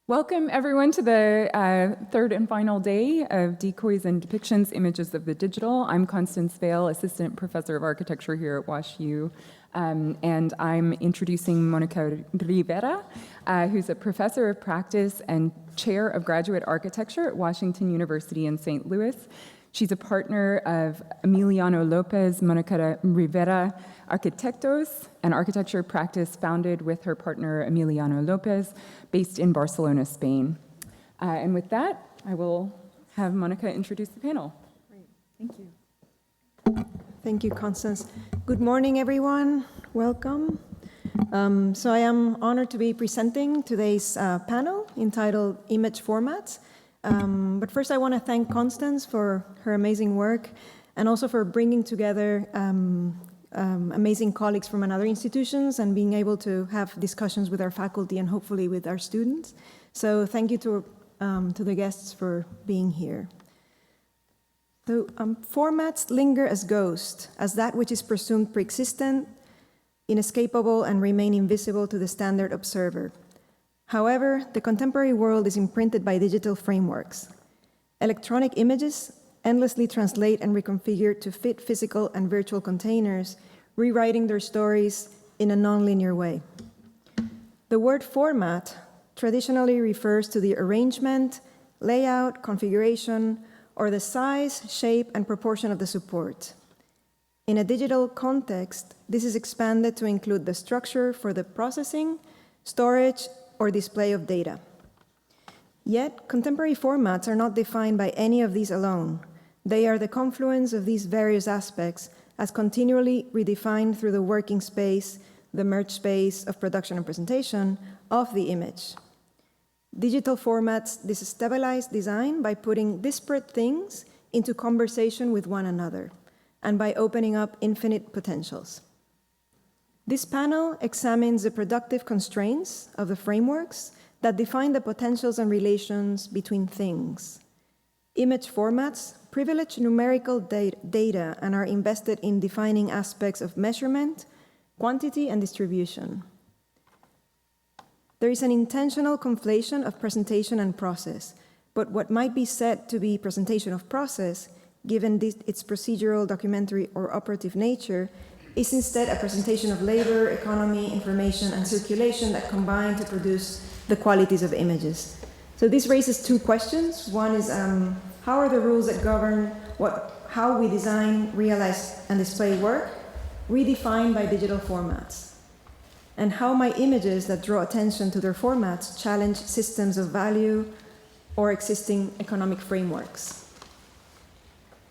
Welcome, everyone, to the third and final day of Decoys and Depictions, Images of the Digital. I'm Constance Vale, Assistant Professor of Architecture here at WashU, and I'm introducing Mónica Rivera, who's a Professor of Practice and Chair of Graduate Architecture at Washington University in St. Louis. She's a partner of Emiliano López, Mónica Rivera, Arquitectos, an architecture practice founded with her partner Emiliano López, based in Barcelona, Spain. And with that, I will have Mónica introduce the panel. Great. Thank you. Thank you, Constance. Good morning, everyone. Welcome. So I am honored to be presenting today's panel entitled Image Formats. But first, I want to thank Constance for her amazing work and also for bringing together amazing colleagues from another institutions and being able to have discussions with our faculty and hopefully with our students. So thank you to the guests for being here. So formats linger as ghosts, as that which is presumed pre-existent, inescapable, and remain invisible to the standard observer. However, the contemporary world is imprinted by digital frameworks. Electronic images endlessly translate and reconfigure to fit physical and virtual containers, rewriting their stories in a nonlinear way. The word format traditionally refers to the arrangement, layout, configuration, or the size, shape, and proportion of the support. In a digital context, this is expanded to include the structure for the processing, storage, or display of data. Yet, contemporary formats are not defined by any of these alone. They are the confluence of these various aspects as continually redefined through the working space, the merged space of production and presentation of the image. Digital formats destabilize design by putting disparate things into conversation with one another and by opening up infinite potentials. This panel examines the productive constraints of the frameworks that define the potentials and relations between things. Image formats privilege numerical data and are invested in defining aspects of measurement, quantity, and distribution. There is an intentional conflation of presentation and process, but what might be said to be presentation of process, given its procedural, documentary, or operative nature, is instead a presentation of labor, economy, information, and circulation that combine to produce the qualities of images. So this raises two questions. One is, how are the rules that govern how we design, realize, and display work redefined by digital formats? And how might images that draw attention to their formats challenge systems of value or existing economic frameworks?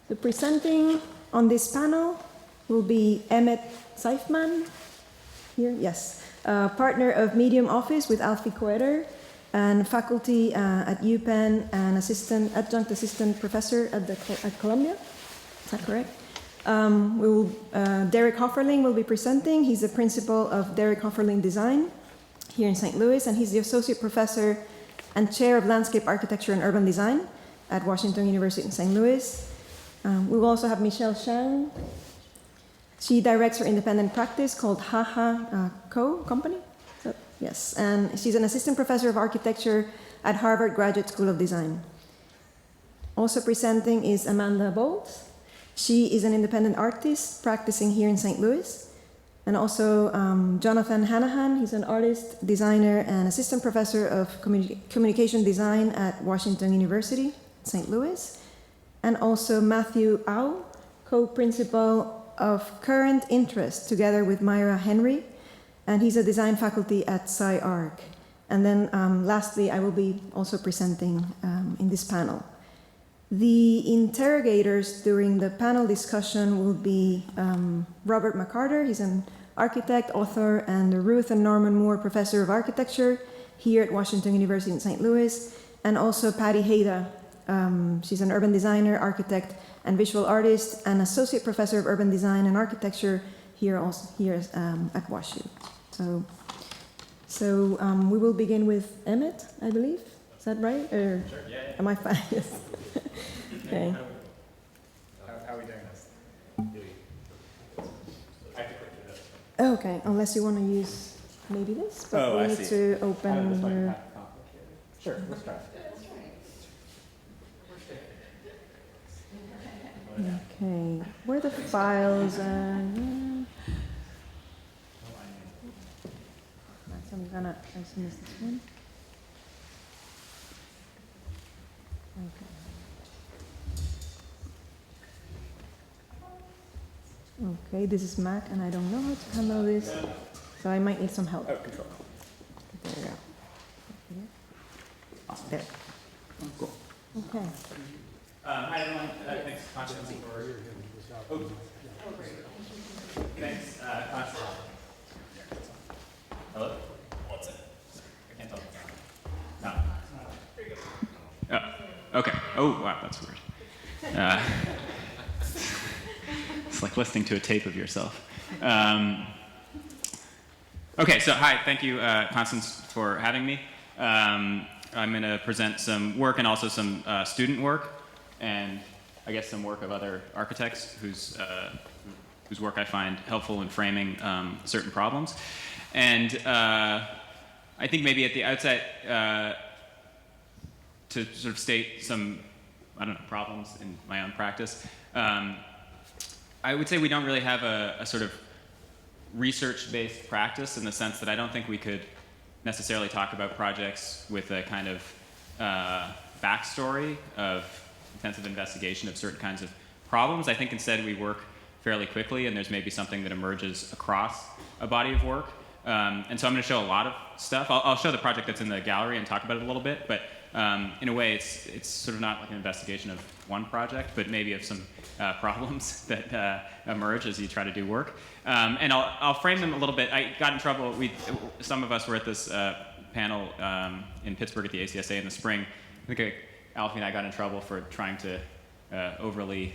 So presenting on this panel will be Emmett Zeifman, here, yes, partner of Medium Office with Alfie Coetter, and faculty at UPenn and adjunct assistant professor at Columbia. Is that correct? Derek Hoeferlin will be presenting. He's the principal of Derek Hoeferlin Design here in St. Louis, and he's the associate professor and chair of landscape architecture and urban design at Washington University in St. Louis. We will also have Michelle Chang. She directs her independent practice called Hanahan Company. So, yes, and she's an assistant professor of architecture at Harvard Graduate School of Design. Also presenting is Amanda Bolts. She is an independent artist practicing here in St. Louis. And also Jonathan Hanahan, he's an artist, designer, and assistant professor of communication design at Washington University, St. Louis. And also Matthew Au, co-principal of Current Interest, together with Myra Henry, and he's a design faculty at SciArc. And then lastly, I will be also presenting in this panel. The interrogators during the panel discussion will be Robert McCarter, he's an architect, author, and Ruth and Norman Moore Professor of Architecture here at Washington University in St. Louis, and also Patty Heyda. She's an urban designer, architect, and visual artist, and associate professor of urban design and architecture here at WashU. So we will begin with Emmett, I believe. Is that right? Or sure, yeah. Am I fine? Yes. Okay. How are we doing this? I have to click through this. Okay, unless you want to use maybe this, but we need to open your... Sure, let's try. Okay, where are the files? So I'm gonna assume it's this one. Okay. Okay, this is Mac, and I don't know how to handle this, so I might need some help. Oh, control. There we go. Awesome. There. Cool. Okay. Hi everyone, thanks Constance for, thanks Constance. Hello? What's it? I can't tell. No. There you go. Oh, okay. Oh, wow, that's weird. It's like listening to a tape of yourself. Okay, so hi, thank you Constance for having me. I'm going to present some work and also some student work, and I guess some work of other architects whose work I find helpful in framing certain problems. And I think maybe at the outset, to sort of state some, I don't know, problems in my own practice, I would say we don't really have a sort of research-based practice in the sense that I don't think we could necessarily talk about projects with a kind of backstory of intensive investigation of certain kinds of problems. I think instead we work fairly quickly, and there's maybe something that emerges across a body of work. And so I'm going to show a lot of stuff. I'll show the project that's in the gallery and talk about it a little bit, but in a way it's sort of not like an investigation of one project, but maybe of some problems that emerge as you try to do work. And I'll frame them a little bit. I got in trouble. Some of us were at this panel in Pittsburgh at the ACSA in the spring. I think Alfie and I got in trouble for trying to overly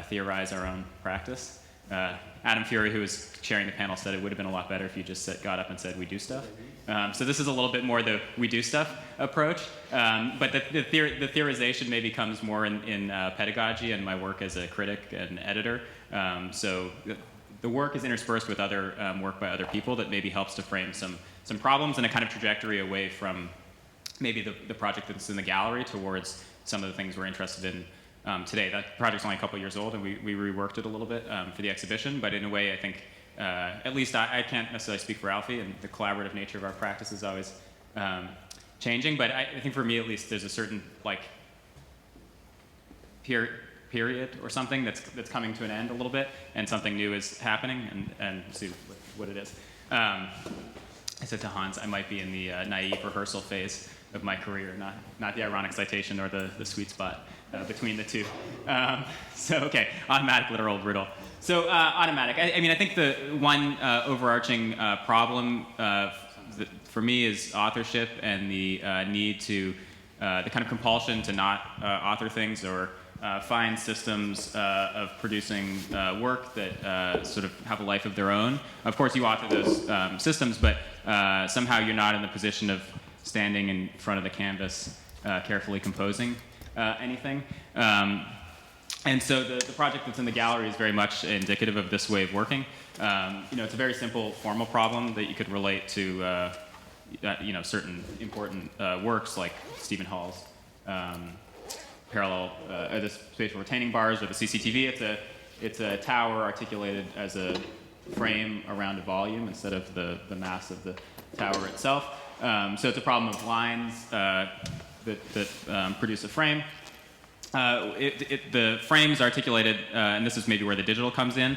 theorize our own practice. Adam Fury, who was chairing the panel, said it would have been a lot better if you just got up and said, we do stuff. So this is a little bit more the we do stuff approach. But the theorization maybe comes more in pedagogy and my work as a critic and editor. So the work is interspersed with other work by other people that maybe helps to frame some problems and a kind of trajectory away from maybe the project that's in the gallery towards some of the things we're interested in today. That project's only a couple years old, and we reworked it a little bit for the exhibition, but in a way I think, at least I can't necessarily speak for Alfie, and the collaborative nature of our practice is always changing, but I think for me at least there's a certain like period or something that's coming to an end a little bit, and something new is happening, and we'll see what it is. I said to Hans, I might be in the naive rehearsal phase of my career, not the ironic citation or the sweet spot between the two. So, okay, automatic, literal, brutal. So, automatic. I mean, I think the one overarching problem for me is authorship and the need to, the kind of compulsion to not author things or find systems of producing work that sort of have a life of their own. Of course, you author those systems, but somehow you're not in the position of standing in front of the canvas, carefully composing anything. And so the project that's in the gallery is very much indicative of this way of working. It's a very simple formal problem that you could relate to certain important works like Stephen Hall's parallel, the spatial retaining bars or the CCTV. It's a tower articulated as a frame around a volume instead of the mass of the tower itself. So it's a problem of lines that produce a frame. The frame's articulated, and this is maybe where the digital comes in,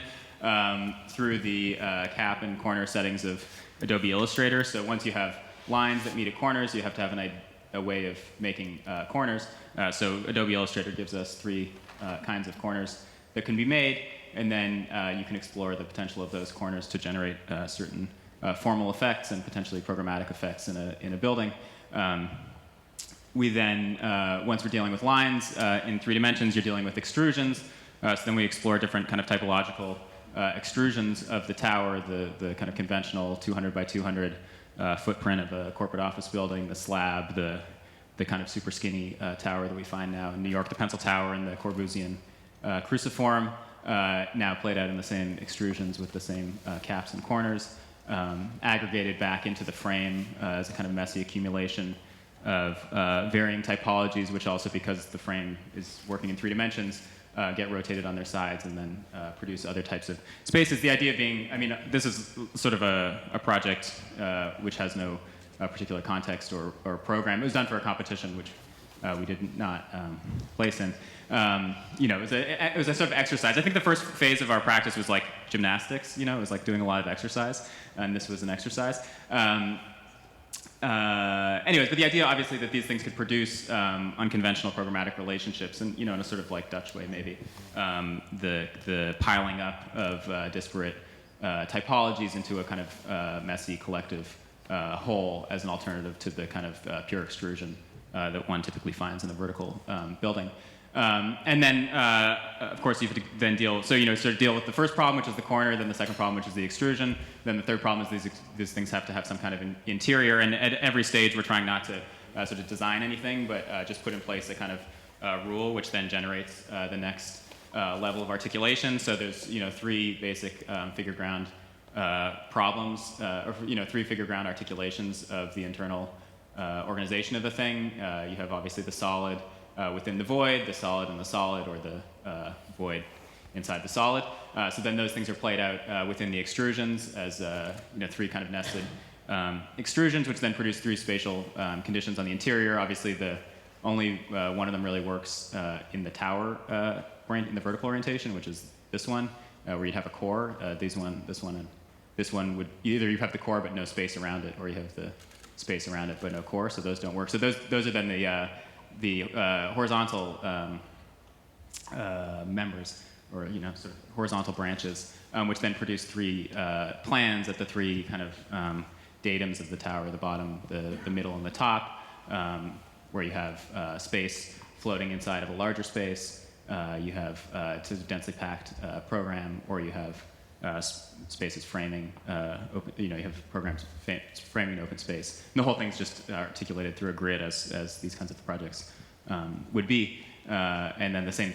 through the cap and corner settings of Adobe Illustrator. So once you have lines that meet at corners, you have to have a way of making corners. So Adobe Illustrator gives us three kinds of corners that can be made, and then you can explore the potential of those corners to generate certain formal effects and potentially programmatic effects in a building. We then, once we're dealing with lines in 3 dimensions, you're dealing with extrusions. So then we explore different kind of typological extrusions of the tower, the kind of conventional 200 by 200 footprint of a corporate office building, the slab, the kind of super skinny tower that we find now in New York, the Pencil Tower, and the Corbusian cruciform, now played out in the same extrusions with the same caps and corners, aggregated back into the frame as a kind of messy accumulation varying typologies, which also, because the frame is working in 3 dimensions, get rotated on their sides and then produce other types of spaces. The idea being, I mean, this is sort of a project which has no particular context or program. It was done for a competition, which we did not place in. It was a sort of exercise. I think the first phase of our practice was like gymnastics. It was like doing a lot of exercise, and this was an exercise. Anyways, but the idea, obviously, that these things could produce unconventional programmatic relationships, and in a sort of like Dutch way, maybe, the piling up of disparate typologies into a kind of messy collective whole as an alternative to the kind of pure extrusion that one typically finds in a vertical building. And then, of course, you have to then deal with the first problem, which is the corner, then the second problem, which is the extrusion, then the third problem is these things have to have some kind of interior, and at every stage we're trying not to sort of design anything, but just put in place a kind of rule, which then generates the next level of articulation. So there's 3 basic figure ground problems, or 3 figure ground articulations of the internal organization of the thing. You have obviously the solid within the void, the solid in the solid, or the void inside the solid. So then those things are played out within the extrusions as 3 kind of nested extrusions, which then produce 3 spatial conditions on the interior. Obviously, the only one of them really works in the tower, in the vertical orientation, which is this one, where you'd have a core. This one, and this one would either you have the core but no space around it, or you have the space around it but no core. So those don't work. So those are then the horizontal members, or sort of horizontal branches, which then produce 3 plans at the 3 kind of datums of the tower: the bottom, the middle, and the top, where you have space floating inside of a larger space. You have it's a densely packed program, or you have spaces framing. You have programs framing open space. And the whole thing's just articulated through a grid, as these kinds of projects would be. And then the same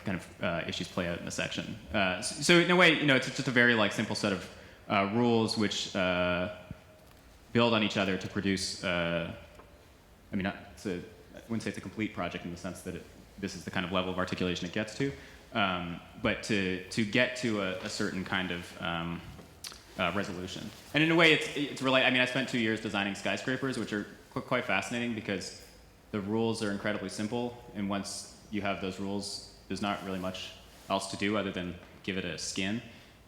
kind of issues play out in the section. So in a way, it's just a very simple set of rules which build on each other to produce. I wouldn't say it's a complete project in the sense that this is the kind of level of articulation it gets to, but to get to a certain kind of resolution. And in a way, it's really. I spent 2 years designing skyscrapers, which are quite fascinating because the rules are incredibly simple, and once you have those rules, there's not really much else to do other than give it a skin.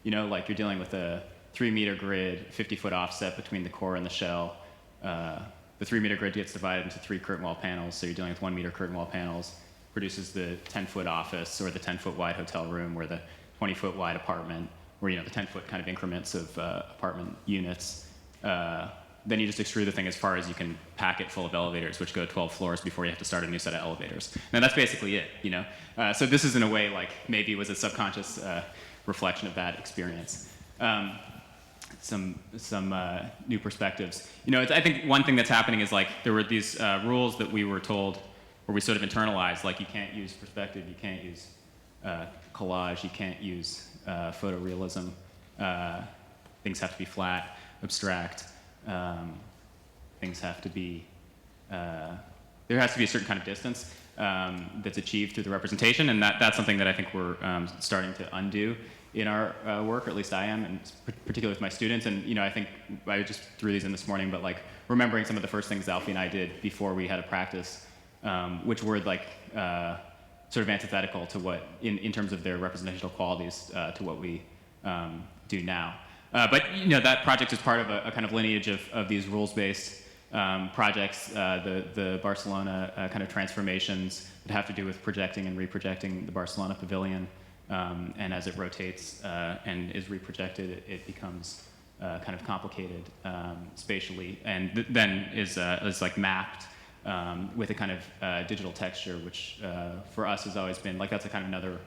Like you're dealing with a 3-meter grid, 50-foot offset between the core and the shell. The 3-meter grid gets divided into 3 curtain wall panels, so you're dealing with 1-meter curtain wall panels. Produces the 10-foot office, or the 10-foot wide hotel room, or the 20-foot wide apartment, or the 10-foot kind of increments of apartment units. Then you just extrude the thing as far as you can pack it full of elevators, which go 12 floors before you have to start a new set of elevators. Now that's basically it, So this is in a way maybe it was a subconscious reflection of that experience. Some new perspectives. I think one thing that's happening is there were these rules that we were told, or we sort of internalized, you can't use perspective, you can't use collage, you can't use photorealism. Things have to be flat, abstract. Things have to be, there has to be a certain kind of distance that's achieved through the representation, and that's something that I think we're starting to undo in our work, or at least I am, and particularly with my students. And I think I just threw these in this morning, but remembering some of the first things Alfie and I did before we had a practice, which were sort of antithetical to what, in terms of their representational qualities, to what we do now. But that project is part of a kind of lineage of these rules-based projects, the Barcelona kind of transformations that have to do with projecting and reprojecting the Barcelona pavilion, and as it rotates and is reprojected, it becomes kind of complicated spatially, and then is mapped with a kind of digital texture, which for us has always been that's a kind of another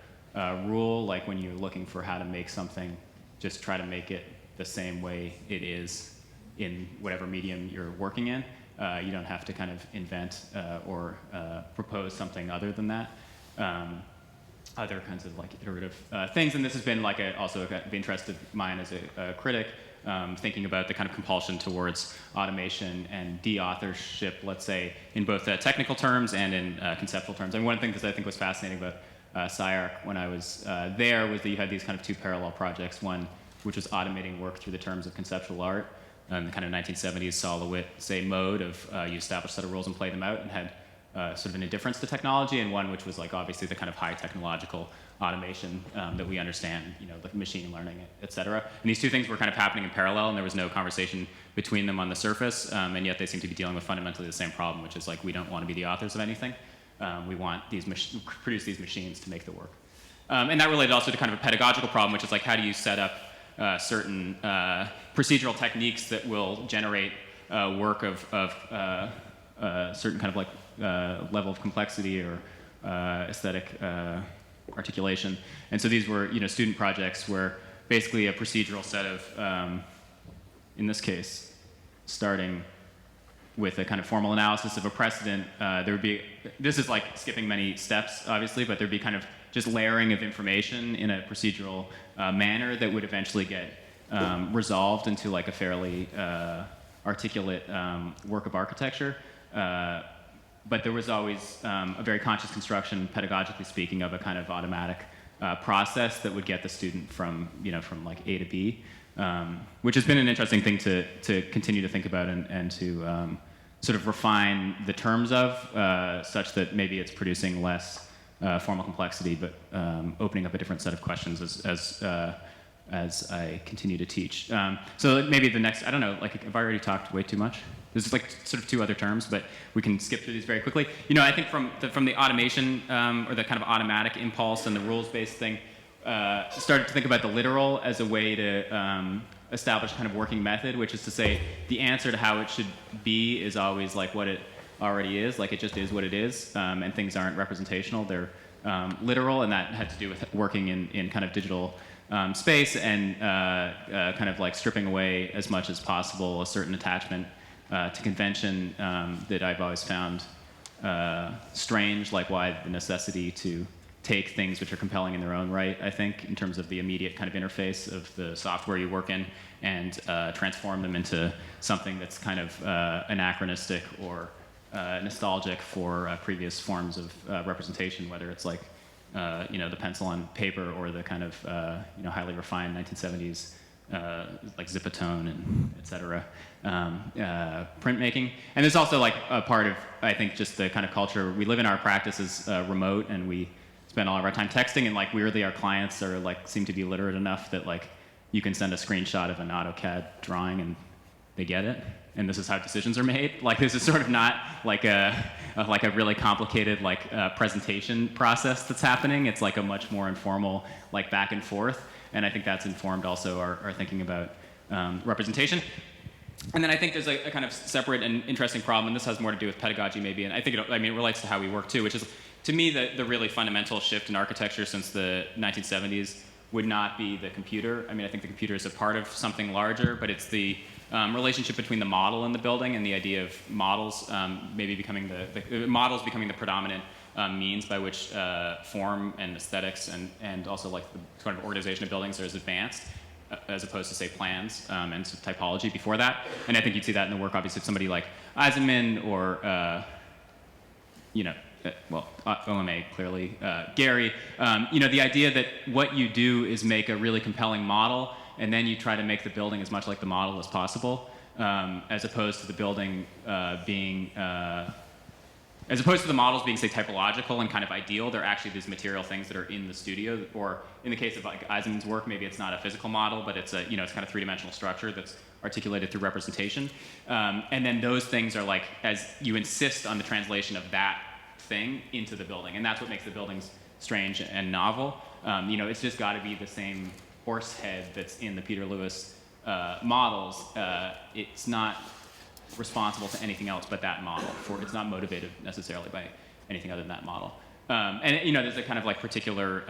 rule. When you're looking for how to make something, just try to make it the same way it is in whatever medium you're working in. You don't have to kind of invent or propose something other than that. Other kinds of iterative things, and this has been also an interest of mine as a critic, thinking about the kind of compulsion towards automation and de-authorship, let's say, in both technical terms and in conceptual terms. And one of the things that I think was fascinating about SciArc when I was there was that you had these kind of two parallel projects, one which was automating work through the terms of conceptual art, the kind of 1970s saw LeWitt say mode of you establish a set of rules and play them out, and had sort of an indifference to technology, and one which was like obviously the kind of high technological automation that we understand, like machine learning, et cetera. And these two things were kind of happening in parallel, and there was no conversation between them on the surface, and yet they seem to be dealing with fundamentally the same problem, which is like we don't want to be the authors of anything. We want produce these machines to make the work. And that related also to kind of a pedagogical problem, which is like how do you set up certain procedural techniques that will generate work of certain kind of like level of complexity or aesthetic articulation. And so these were student projects where basically a procedural set of, in this case, starting with a kind of formal analysis of a precedent, there would be, this is like skipping many steps, obviously, but there'd be kind of just layering of information in a procedural manner that would eventually get resolved into like a fairly articulate work of architecture. But there was always a very conscious construction, pedagogically speaking, of a kind of automatic process that would get the student from like A to B, which has been an interesting thing to continue to think about and to sort of refine the terms of, such that maybe it's producing less formal complexity, but opening up a different set of questions as I continue to teach. So maybe the next, I don't know, like have I already talked way too much? There's like sort of two other terms, but we can skip through these very quickly. I think from the automation or the kind of automatic impulse and the rules-based thing, started to think about the literal as a way to establish kind of working method, which is to say the answer to how it should be is always like what it already is, like it just is what it is, and things aren't representational, they're literal, and that had to do with working in kind of digital space and kind of like stripping away as much as possible a certain attachment to convention that I've always found strange, like why the necessity to take things which are compelling in their own right, I think, in terms of the immediate kind of interface of the software you work in, and transform them into something that's kind of anachronistic or nostalgic for previous forms of representation, whether it's like the pencil on paper or the kind of highly refined 1970s like Zipatone and et cetera, printmaking. And there's also like a part of, I think, just the kind of culture we live in. Our practice is remote, and we spend all of our time texting, and like weirdly our clients are like seem to be literate enough that like you can send a screenshot of an AutoCAD drawing and they get it. And this is how decisions are made. Like this is sort of not like a really complicated like presentation process that's happening. It's like a much more informal like back and forth. And I think that's informed also our thinking about representation. And then I think there's a kind of separate and interesting problem, and this has more to do with pedagogy maybe, and I think it relates to how we work too, which is, to me, the really fundamental shift in architecture since the 1970s would not be the computer. I mean, I think the computer is a part of something larger, but it's the relationship between the model and the building, and the idea of models maybe becoming models becoming the predominant means by which form and aesthetics and also like the sort of organization of buildings are as advanced, as opposed to say plans and typology before that. And I think you'd see that in the work obviously of somebody like Eisenman or OMA clearly, Gary. The idea that what you do is make a really compelling model, and then you try to make the building as much like the model as possible, as opposed to the building as opposed to the models being, say, typological and kind of ideal. They're actually these material things that are in the studio, or in the case of like Eisenman's work, maybe it's not a physical model, but it's it's kind of three-dimensional structure that's articulated through representation. And then those things are like, as you insist on the translation of that thing into the building, and that's what makes the buildings strange and novel. It's just got to be the same horse head that's in the Peter Lewis models. It's not responsible to anything else but that model. It's not motivated necessarily by anything other than that model. There's a kind of like particular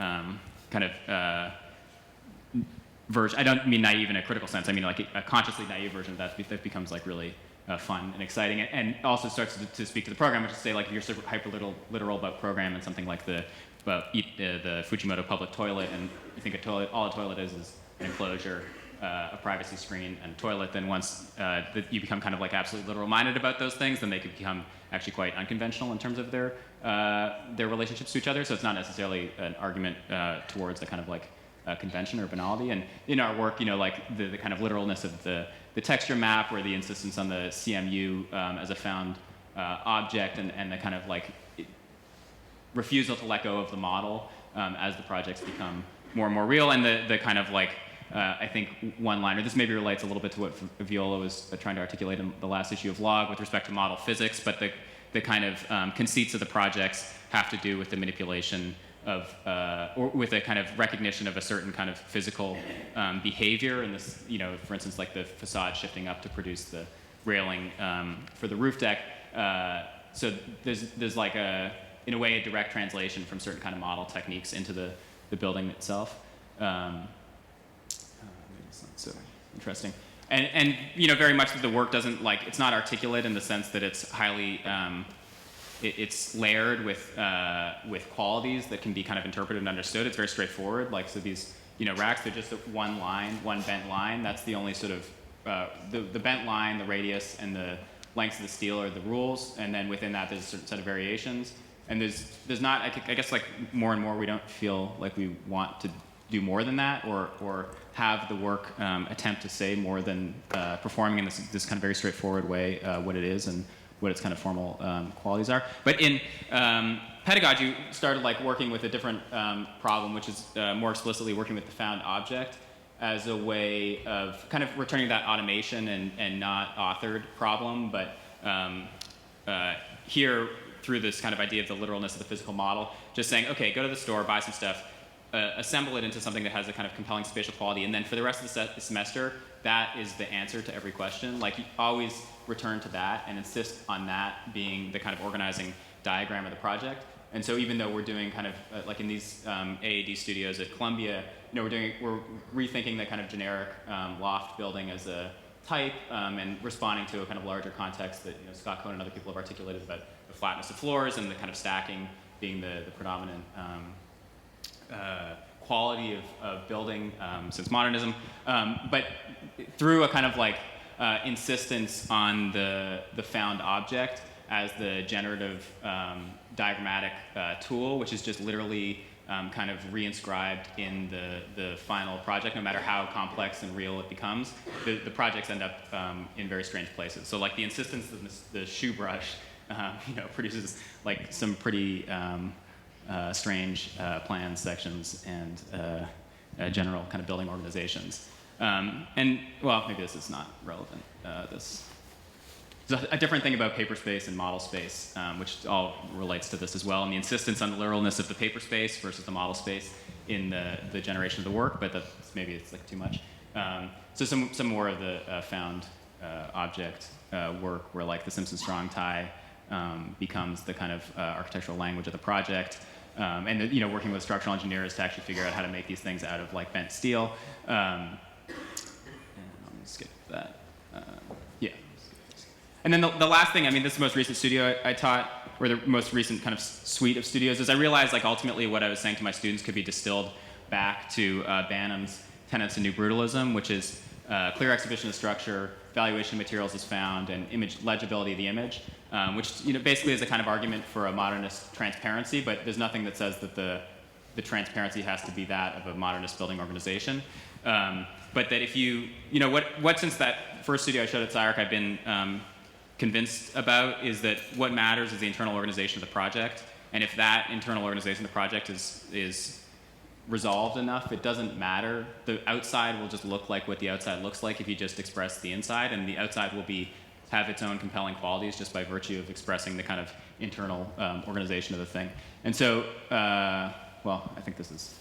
version. I don't mean naive in a critical sense. I mean like a consciously naive version of that becomes like really fun and exciting, and also starts to speak to the program, which is say like if you're sort of hyper literal about program and something like the Fujimoto public toilet, and you think all a toilet is an enclosure a privacy screen and a toilet, then once that you become kind of like absolutely literal minded about those things, then they could become actually quite unconventional in terms of their relationships to each other. So it's not necessarily an argument towards a kind of like convention or banality. And in our work, like the kind of literalness of the texture map, or the insistence on the CMU as a found object, and the kind of like refusal to let go of the model as the projects become more and more real, and the kind of like I think one-liner. This maybe relates a little bit to what Viola was trying to articulate in the last issue of Log with respect to model physics, but the kind of conceits of the projects have to do with the manipulation of, or with a kind of recognition of a certain kind of physical behavior. And this, for instance, like the facade shifting up to produce the railing for the roof deck. So there's like in a way, a direct translation from certain kind of model techniques into the building itself. So interesting, and very much that the work doesn't it's not articulate in the sense that it's highly it's layered with qualities that can be kind of interpreted and understood. It's very straightforward. So these racks, they're just one line, one bent line. That's the only sort of the bent line, the radius, and the lengths of the steel are the rules, and then within that there's a certain set of variations. And there's not, I guess, like more and more we don't feel like we want to do more than that, or have the work attempt to say more than performing in this kind of very straightforward way what it is and what its kind of formal qualities are. But in pedagogy, started working with a different problem, which is more explicitly working with the found object as a way of kind of returning that automation and not authored problem, but here through this kind of idea of the literalness of the physical model, just saying, okay, go to the store, buy some stuff, assemble it into something that has a kind of compelling spatial quality, and then for the rest of the semester, that is the answer to every question. You always return to that and insist on that being the kind of organizing diagram of the project. And so even though we're doing kind of in these AAD studios at Columbia, we're rethinking the kind of generic loft building as a type and responding to a kind of larger context that Scott Cohn and other people have articulated about the flatness of floors and the kind of stacking being the predominant quality of building since modernism, but through a kind of insistence on the found object as the generative diagrammatic tool, which is just literally kind of reinscribed in the final project, no matter how complex and real it becomes. The projects end up in very strange places. So the insistence of the shoe brush produces some pretty strange plans, sections, and general kind of building organizations. And well, maybe this is not relevant. There's a different thing about paper space and model space, which all relates to this as well, and the insistence on the literalness of the paper space versus the model space in the generation of the work, but maybe it's too much. So some more of the found object work where the Simpson-Strong tie becomes the kind of architectural language of the project, and working with structural engineers to actually figure out how to make these things out of bent steel. And let me skip that. Yeah. And then the last thing, this is the most recent studio I taught, or the most recent kind of suite of studios, is I realized ultimately what I was saying to my students could be distilled back to Banham's tenets of new brutalism, which is clear exhibition of structure, valuation of materials is found, and image legibility of the image, which basically is a kind of argument for a modernist transparency, but there's nothing that says that the transparency has to be that of a modernist building organization. But that if what since that first studio I showed at SCI-Arc I've been convinced about is that what matters is the internal organization of the project, and if that internal organization of the project is resolved enough, it doesn't matter. The outside will just look like what the outside looks like if you just express the inside, and the outside will have its own compelling qualities just by virtue of expressing the kind of internal organization of the thing. And so, well, I think this is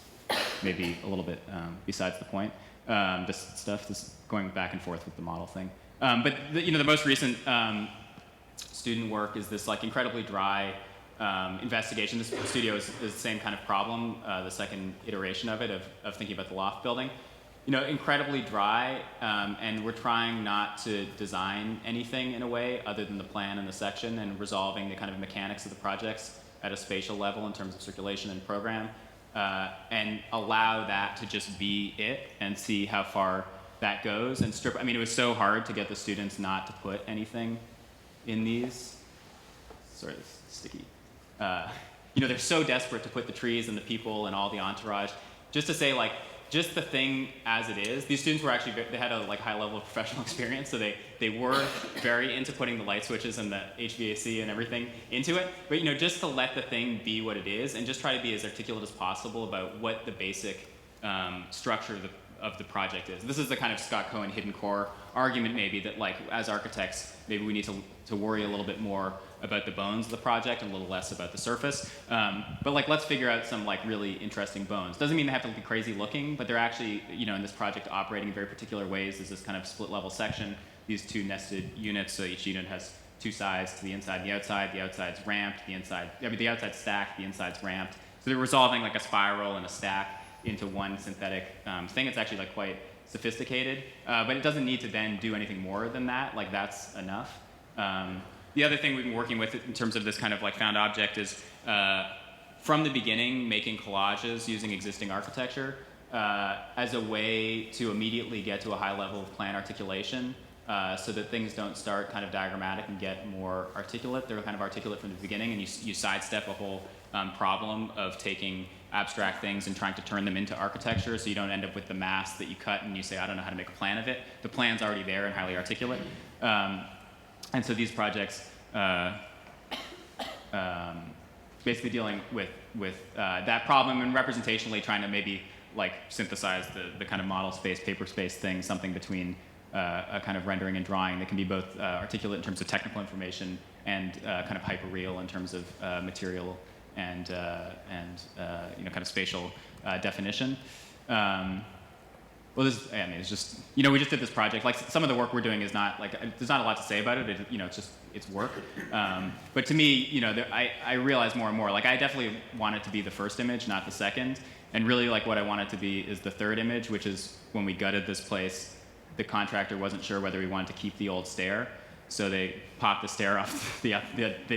maybe a little bit besides the point. This going back and forth with the model thing. But the most recent student work is this incredibly dry investigation. This studio is the same kind of problem, the second iteration of it, of thinking about the loft building. Incredibly dry, and we're trying not to design anything in a way other than the plan and the section, and resolving the kind of mechanics of the projects at a spatial level in terms of circulation and program, and allow that to just be it, and see how far that goes and strip. I mean, it was so hard to get the students not to put anything in these. Sorry, this is sticky. They're so desperate to put the trees and the people and all the entourage. Just to say, like, just the thing as it is. These students were actually, they had a high level of professional experience, so they were very into putting the light switches and the HVAC and everything into it. But just to let the thing be what it is and just try to be as articulate as possible about what the basic structure of the project is. This is the kind of Scott Cohen hidden core argument maybe that as architects, maybe we need to worry a little bit more about the bones of the project and a little less about the surface. But let's figure out some really interesting bones. Doesn't mean they have to be crazy looking, but they're actually, in this project operating in very particular ways. There's this kind of split level section, these two nested units, so each unit has two sides to the inside and the outside. The outside's ramped, the outside's stacked, the inside's ramped. So they're resolving a spiral and a stack into one synthetic thing. It's actually quite sophisticated, but it doesn't need to then do anything more than that. That's enough. The other thing we've been working with in terms of this kind of found object is from the beginning making collages using existing architecture as a way to immediately get to a high level of plan articulation so that things don't start kind of diagrammatic and get more articulate. They're kind of articulate from the beginning, and you sidestep a whole problem of taking abstract things and trying to turn them into architecture, so you don't end up with the mass that you cut and you say, I don't know how to make a plan of it. The plan's already there and highly articulate. And so these projects basically dealing with that problem and representationally trying to maybe synthesize the kind of model space, paper space thing, something between a kind of rendering and drawing that can be both articulate in terms of technical information and kind of hyper-real in terms of material and kind of spatial definition. Well, it's just, we just did this project. Some of the work we're doing is not, there's not a lot to say about it. It's work. But to me, I realize more and more, I definitely want it to be the first image, not the second. And really, what I want it to be is the third image, which is when we gutted this place, the contractor wasn't sure whether we wanted to keep the old stair. So they popped the stair off the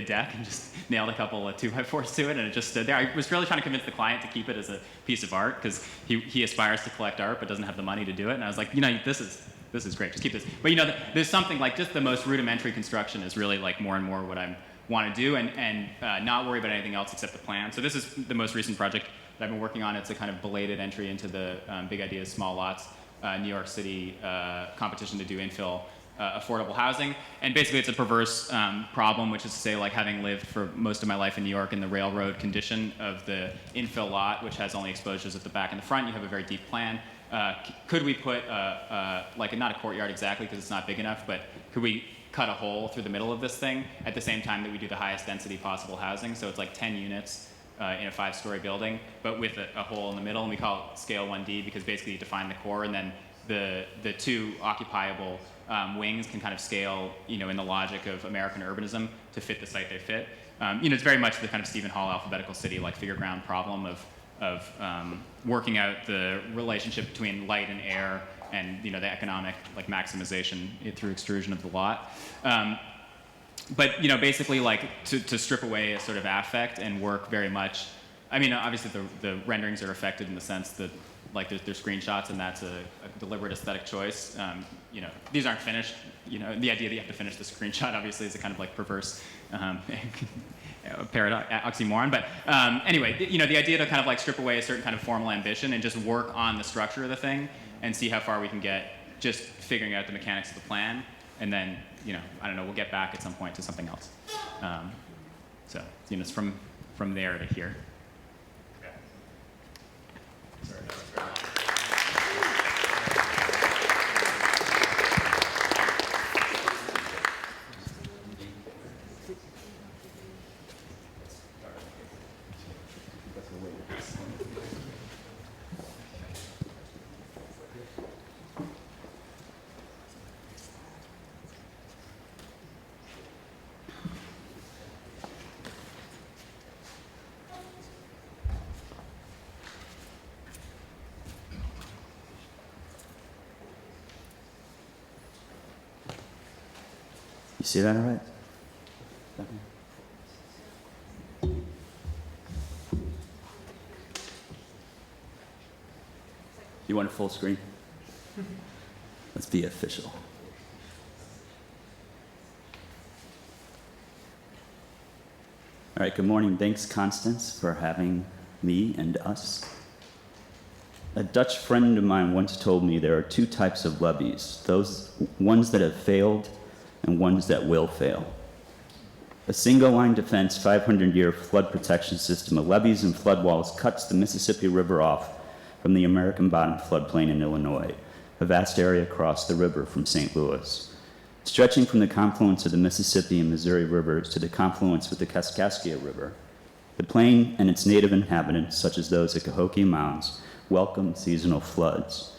deck and just nailed a couple of 2x4s to it, and it just stood there. I was really trying to convince the client to keep it as a piece of art because he aspires to collect art but doesn't have the money to do it. And I was like, this is great. Just keep this. But there's something just the most rudimentary construction is really more and more what I want to do, and not worry about anything else except the plan. So this is the most recent project that I've been working on. It's a kind of belated entry into the Big Ideas Small Lots New York City competition to do infill affordable housing. And basically it's a perverse problem, which is to say having lived for most of my life in New York in the railroad condition of the infill lot, which has only exposures at the back and the front, you have a very deep plan. Could we put, not a courtyard exactly because it's not big enough, but could we cut a hole through the middle of this thing at the same time that we do the highest density possible housing? So it's 10 units in a 5-story building, but with a hole in the middle, and we call it scale 1D because basically you define the core, and then the two occupiable wings can kind of scale, in the logic of American urbanism to fit the site they fit. It's very much the kind of Stephen Hall alphabetical city, figure ground problem of working out the relationship between light and air and, the economic maximization through extrusion of the lot. But basically to strip away a sort of affect and work very much. I mean, obviously the renderings are affected in the sense that they're screenshots, and that's a deliberate aesthetic choice. These aren't finished. The idea that you have to finish the screenshot obviously is a kind of perverse paradox, oxymoron. But anyway, the idea to kind of strip away a certain kind of formal ambition and just work on the structure of the thing and see how far we can get just figuring out the mechanics of the plan, and then I don't know, we'll get back at some point to something else. So it's from there to here. Okay. Sorry, that was very long. You see that all right? You want it full screen? Let's be official. All right, good morning. Thanks, Constance, for having me and us. A Dutch friend of mine once told me there are two types of levees, those ones that have failed and ones that will fail. A single-line defense 500-year flood protection system of levees and flood walls cuts the Mississippi River off from the American Bottom floodplain in Illinois, a vast area across the river from St. Louis. Stretching from the confluence of the Mississippi and Missouri rivers to the confluence with the Kaskaskia River, the plain and its native inhabitants, such as those at Cahokia Mounds, welcome seasonal floods.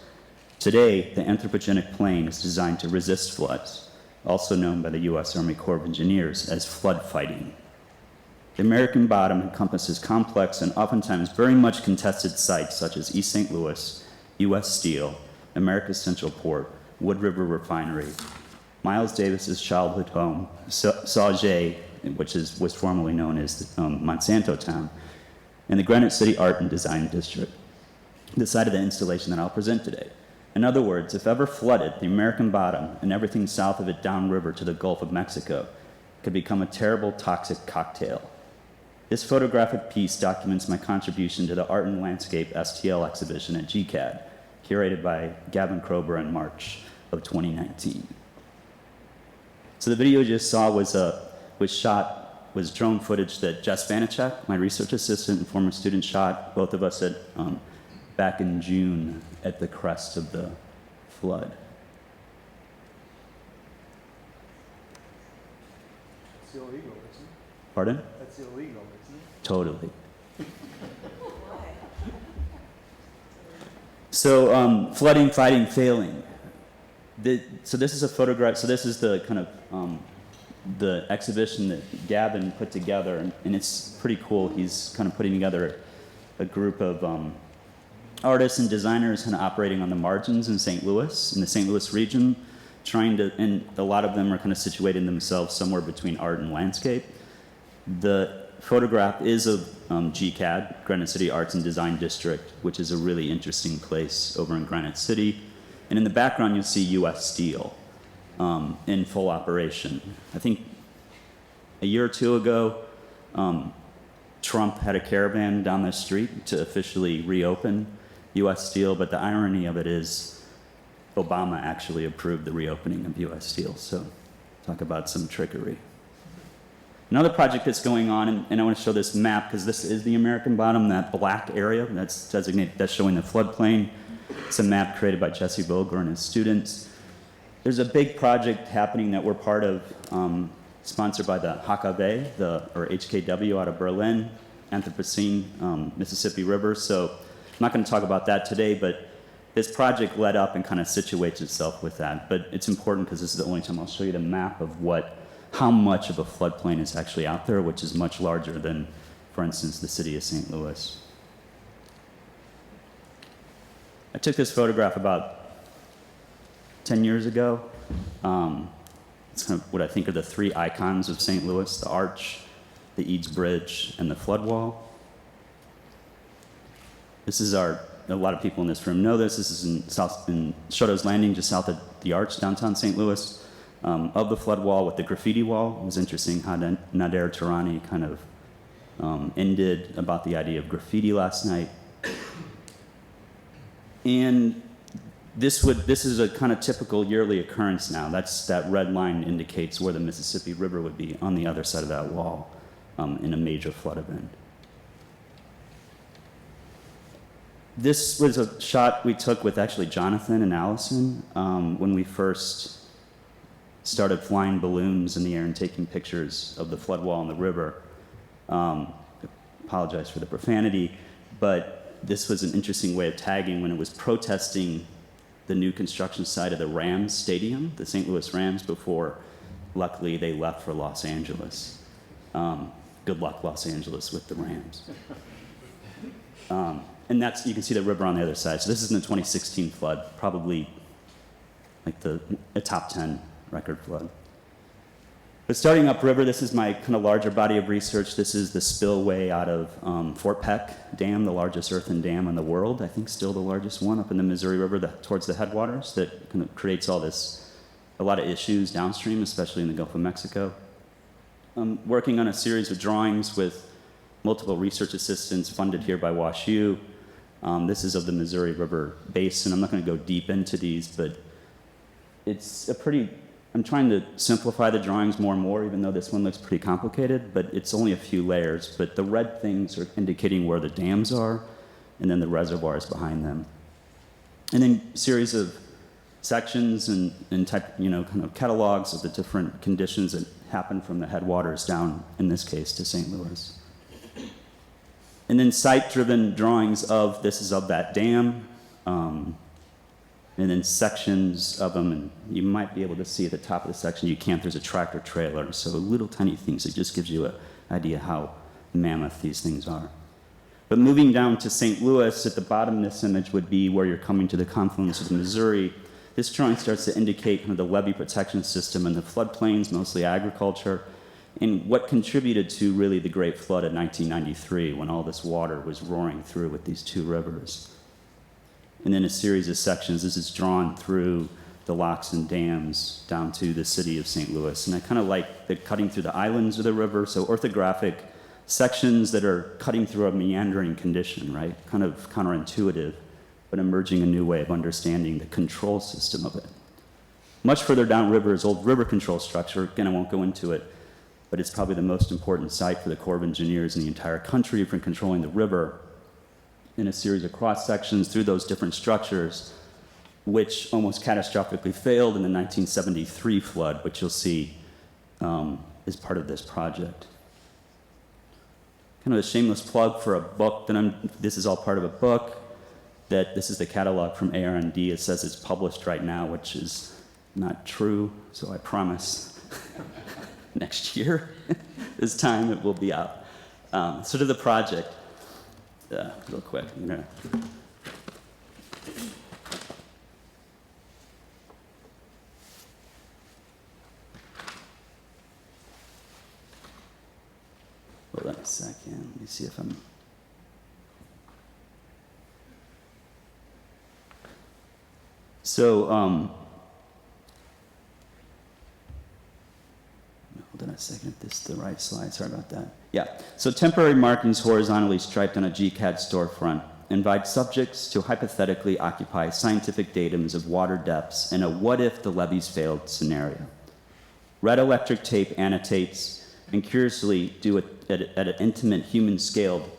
Today, the anthropogenic plain is designed to resist floods, also known by the U.S. Army Corps of Engineers as flood fighting. The American Bottom encompasses complex and oftentimes very much contested sites such as East St. Louis, U.S. Steel, America's Central Port, Wood River Refinery, Miles Davis's childhood home, Sauget, which was formerly known as Monsanto Town, and the Granite City Art and Design District, the site of the installation that I'll present today. In other words, if ever flooded, the American Bottom and everything south of it downriver to the Gulf of Mexico could become a terrible toxic cocktail. This photographic piece documents my contribution to the Art and Landscape STL exhibition at GCAD, curated by Gavin Krober in March of 2019. So the video you just saw was drone footage that Jess Vanacek, my research assistant and former student, shot, both of us back in June at the crest of the flood. That's illegal, isn't it? Pardon? That's illegal, isn't it? Totally. So flooding, fighting, failing. So this is a photograph. So this is the kind of the exhibition that Gavin put together, and it's pretty cool. He's kind of putting together a group of artists and designers kind of operating on the margins in St. Louis, in the St. Louis region, and a lot of them are kind of situating themselves somewhere between art and landscape. The photograph is of GCAD, Granite City Arts and Design District, which is a really interesting place over in Granite City. And in the background, you'll see U.S. Steel in full operation. I think a year or two ago, Trump had a caravan down the street to officially reopen U.S. Steel, but the irony of it is Obama actually approved the reopening of U.S. Steel. So talk about some trickery. Another project that's going on, and I want to show this map because this is the American Bottom, that black area that's designated, that's showing the floodplain. It's a map created by Jesse Vogler and his students. There's a big project happening that we're part of, sponsored by the HKW, or HKW out of Berlin, Anthropocene, Mississippi River. So I'm not going to talk about that today, but this project led up and kind of situates itself with that. But it's important because this is the only time I'll show you the map of how much of a floodplain is actually out there, which is much larger than, for instance, the city of St. Louis. I took this photograph about 10 years ago. It's kind of what I think are the three icons of St. Louis: the Arch, the Eads Bridge, and the flood wall. This is a lot of people in this room know this. This is in Chotto's Landing, just south of the Arch, downtown St. Louis. Of the flood wall with the graffiti wall. It was interesting how Nader Tarani kind of ended about the idea of graffiti last night. And this is a kind of typical yearly occurrence now. That red line indicates where the Mississippi River would be on the other side of that wall in a major flood event. This was a shot we took with actually Jonathan and Allison when we first started flying balloons in the air and taking pictures of the flood wall and the river. Apologize for the profanity, but this was an interesting way of tagging when it was protesting the new construction site of the Rams Stadium, the St. Louis Rams, before, luckily, they left for Los Angeles. Good luck, Los Angeles, with the Rams. And you can see the river on the other side. So this is in the 2016 flood, probably like a top 10 record flood. But starting upriver, this is my kind of larger body of research. This is the spillway out of Fort Peck Dam, the largest earthen dam in the world. I think still the largest one up in the Missouri River towards the headwaters that kind of creates a lot of issues downstream, especially in the Gulf of Mexico. I'm working on a series of drawings with multiple research assistants funded here by WashU. This is of the Missouri River basin. I'm not going to go deep into these, but it's I'm trying to simplify the drawings more and more, even though this one looks pretty complicated, but it's only a few layers. But the red things are indicating where the dams are, and then the reservoirs behind them. And then a series of sections and kind of catalogs of the different conditions that happen from the headwaters down, in this case, to St. Louis. And then site-driven drawings of that dam, and then sections of them, and you might be able to see at the top of the section, you can't, there's a tractor trailer, so little tiny things. It just gives you an idea how mammoth these things are. But moving down to St. Louis, at the bottom of this image would be where you're coming to the confluence of the Missouri. This drawing starts to indicate kind of the levee protection system and the floodplains, mostly agriculture, and what contributed to really the Great Flood of 1993, when all this water was roaring through with these two rivers. And then a series of sections. This is drawn through the locks and dams down to the city of St. Louis. And I kind of like the cutting through the islands of the river, so orthographic sections that are cutting through a meandering condition, right? Kind of counterintuitive, but emerging a new way of understanding the control system of it. Much further downriver is old river control structure. Again, I won't go into it, but it's probably the most important site for the Corps of Engineers in the entire country for controlling the river, in a series of cross-sections through those different structures, which almost catastrophically failed in the 1973 flood, which you'll see is part of this project. Kind of a shameless plug for a book this is all part of a book, this is the catalog from AR&D. It says it's published right now, which is not true, so I promise next year, this time it will be out. So to the project. Real quick, hold on a second. Let me see if I'm. So, hold on a second, if this is the right slide, sorry about that. Yeah, so temporary markings horizontally striped on a GCAD storefront invite subjects to hypothetically occupy scientific datums of water depths in a what if the levees failed scenario. Red electric tape annotates and curiously do it at an intimate human scale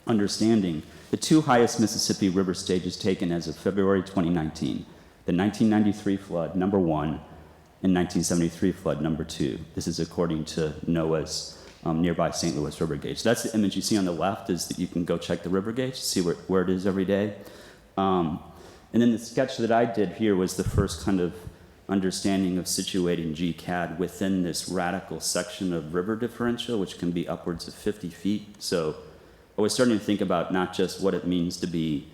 understanding the two highest Mississippi River stages taken as of February 2019, the 1993 flood, number 1, and 1973 flood, number 2. This is according to NOAA's nearby St. Louis river gauge. So that's the image you see on the left, is that you can go check the river gauge, see where it is every day. And then the sketch that I did here was the first kind of understanding of situating GCAD within this radical section of river differential, which can be upwards of 50 feet. So I was starting to think about not just what it means to be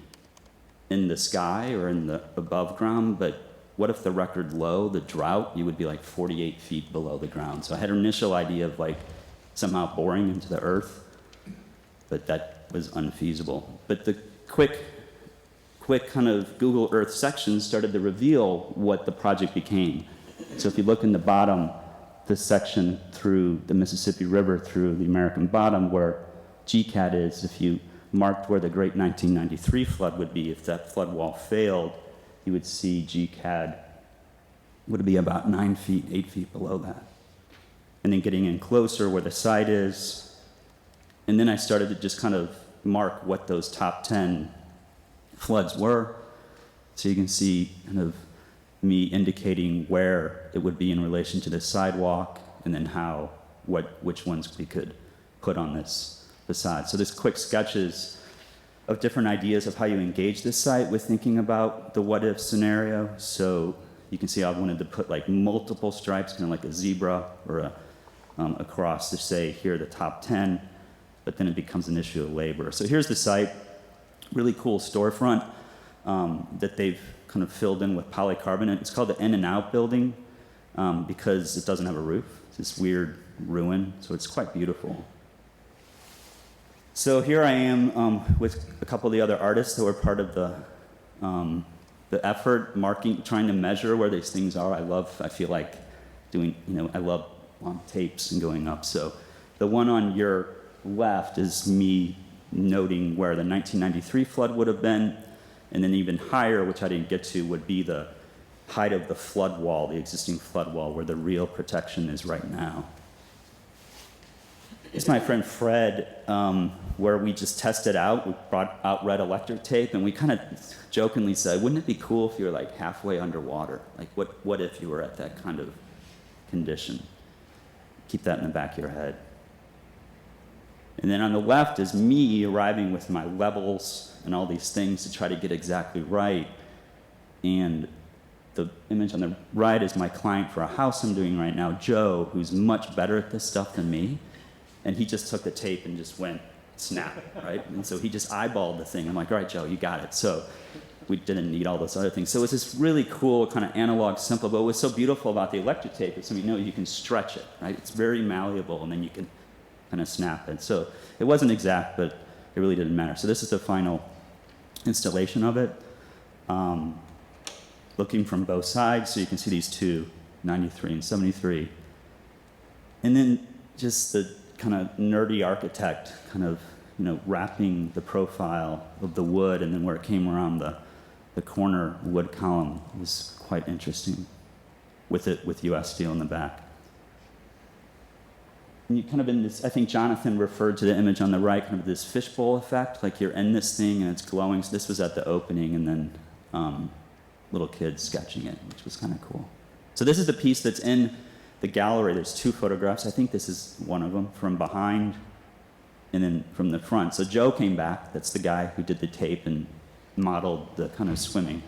in the sky or in the above ground, but what if the record low, the drought, you would be like 48 feet below the ground. So I had an initial idea of like somehow boring into the earth, but that was unfeasible. But the quick kind of Google Earth sections started to reveal what the project became. So if you look in the bottom, this section through the Mississippi River, through the American bottom, where GCAD is, if you marked where the great 1993 flood would be, if that flood wall failed, you would see GCAD would be about 9 feet, 8 feet below that. And then getting in closer where the site is. And then I started to just kind of mark what those top 10 floods were. So you can see kind of me indicating where it would be in relation to the sidewalk, and then which ones we could put on this facade. So there's quick sketches of different ideas of how you engage this site with thinking about the what if scenario. So you can see I wanted to put like multiple stripes, kind of like a zebra or across to say here are the top 10, but then it becomes an issue of labor. So here's the site, really cool storefront that they've kind of filled in with polycarbonate. It's called the In and Out building because it doesn't have a roof. this weird ruin, so it's quite beautiful. So here I am with a couple of the other artists that were part of the effort, trying to measure where these things are. I feel like doing, I love on tapes and going up. So the one on your left is me noting where the 1993 flood would have been, and then even higher, which I didn't get to, would be the height of the flood wall, the existing flood wall, where the real protection is right now. It's my friend Fred, where we just tested out. We brought out red electric tape, and we kind of jokingly said, wouldn't it be cool if you were like halfway underwater? Like, what if you were at that kind of condition? Keep that in the back of your head. And then on the left is me arriving with my levels and all these things to try to get exactly right. And the image on the right is my client for a house I'm doing right now, Joe, who's much better at this stuff than me. And he just took the tape and just went snap, right? And so he just eyeballed the thing. I'm like, all right, Joe, you got it. So we didn't need all those other things. So it was this really cool kind of analog simple, but what's so beautiful about the electric tape is you can stretch it, right? It's very malleable, and then you can kind of snap it. So it wasn't exact, but it really didn't matter. So this is the final installation of it. Looking from both sides, so you can see these two, 93 and 73. And then just the kind of nerdy architect kind of, wrapping the profile of the wood, and then where it came around the corner wood column was quite interesting with US steel in the back. And you kind of in this, I think Jonathan referred to the image on the right, kind of this fishbowl effect, like you're in this thing and it's glowing. So this was at the opening, and then little kids sketching it, which was kind of cool. So this is the piece that's in the gallery. There's two photographs. I think this is one of them, from behind and then from the front. So Joe came back. That's the guy who did the tape and modeled the kind of swimming.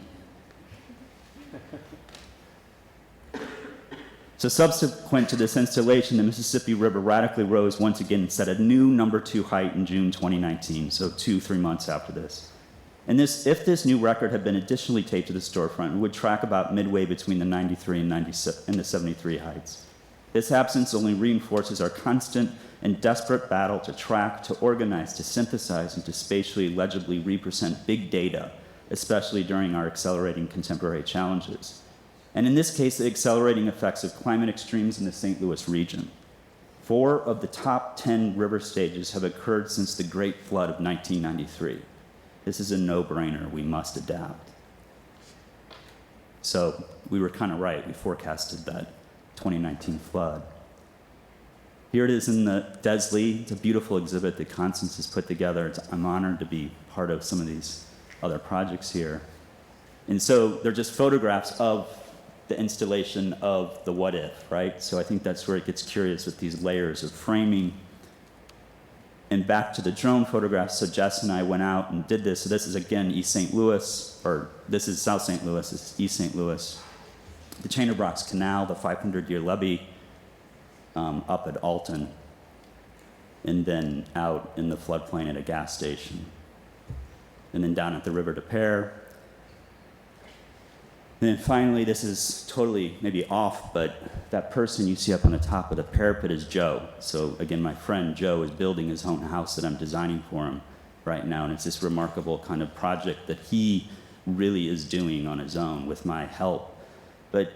So subsequent to this installation, the Mississippi River radically rose once again and set a new #2 height in June 2019, so 3 months after this. And if this new record had been additionally taped to the storefront, it would track about midway between the 93 and the 73 heights. This absence only reinforces our constant and desperate battle to track, to organize, to synthesize, and to spatially legibly represent big data, especially during our accelerating contemporary challenges. And in this case, the accelerating effects of climate extremes in the St. Louis region. 4 of the top 10 river stages have occurred since the Great Flood of 1993. This is a no-brainer. We must adapt. So we were kind of right. We forecasted that 2019 flood. Here it is in the Desley. It's a beautiful exhibit that Constance has put together. I'm honored to be part of some of these other projects here. And so they're just photographs of the installation of the what if, right? So I think that's where it gets curious with these layers of framing. And back to the drone photographs, so Jess and I went out and did this. So this is, again, East St. Louis, or this is South St. Louis, this is East St. Louis. The Chainerbrox Canal, the 500-year levee up at Alton, and then out in the floodplain at a gas station. And then down at the River de Pere. And then finally, this is totally maybe off, but that person you see up on the top of the parapet is Joe. So again, my friend Joe is building his own house that I'm designing for him right now. And it's this remarkable kind of project that he really is doing on his own with my help. But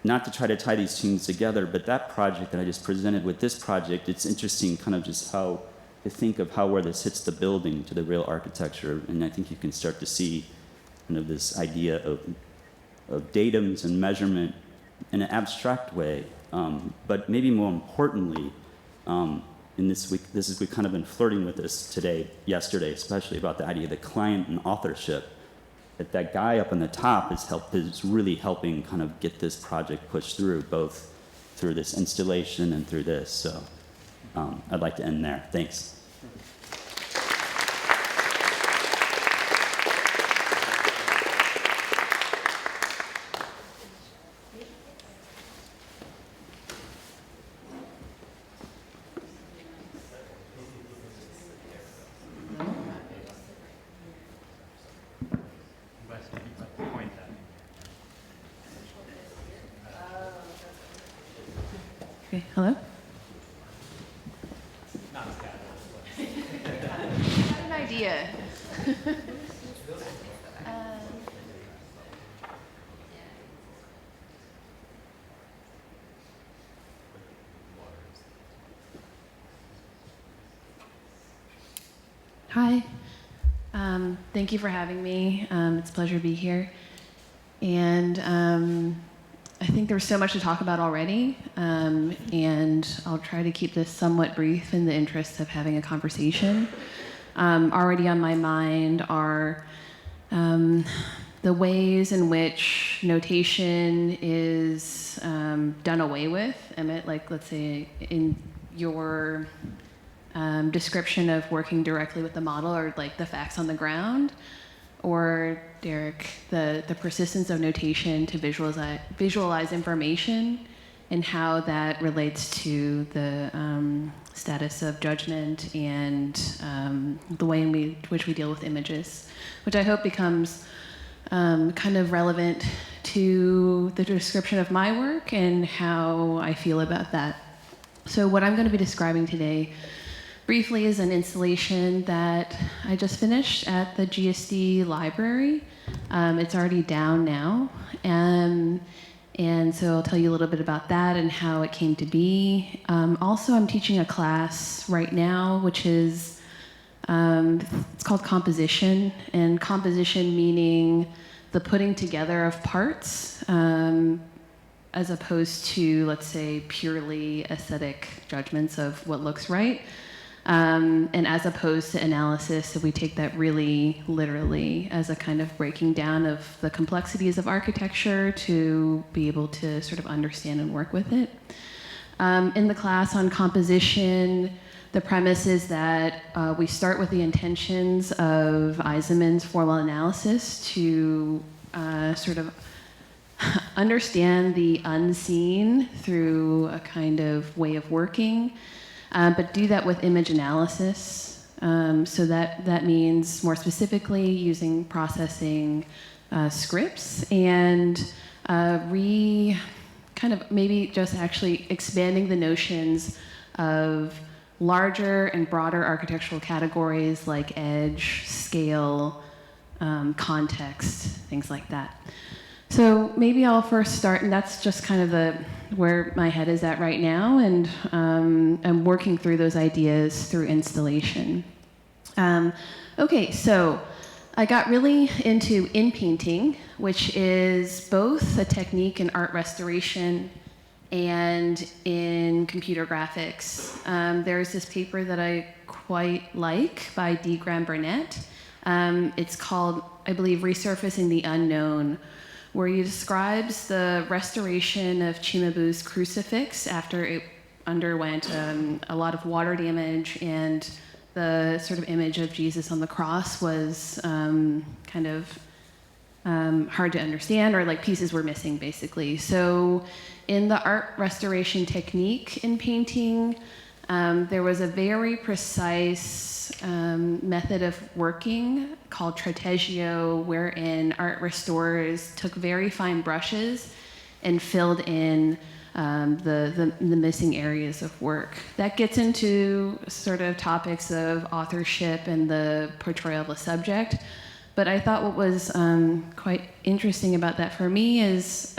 not to try to tie these things together, but that project that I just presented with this project, it's interesting kind of just how to think of where this hits the building to the real architecture. And I think you can start to see kind of this idea of datums and measurement in an abstract way, but maybe more importantly, in this week, we've kind of been flirting with this yesterday, especially about the idea of the client and authorship. That guy up on the top is really helping kind of get this project pushed through, both through this installation and through this. So I'd like to end there. Thanks. Okay, hello? I had an idea. Hi. Thank you for having me. It's a pleasure to be here. And I think there's so much to talk about already, and I'll try to keep this somewhat brief in the interest of having a conversation. Already on my mind are the ways in which notation is done away with. Emmett, like let's say in your description of working directly with the model or like the facts on the ground, or Derek, the persistence of notation to visualize information and how that relates to the status of judgment and the way in which we deal with images, which I hope becomes kind of relevant to the description of my work and how I feel about that. So what I'm going to be describing today briefly is an installation that I just finished at the GSD library. It's already down now. And so I'll tell you a little bit about that and how it came to be. Also, I'm teaching a class right now, which is, it's called composition. And composition meaning the putting together of parts, as opposed to, let's say, purely aesthetic judgments of what looks right. And as opposed to analysis, if we take that really literally as a kind of breaking down of the complexities of architecture to be able to sort of understand and work with it. In the class on composition, the premise is that we start with the intentions of Eisenman's formal analysis to sort of understand the unseen through a kind of way of working. But do that with image analysis. So that means more specifically using processing scripts and kind of maybe just actually expanding the notions of larger and broader architectural categories like edge, scale, context, things like that. So maybe I'll first start, and that's just kind of where my head is at right now, and I'm working through those ideas through installation. Okay, so I got really into in-painting, which is both a technique in art restoration and in computer graphics. There's this paper that I quite like by D. Graham Burnett. It's called, I believe, Resurfacing the Unknown, where he describes the restoration of Cimabue's crucifix after it underwent a lot of water damage, and the sort of image of Jesus on the cross was kind of hard to understand, or like pieces were missing, basically. So in the art restoration technique in painting, there was a very precise method of working called trategio, wherein art restorers took very fine brushes and filled in the missing areas of work. That gets into sort of topics of authorship and the portrayal of a subject. But I thought what was quite interesting about that for me is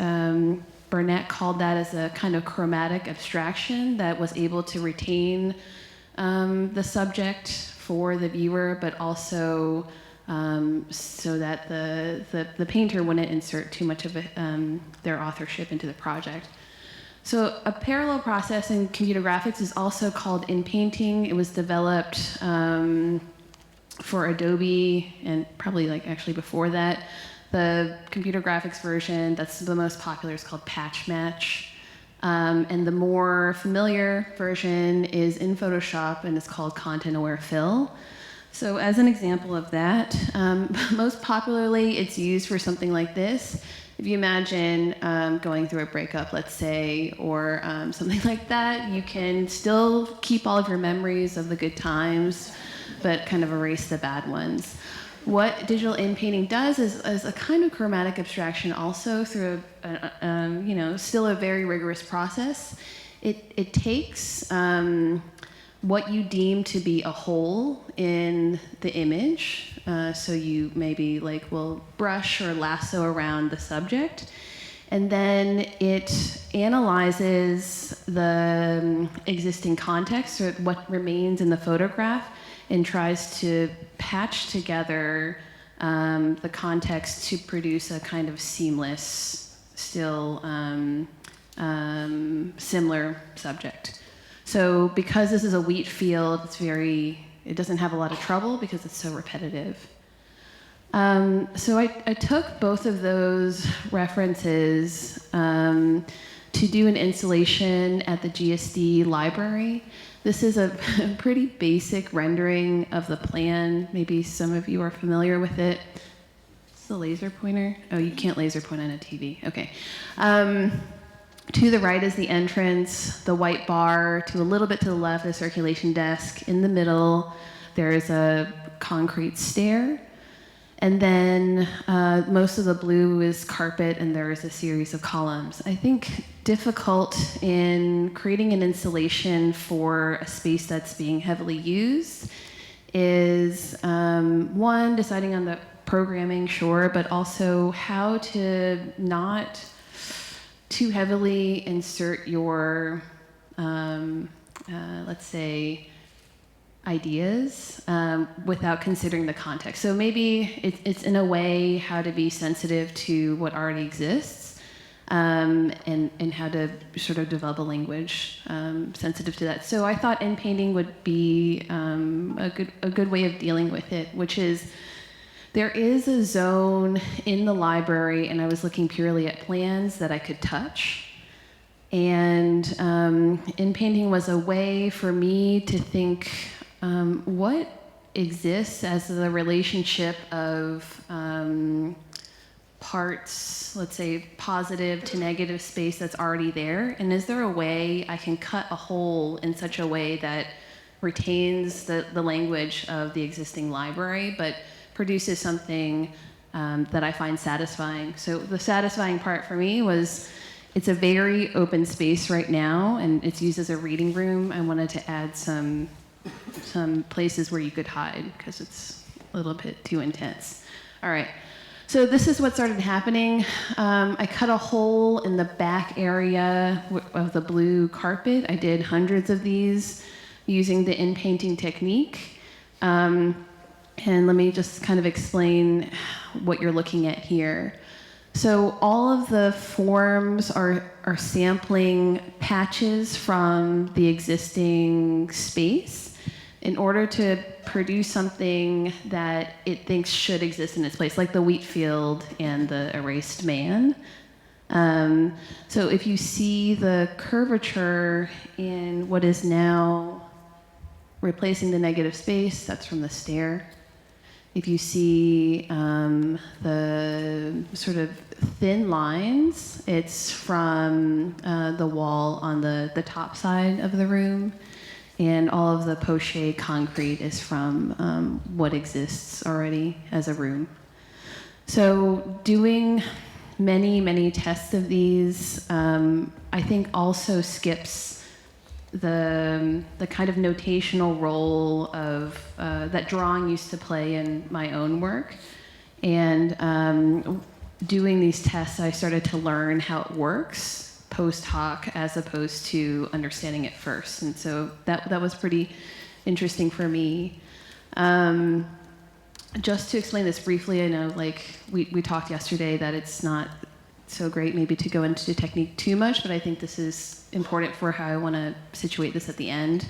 Burnett called that as a kind of chromatic abstraction that was able to retain the subject for the viewer, but also so that the painter wouldn't insert too much of their authorship into the project. So a parallel process in computer graphics is also called in-painting. It was developed for Adobe, and probably like actually before that. The computer graphics version that's the most popular is called Patch Match. And the more familiar version is in Photoshop, and it's called Content-Aware Fill. So as an example of that, most popularly it's used for something like this. If you imagine going through a breakup, let's say, or something like that, you can still keep all of your memories of the good times, but kind of erase the bad ones. What digital in-painting does is a kind of chromatic abstraction also through, still a very rigorous process. it takes what you deem to be a hole in the image. So you maybe like will brush or lasso around the subject. And then it analyzes the existing context or what remains in the photograph and tries to patch together the context to produce a kind of seamless, still similar subject. So because this is a wheat field, it doesn't have a lot of trouble because it's so repetitive. So I took both of those references to do an installation at the GSD library. This is a pretty basic rendering of the plan. Maybe some of you are familiar with it. It's the laser pointer. Oh, you can't laser point on a TV. Okay. To the right is the entrance, the white bar. To a little bit to the left, the circulation desk. In the middle, there is a concrete stair. And then most of the blue is carpet, and there is a series of columns. I think difficult in creating an installation for a space that's being heavily used is, one, deciding on the programming, sure, but also how to not too heavily insert your, let's say, ideas without considering the context. So maybe it's in a way how to be sensitive to what already exists and how to sort of develop a language sensitive to that. So I thought in painting would be a good way of dealing with it, which is there is a zone in the library, and I was looking purely at plans that I could touch. And in painting was a way for me to think what exists as the relationship of parts, let's say positive to negative space that's already there, and is there a way I can cut a hole in such a way that retains the language of the existing library, but produces something that I find satisfying. So the satisfying part for me was it's a very open space right now, and it's used as a reading room. I wanted to add some places where you could hide because it's a little bit too intense. All right, so this is what started happening. I cut a hole in the back area of the blue carpet. I did hundreds of these using the in-painting technique. And let me just kind of explain what you're looking at here. So all of the forms are sampling patches from the existing space in order to produce something that it thinks should exist in its place, like the wheat field and the erased man. So if you see the curvature in what is now replacing the negative space, that's from the stair. If you see the sort of thin lines, it's from the wall on the top side of the room. And all of the poché concrete is from what exists already as a room. So doing many, many tests of these, I think also skips the kind of notational role of that drawing used to play in my own work. And doing these tests, I started to learn how it works post hoc as opposed to understanding it first. And so that was pretty interesting for me. Just to explain this briefly, I know like we talked yesterday that it's not so great maybe to go into technique too much, but I think this is important for how I want to situate this at the end.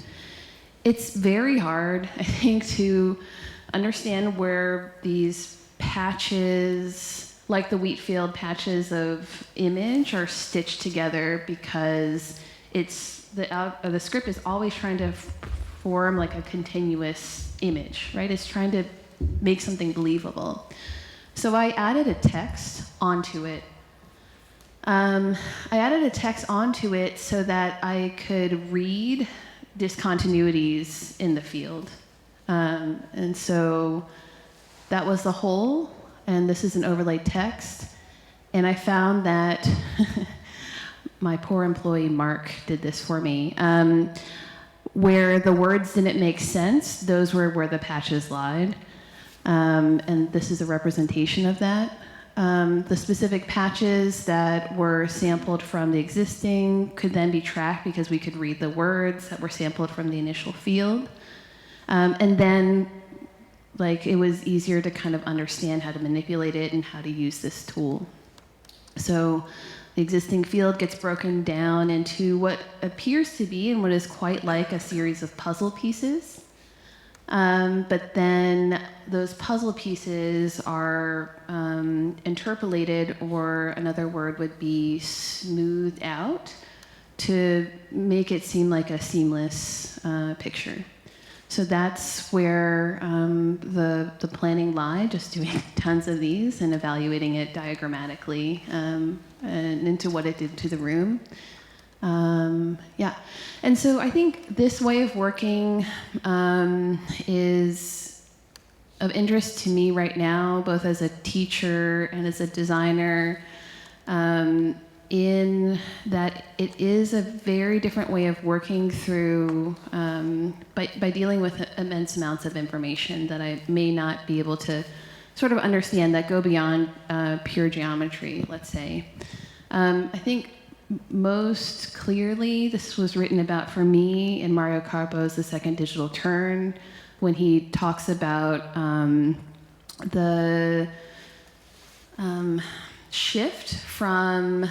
It's very hard, I think, to understand where these patches, like the wheat field patches of image, are stitched together because it's the script is always trying to form like a continuous image, right? It's trying to make something believable. So I added a text onto it. So that I could read discontinuities in the field. And so that was the whole, and this is an overlaid text. And I found that my poor employee Mark did this for me. Where the words didn't make sense, those were where the patches lied. And this is a representation of that. The specific patches that were sampled from the existing could then be tracked because we could read the words that were sampled from the initial field. And then, like, it was easier to kind of understand how to manipulate it and how to use this tool. So the existing field gets broken down into what appears to be and what is quite like a series of puzzle pieces. But then those puzzle pieces are interpolated, or another word would be smoothed out, to make it seem like a seamless picture. So that's where the planning lied, just doing tons of these and evaluating it diagrammatically and into what it did to the room. Yeah, and so I think this way of working is of interest to me right now, both as a teacher and as a designer, in that it is a very different way of working through, by dealing with immense amounts of information that I may not be able to sort of understand, that go beyond pure geometry, let's say. I think most clearly this was written about for me in Mario Carpo's The Second Digital Turn, when he talks about the shift from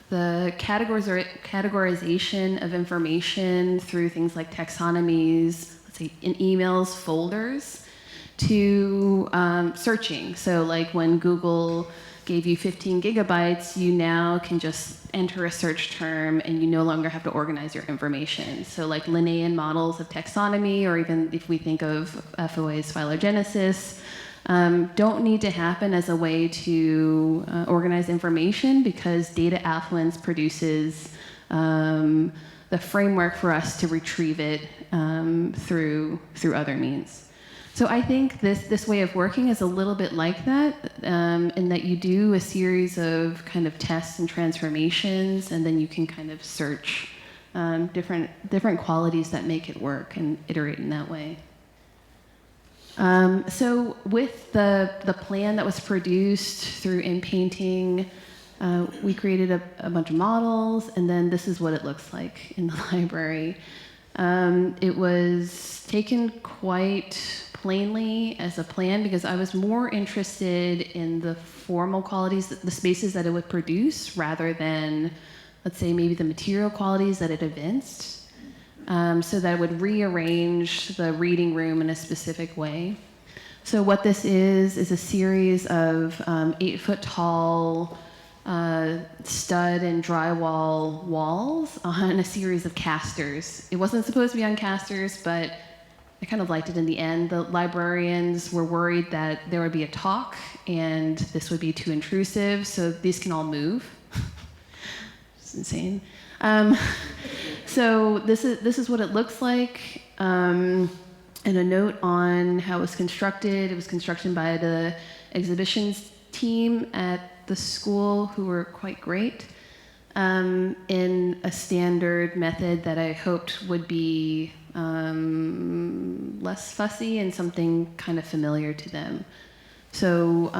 the categorization of information through things like taxonomies, let's say in emails, folders, to searching. So like when Google gave you 15 gigabytes, you now can just enter a search term and you no longer have to organize your information. So like Linnaean models of taxonomy, or even if we think of FOA's phylogenesis, don't need to happen as a way to organize information, because data affluence produces the framework for us to retrieve it through other means. So I think this way of working is a little bit like that, in that you do a series of kind of tests and transformations, and then you can kind of search different qualities that make it work and iterate in that way. So with the plan that was produced through InPainting, we created a bunch of models, and then this is what it looks like in the library. It was taken quite plainly as a plan, because I was more interested in the formal qualities, the spaces that it would produce, rather than, let's say, maybe the material qualities that it evinced. So that it would rearrange the reading room in a specific way. So what this is a series of 8-foot tall stud and drywall walls on a series of casters. It wasn't supposed to be on casters, but I kind of liked it in the end. The librarians were worried that there would be a talk and this would be too intrusive, so these can all move. It's insane. So this is what it looks like. And a note on how it was constructed. It was constructed by the exhibitions team at the school, who were quite great, in a standard method that I hoped would be less fussy and something kind of familiar to them. So,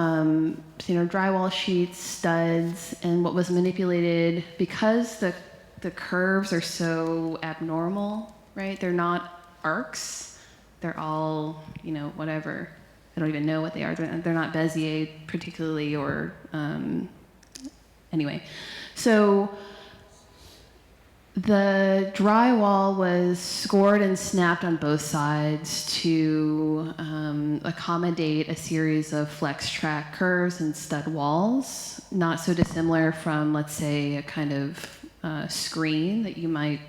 drywall sheets, studs, and what was manipulated, because the curves are so abnormal, right? They're not arcs. They're all, whatever. I don't even know what they are. They're not Bezier particularly, or anyway. So the drywall was scored and snapped on both sides to accommodate a series of flex track curves and stud walls, not so dissimilar from, let's say, a kind of screen that you might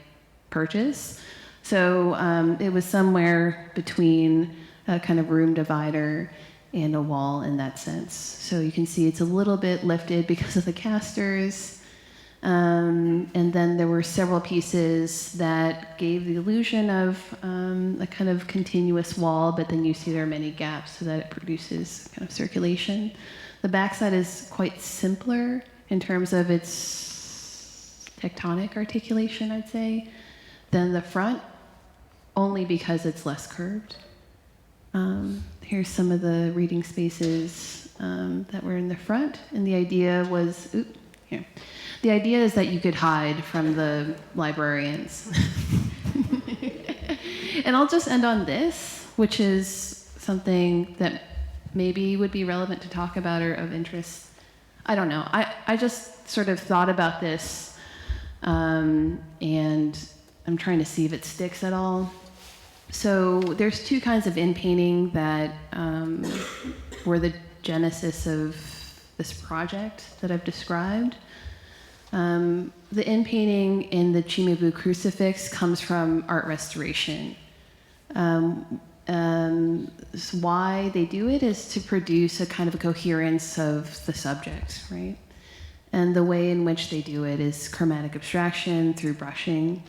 purchase. So it was somewhere between a kind of room divider and a wall in that sense. So you can see it's a little bit lifted because of the casters. And then there were several pieces that gave the illusion of a kind of continuous wall, but then you see there are many gaps so that it produces kind of circulation. The backside is quite simpler in terms of its tectonic articulation, I'd say, than the front, only because it's less curved. Here's some of the reading spaces that were in the front, and the idea was, here. The idea is that you could hide from the librarians. And I'll just end on this, which is something that maybe would be relevant to talk about or of interest. I don't know. I just sort of thought about this, and I'm trying to see if it sticks at all. So there's two kinds of in-painting that were the genesis of this project that I've described. The in-painting in the Chimabu crucifix comes from art restoration. Why they do it is to produce a kind of a coherence of the subject, right? And the way in which they do it is chromatic abstraction through brushing.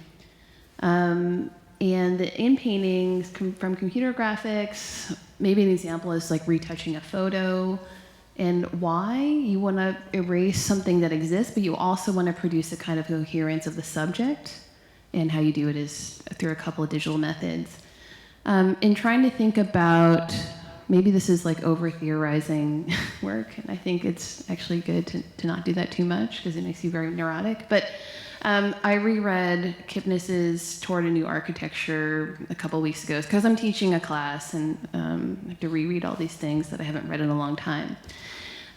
And the in-paintings from computer graphics, maybe an example is like retouching a photo, and why you want to erase something that exists, but you also want to produce a kind of coherence of the subject, and how you do it is through a couple of digital methods. In trying to think about, maybe this is like over-theorizing work, and I think it's actually good to not do that too much because it makes you very neurotic, but I reread Kipnis's Toward a New Architecture a couple weeks ago because I'm teaching a class and I have to reread all these things that I haven't read in a long time.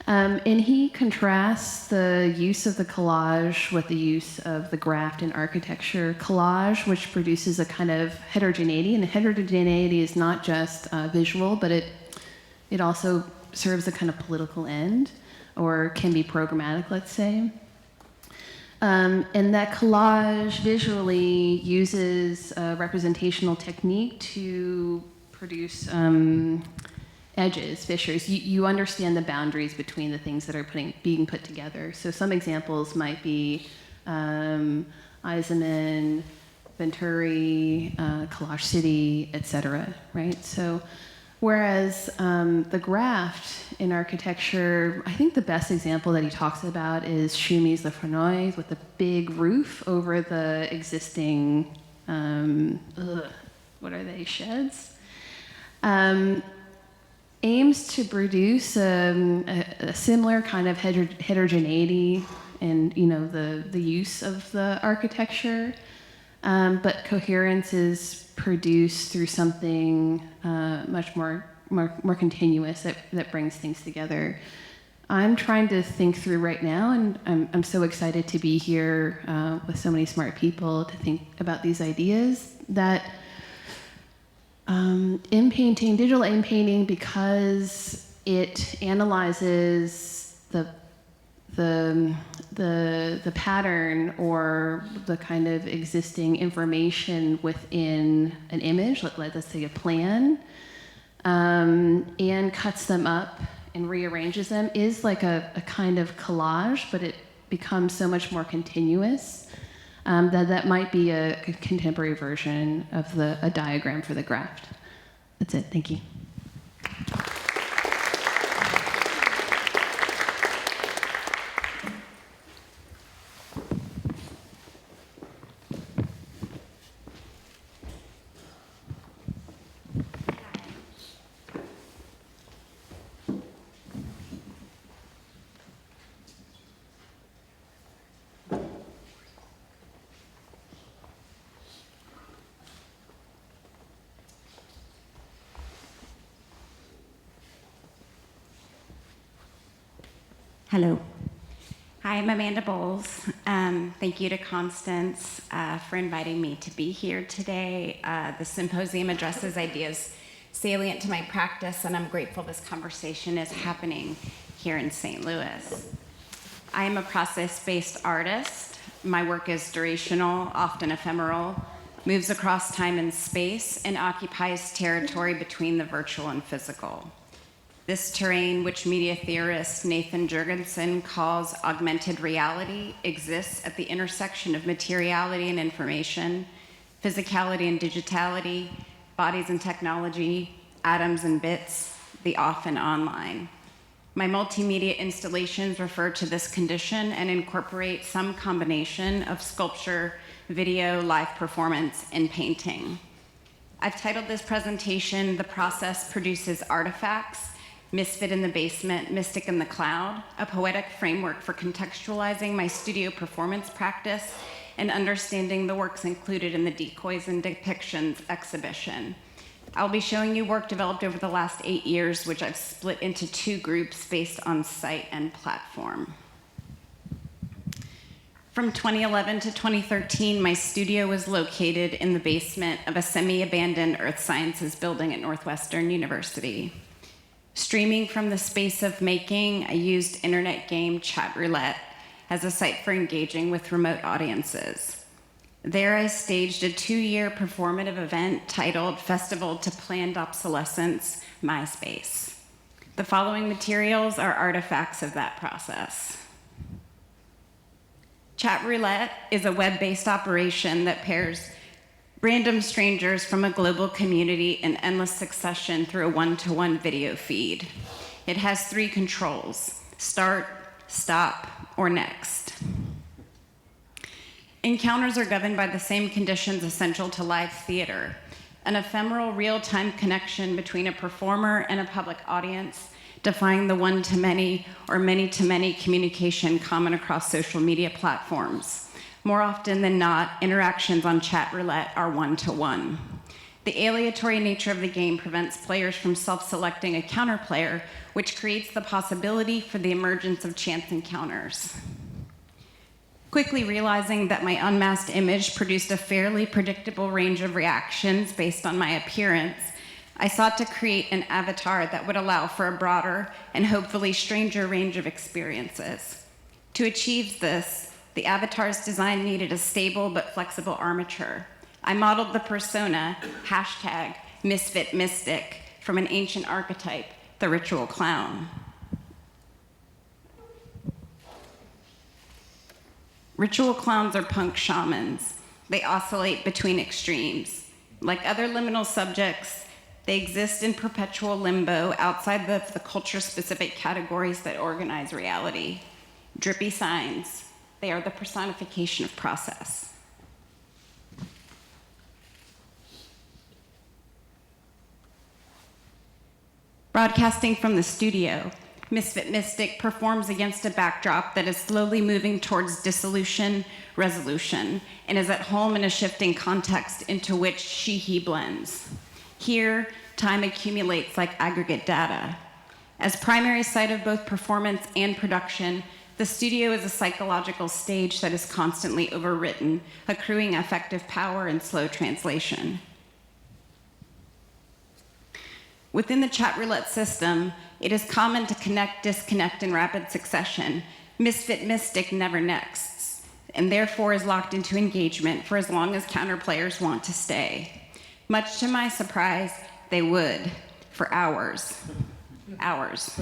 And he contrasts the use of the collage with the use of the graft in architecture. Collage, which produces a kind of heterogeneity, and heterogeneity is not just visual, but it also serves a kind of political end, or can be programmatic, let's say. And that collage visually uses a representational technique to produce edges, fissures. You understand the boundaries between the things that are being put together. So some examples might be Eisenman, Venturi, Collage City, etc. Right? So, whereas the graft in architecture, I think the best example that he talks about is Shumi's Le Fresnoy with the big roof over the existing, what are they, sheds? Aims to produce a similar kind of heterogeneity in the use of the architecture, but coherence is produced through something much more continuous that brings things together. I'm trying to think through right now, and I'm so excited to be here with so many smart people to think about these ideas that digital in-painting, because it analyzes the pattern or the kind of existing information within an image, let's say a plan, and cuts them up and rearranges them, is like a kind of collage, but it becomes so much more continuous. That might be a contemporary version of a diagram for the graft. That's it. Thank you. Hello. Hi, I'm Amanda Bowles. Thank you to Constance for inviting me to be here today. The symposium addresses ideas salient to my practice, and I'm grateful this conversation is happening here in St. Louis. I am a process-based artist. My work is durational, often ephemeral, moves across time and space, and occupies territory between the virtual and physical. This terrain, which media theorist Nathan Jurgensen calls augmented reality, exists at the intersection of materiality and information, physicality and digitality, bodies and technology, atoms and bits, the off and online. My multimedia installations refer to this condition and incorporate some combination of sculpture, video, live performance, and painting. I've titled this presentation, "The Process Produces Artifacts, Misfit in the Basement, Mystic in the Cloud," a poetic framework for contextualizing my studio performance practice and understanding the works included in the Decoys and Depictions exhibition. I'll be showing you work developed over the last 8 years, which I've split into 2 groups based on site and platform. From 2011 to 2013, my studio was located in the basement of a semi-abandoned earth sciences building at Northwestern University. Streaming from the space of making, I used internet game Chat Roulette as a site for engaging with remote audiences. There I staged a 2-year performative event titled Festival to Planned Obsolescence, MySpace. The following materials are artifacts of that process. Chat Roulette is a web-based operation that pairs random strangers from a global community in endless succession through a one-to-one video feed. It has 3 controls: start, stop, or next. Encounters are governed by the same conditions essential to live theater: an ephemeral real-time connection between a performer and a public audience, defying the one-to-many or many-to-many communication common across social media platforms. More often than not, interactions on Chat Roulette are one-to-one. The aleatory nature of the game prevents players from self-selecting a counterplayer, which creates the possibility for the emergence of chance encounters. Quickly realizing that my unmasked image produced a fairly predictable range of reactions based on my appearance, I sought to create an avatar that would allow for a broader and hopefully stranger range of experiences. To achieve this, the avatar's design needed a stable but flexible armature. I modeled the persona, #MisfitMystic, from an ancient archetype, the ritual clown. Ritual clowns are punk shamans. They oscillate between extremes. Like other liminal subjects, they exist in perpetual limbo outside the culture-specific categories that organize reality. Drippy signs. They are the personification of process. Broadcasting from the studio, Misfit Mystic performs against a backdrop that is slowly moving towards dissolution, resolution, and is at home in a shifting context into which she-he blends. Here, time accumulates like aggregate data. As primary site of both performance and production, the studio is a psychological stage that is constantly overwritten, accruing affective power and slow translation. Within the Chat Roulette system, it is common to connect, disconnect in rapid succession. Misfit Mystic never nexts, and therefore is locked into engagement for as long as counterplayers want to stay. Much to my surprise, they would, for hours. Hours.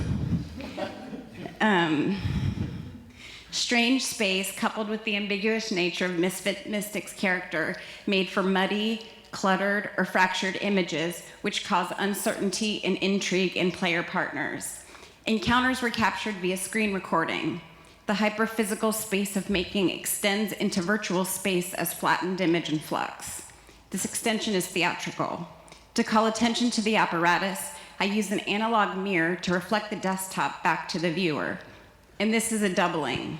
Strange space, coupled with the ambiguous nature of Misfit Mystic's character, made for muddy, cluttered, or fractured images, which cause uncertainty and intrigue in player partners. Encounters were captured via screen recording. The hyperphysical space of making extends into virtual space as flattened image and flux. This extension is theatrical. To call attention to the apparatus, I use an analog mirror to reflect the desktop back to the viewer. And this is a doubling.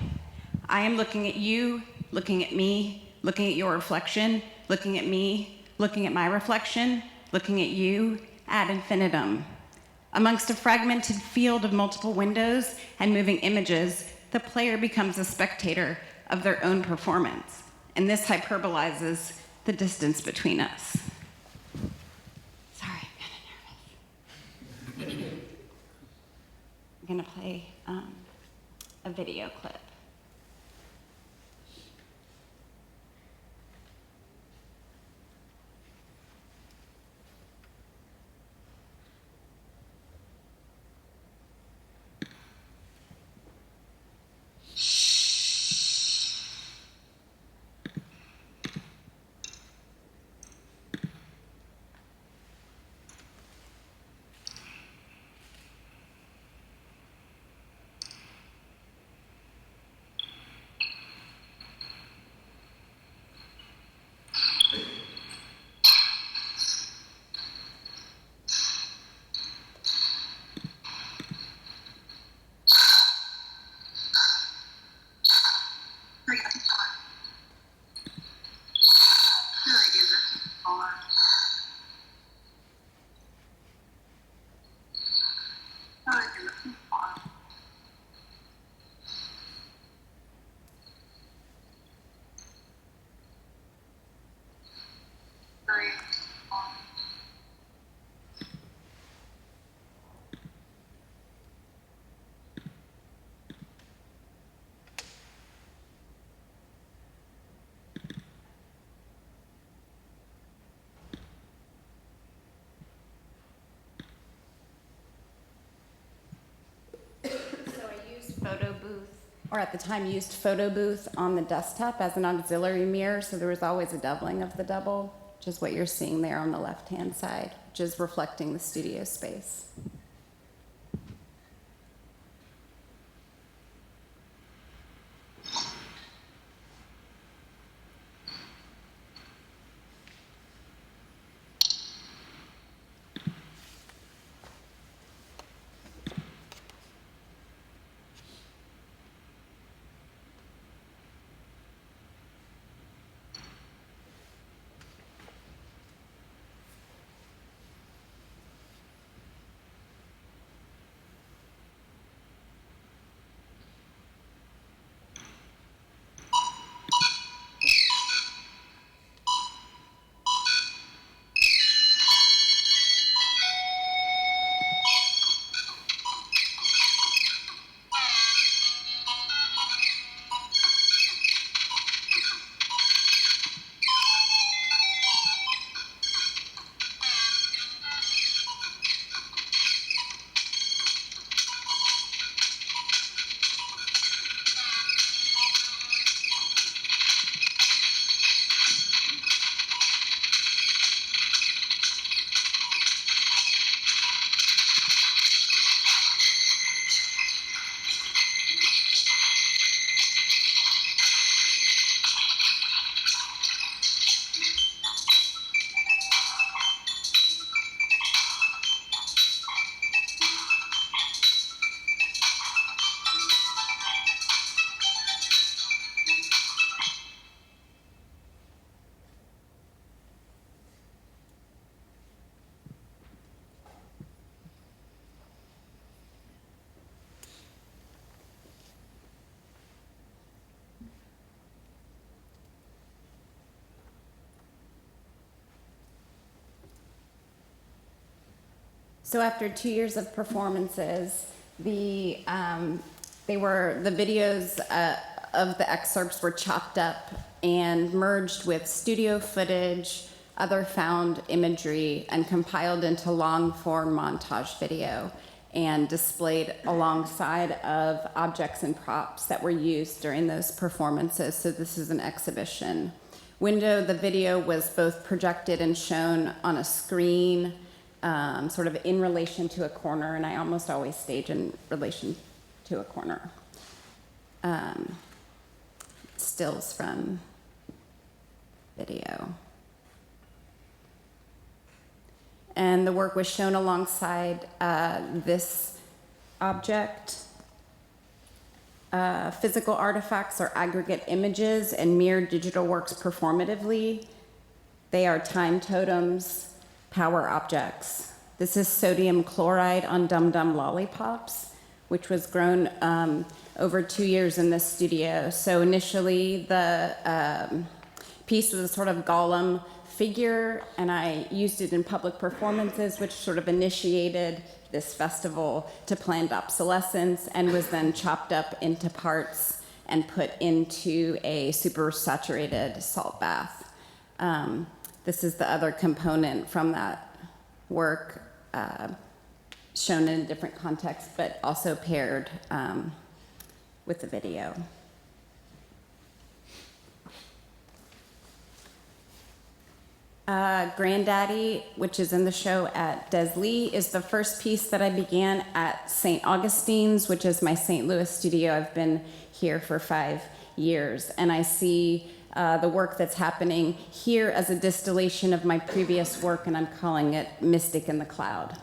I am looking at you, looking at me, looking at your reflection, looking at me, looking at my reflection, looking at you, ad infinitum. Amongst a fragmented field of multiple windows and moving images, the player becomes a spectator of their own performance, and this hyperbolizes the distance between us. Sorry, I'm kind of nervous. I'm gonna play a video clip. or at the time used photo booth on the desktop as an auxiliary mirror, so there was always a doubling of the double, which is what you're seeing there on the left-hand side, which is reflecting the studio space. So after 2 years of performances, the videos of the excerpts were chopped up and merged with studio footage, other found imagery, and compiled into long-form montage video and displayed alongside of objects and props that were used during those performances. So this is an exhibition window. The video was both projected and shown on a screen, sort of in relation to a corner, and I almost always stage in relation to a corner. Stills from video. And the work was shown alongside this object, physical artifacts or aggregate images and mirrored digital works performatively. They are time totems, power objects. This is sodium chloride on Dum Dum lollipops, which was grown over 2 years in this studio. So initially the piece was a sort of golem figure, and I used it in public performances, which sort of initiated this festival to planned obsolescence, and was then chopped up into parts and put into a supersaturated salt bath. This is the other component from that work, shown in a different context, but also paired with the video. Granddaddy, which is in the show at Des Lee, is the first piece that I began at St. Augustine's, which is my St. Louis studio. I've been here for 5 years, and I see the work that's happening here as a distillation of my previous work, and I'm calling it Mystic in the Cloud.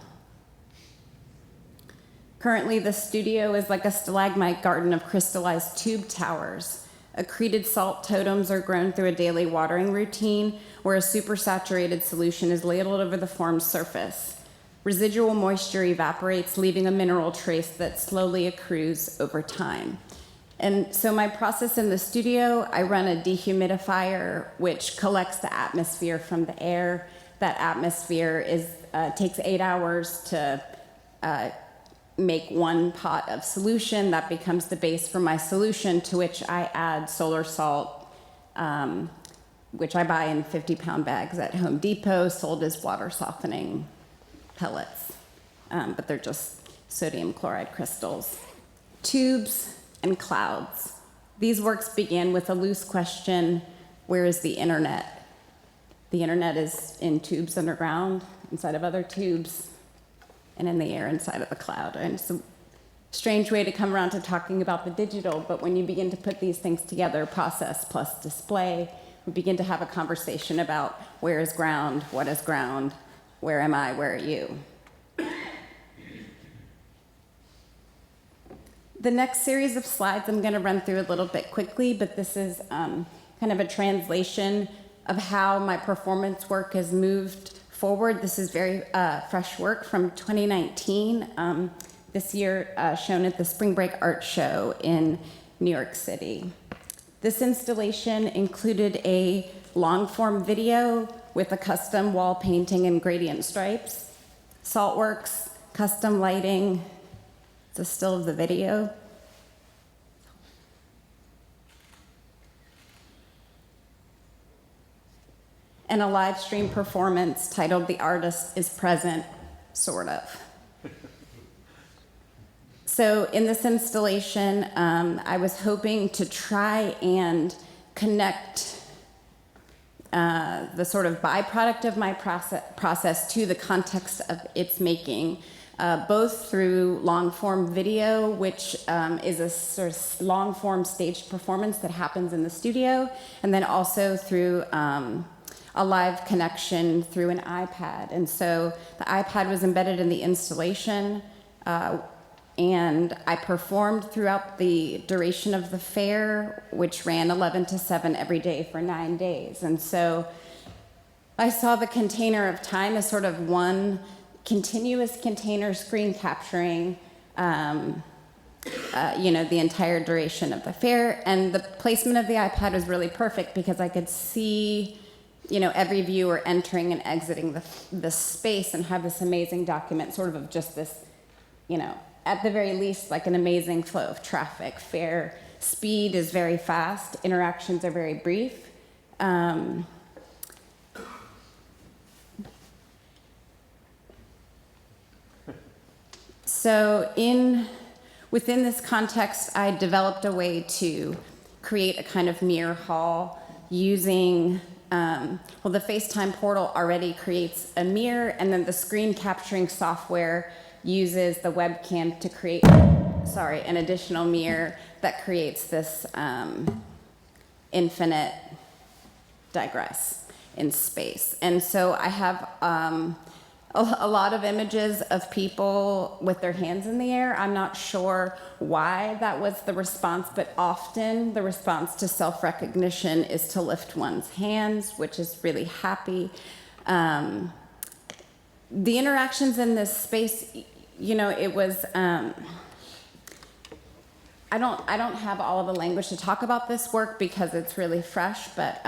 Currently, the studio is like a stalagmite garden of crystallized tube towers. Accreted salt totems are grown through a daily watering routine where a supersaturated solution is ladled over the form's surface. Residual moisture evaporates, leaving a mineral trace that slowly accrues over time. And so my process in the studio, I run a dehumidifier which collects the atmosphere from the air. That atmosphere takes 8 hours to make 1 pot of solution. That becomes the base for my solution, to which I add solar salt, which I buy in 50-pound bags at Home Depot, sold as water softening pellets. But they're just sodium chloride crystals. Tubes and clouds. These works began with a loose question, where is the internet? The internet is in tubes underground, inside of other tubes, and in the air inside of the cloud. And it's a strange way to come around to talking about the digital, but when you begin to put these things together, process plus display, we begin to have a conversation about where is ground, what is ground, where am I, where are you? The next series of slides I'm going to run through a little bit quickly, but this is kind of a translation of how my performance work has moved forward. This is very fresh work from 2019, this year shown at the Spring Break Art Show in New York City. This installation included a long-form video with a custom wall painting and gradient stripes, saltworks, custom lighting. It's a still of the video. And a live stream performance titled "The Artist is Present," sort of. So in this installation, I was hoping to try and connect the sort of byproduct of my process to the context of its making, both through long-form video, which is a sort of long-form staged performance that happens in the studio, and then also through a live connection through an iPad. And so the iPad was embedded in the installation, and I performed throughout the duration of the fair, which ran 11 to 7 every day for 9 days. And so I saw the container of time as sort of one continuous container screen capturing the entire duration of the fair. And the placement of the iPad was really perfect because I could see every viewer entering and exiting the space and have this amazing document sort of just this, at the very least, like an amazing flow of traffic. Fair speed is very fast, interactions are very brief. So within this context, I developed a way to create a kind of mirror hall using, the FaceTime portal already creates a mirror, and then the screen capturing software uses the webcam to create, an additional mirror that creates this infinite digress in space. And so I have a lot of images of people with their hands in the air. I'm not sure why that was the response, but often the response to self-recognition is to lift one's hands, which is really happy. The interactions in this space, it was, I don't have all of the language to talk about this work because it's really fresh, but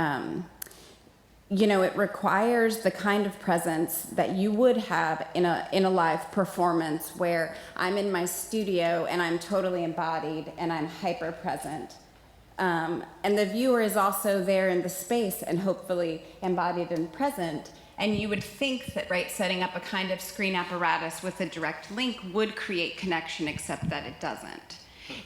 it requires the kind of presence that you would have in a live performance where I'm in my studio and I'm totally embodied and I'm hyper present. And the viewer is also there in the space and hopefully embodied and present. And you would think that, setting up a kind of screen apparatus with a direct link would create connection, except that it doesn't.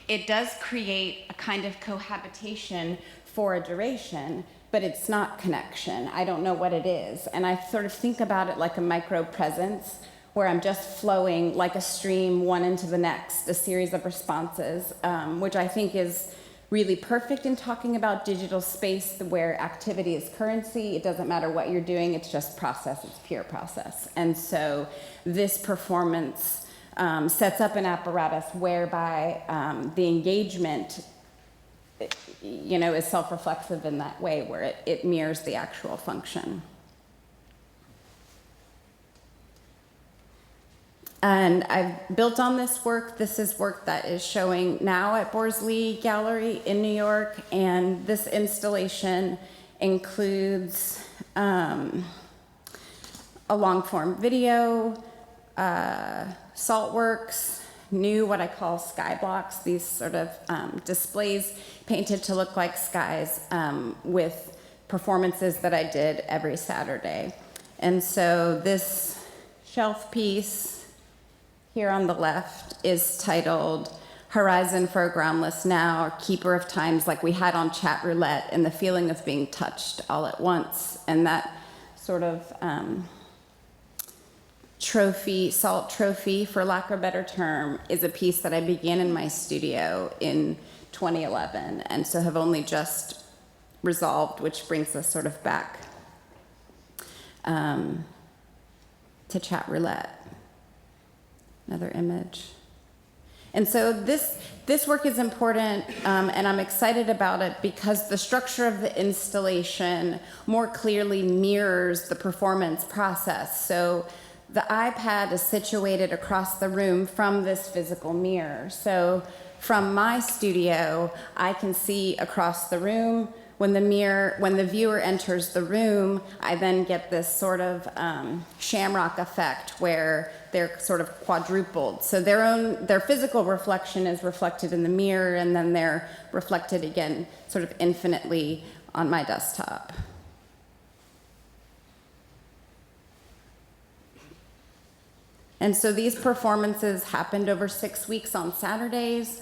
It does create a kind of cohabitation for a duration, but it's not connection. I don't know what it is. And I sort of think about it like a micro presence, where I'm just flowing like a stream one into the next, a series of responses, which I think is really perfect in talking about digital space where activity is currency. It doesn't matter what you're doing, it's just process, it's pure process. And so this performance sets up an apparatus whereby the engagement is self-reflexive in that way, where it mirrors the actual function. And I've built on this work. This is work that is showing now at Borsley Gallery in New York, and this installation includes a long-form video, saltworks, new what I call sky blocks, these sort of displays painted to look like skies with performances that I did every Saturday. And so this shelf piece here on the left is titled horizon for a groundless now, or keeper of times like we had on chat roulette, and the feeling of being touched all at once. And that sort of salt trophy, for lack of a better term, is a piece that I began in my studio in 2011, and so have only just resolved, which brings us sort of back to chat roulette. Another image. And so this work is important, and I'm excited about it because the structure of the installation more clearly mirrors the performance process. So the iPad is situated across the room from this physical mirror. So from my studio, I can see across the room. When the viewer enters the room, I then get this sort of shamrock effect where they're sort of quadrupled. So their physical reflection is reflected in the mirror, and then they're reflected again sort of infinitely on my desktop. And so these performances happened over 6 weeks on Saturdays.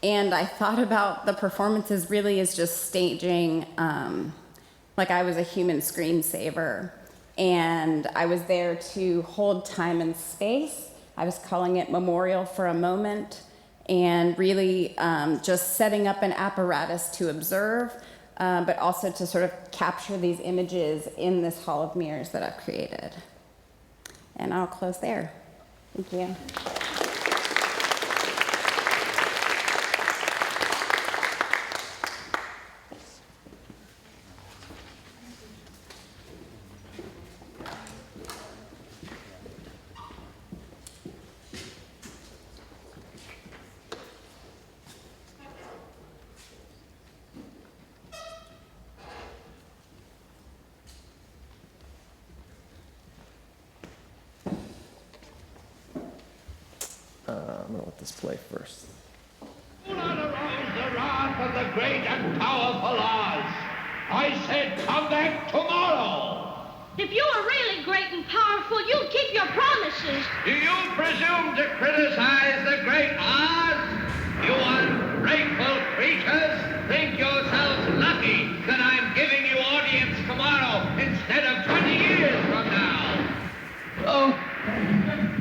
And I thought about the performances really as just staging, like I was a human screensaver. And I was there to hold time and space. I was calling it Memorial for a Moment, and really just setting up an apparatus to observe, but also to sort of capture these images in this hall of mirrors that I've created. And I'll close there. Thank you. I'm gonna let this play first. Do not arouse the wrath of the great and powerful Oz. I said come back tomorrow. If you are really great and powerful, you'll keep your promises. Do you presume to criticize the great Oz? You ungrateful creatures think yourselves lucky that I'm giving you audience tomorrow instead of 20 years from now. Oh,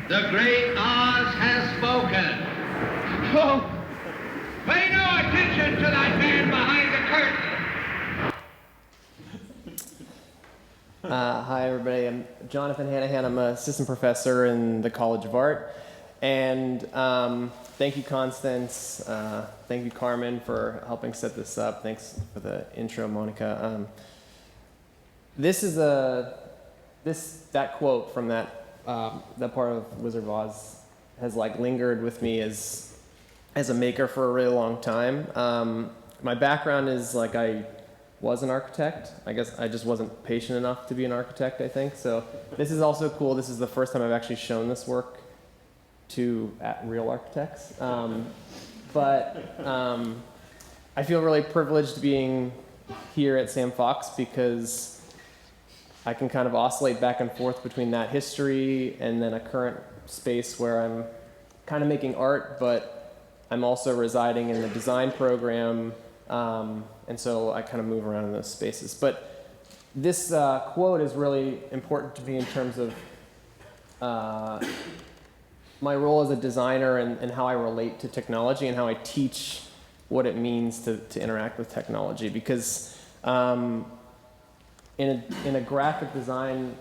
the great Oz has spoken. Oh, pay no attention to that man behind the curtain. Hi, everybody. I'm Jonathan Hanahan. I'm an assistant professor in the College of Art. And thank you, Constance. Thank you, Carmen, for helping set this up. Thanks for the intro, Mónica. This is that quote from that part of Wizard of Oz has like lingered with me as a maker for a really long time. My background is like I was an architect. I guess I just wasn't patient enough to be an architect, I think. So this is also cool. This is the first time I've actually shown this work to real architects. But I feel really privileged being here at Sam Fox because I can kind of oscillate back and forth between that history and then a current space where I'm kind of making art, but I'm also residing in the design program, and so I kind of move around in those spaces. But this quote is really important to me in terms of my role as a designer and how I relate to technology and how I teach what it means to interact with technology. Because in a graphic design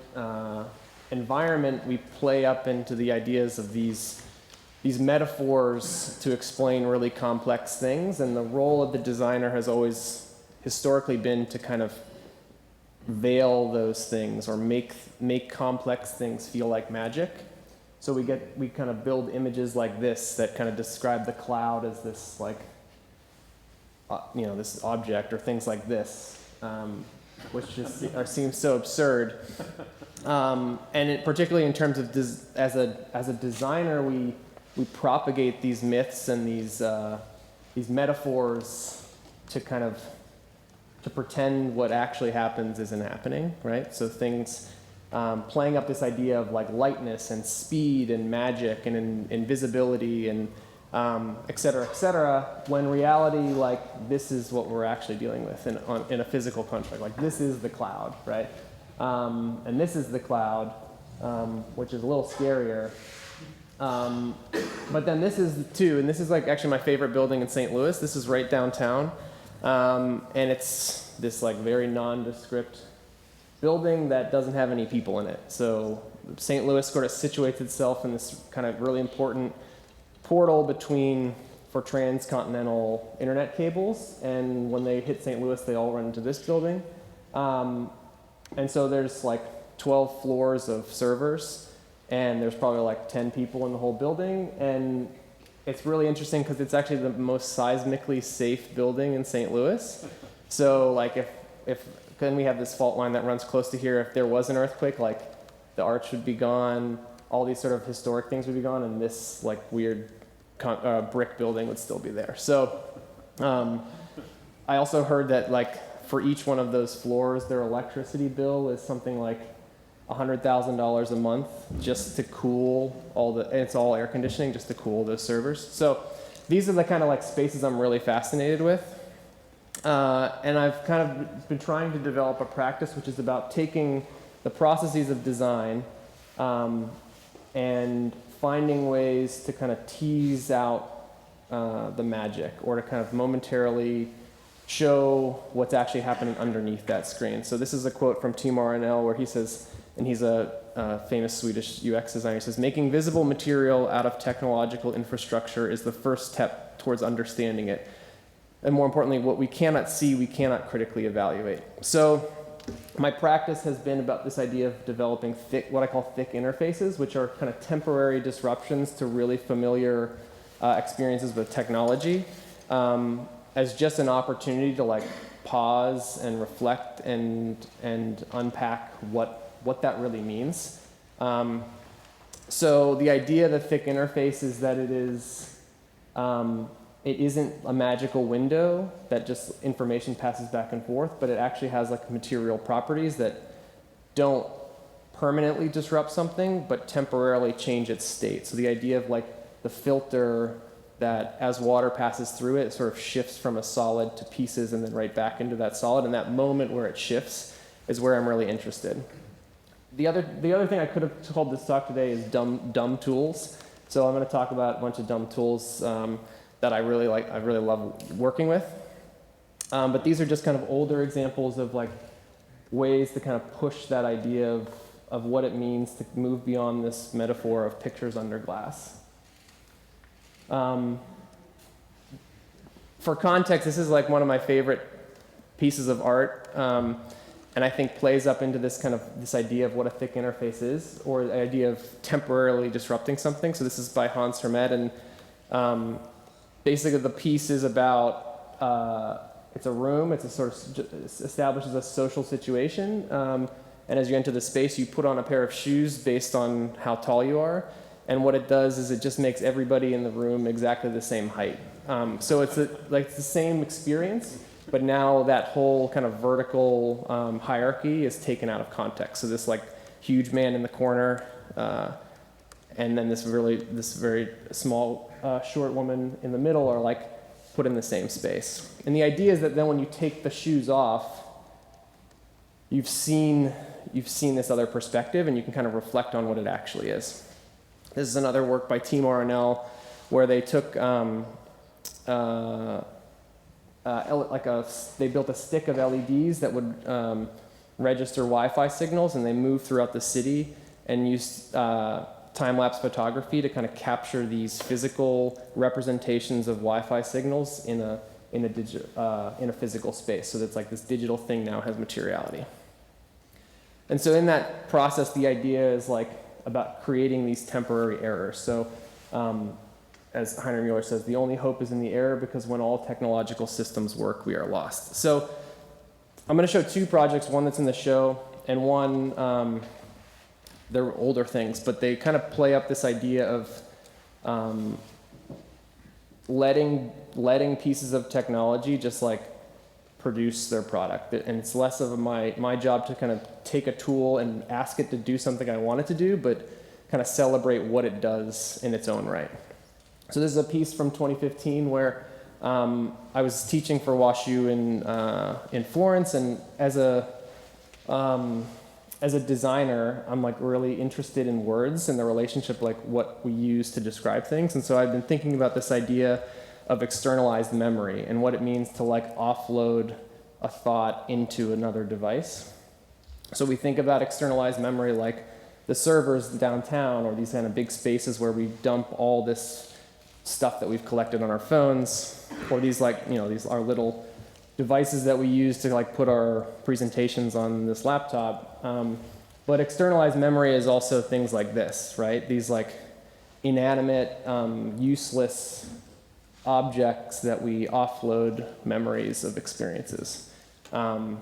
environment, we play up into the ideas of these metaphors to explain really complex things, and the role of the designer has always historically been to kind of veil those things or make complex things feel like magic. So we kind of build images like this that kind of describe the cloud as this like this object, or things like this, which just seems so absurd. And particularly in terms of as a designer, we propagate these myths and these metaphors to kind of to pretend what actually happens isn't happening, right? So things playing up this idea of like lightness and speed and magic and invisibility and et cetera, when reality, like, this is what we're actually dealing with in a physical construct. Like, this is the cloud, right? And this is the cloud, which is a little scarier. But then this is too, and this is like actually my favorite building in St. Louis. This is right downtown. And it's this like very nondescript building that doesn't have any people in it. So St. Louis sort of situates itself in this kind of really important portal for transcontinental internet cables. And when they hit St. Louis, they all run into this building. And so there's like 12 floors of servers, and there's probably like 10 people in the whole building. And it's really interesting because it's actually the most seismically safe building in St. Louis. So like if then we have this fault line that runs close to here, if there was an earthquake, like the arch would be gone, all these sort of historic things would be gone, and this like weird brick building would still be there. So I also heard that like for each one of those floors, their electricity bill is something like $100,000 a month just to cool and it's all air conditioning just to cool those servers. So these are the kind of like spaces I'm really fascinated with. And I've kind of been trying to develop a practice which is about taking the processes of design and finding ways to kind of tease out the magic, or to kind of momentarily show what's actually happening underneath that screen. So this is a quote from Timur Arnell where he says, and he's a famous Swedish UX designer, he says, "Making visible material out of technological infrastructure is the first step towards understanding it. And more importantly, what we cannot see, we cannot critically evaluate." So my practice has been about this idea of developing what I call thick interfaces, which are kind of temporary disruptions to really familiar experiences with technology, as just an opportunity to like pause and reflect and unpack what that really means. So the idea of the thick interface is that it isn't a magical window that just information passes back and forth, but it actually has like material properties that don't permanently disrupt something, but temporarily change its state. So the idea of like the filter that as water passes through it, it sort of shifts from a solid to pieces and then right back into that solid. And that moment where it shifts is where I'm really interested. The other thing I could have called this talk today is dumb tools. So I'm going to talk about a bunch of dumb tools that I really like. I really love working with. But these are just kind of older examples of like ways to kind of push that idea of what it means to move beyond this metaphor of pictures under glass. For context, this is like one of my favorite pieces of art, and I think plays up into this idea of what a thick interface is, or the idea of temporarily disrupting something. So this is by Hans Hermet, and basically the piece is about it's a room. It's a sort of establishes a social situation, and as you enter the space, you put on a pair of shoes based on how tall you are. And what it does is it just makes everybody in the room exactly the same height. So it's the same experience, but now that whole kind of vertical hierarchy is taken out of context. So this like huge man in the corner, and then this very small short woman in the middle are like put in the same space. And the idea is that then when you take the shoes off, you've seen this other perspective, and you can kind of reflect on what it actually is. This is another work by Timur Arnell where they took they built a stick of LEDs that would register Wi-Fi signals, and they moved throughout the city and used time-lapse photography to kind of capture these physical representations of Wi-Fi signals in a physical space. So that's like this digital thing now has materiality. And so in that process, the idea is like about creating these temporary errors. So as Heiner Mueller says, the only hope is in the error, because when all technological systems work, we are lost. So I'm going to show two projects, one that's in the show and one, they're older things, but they kind of play up this idea of letting pieces of technology just like produce their product. And it's less of my job to kind of take a tool and ask it to do something I want it to do, but kind of celebrate what it does in its own right. So this is a piece from 2015 where I was teaching for WashU in Florence, and as a designer, I'm like really interested in words and the relationship, like what we use to describe things. And so I've been thinking about this idea of externalized memory and what it means to like offload a thought into another device. So we think about externalized memory like the servers downtown, or these kind of big spaces where we dump all this stuff that we've collected on our phones, or these like, you know, these are little devices that we use to like put our presentations on this laptop. But externalized memory is also things like this, right? These like inanimate, useless objects that we offload memories of experiences. And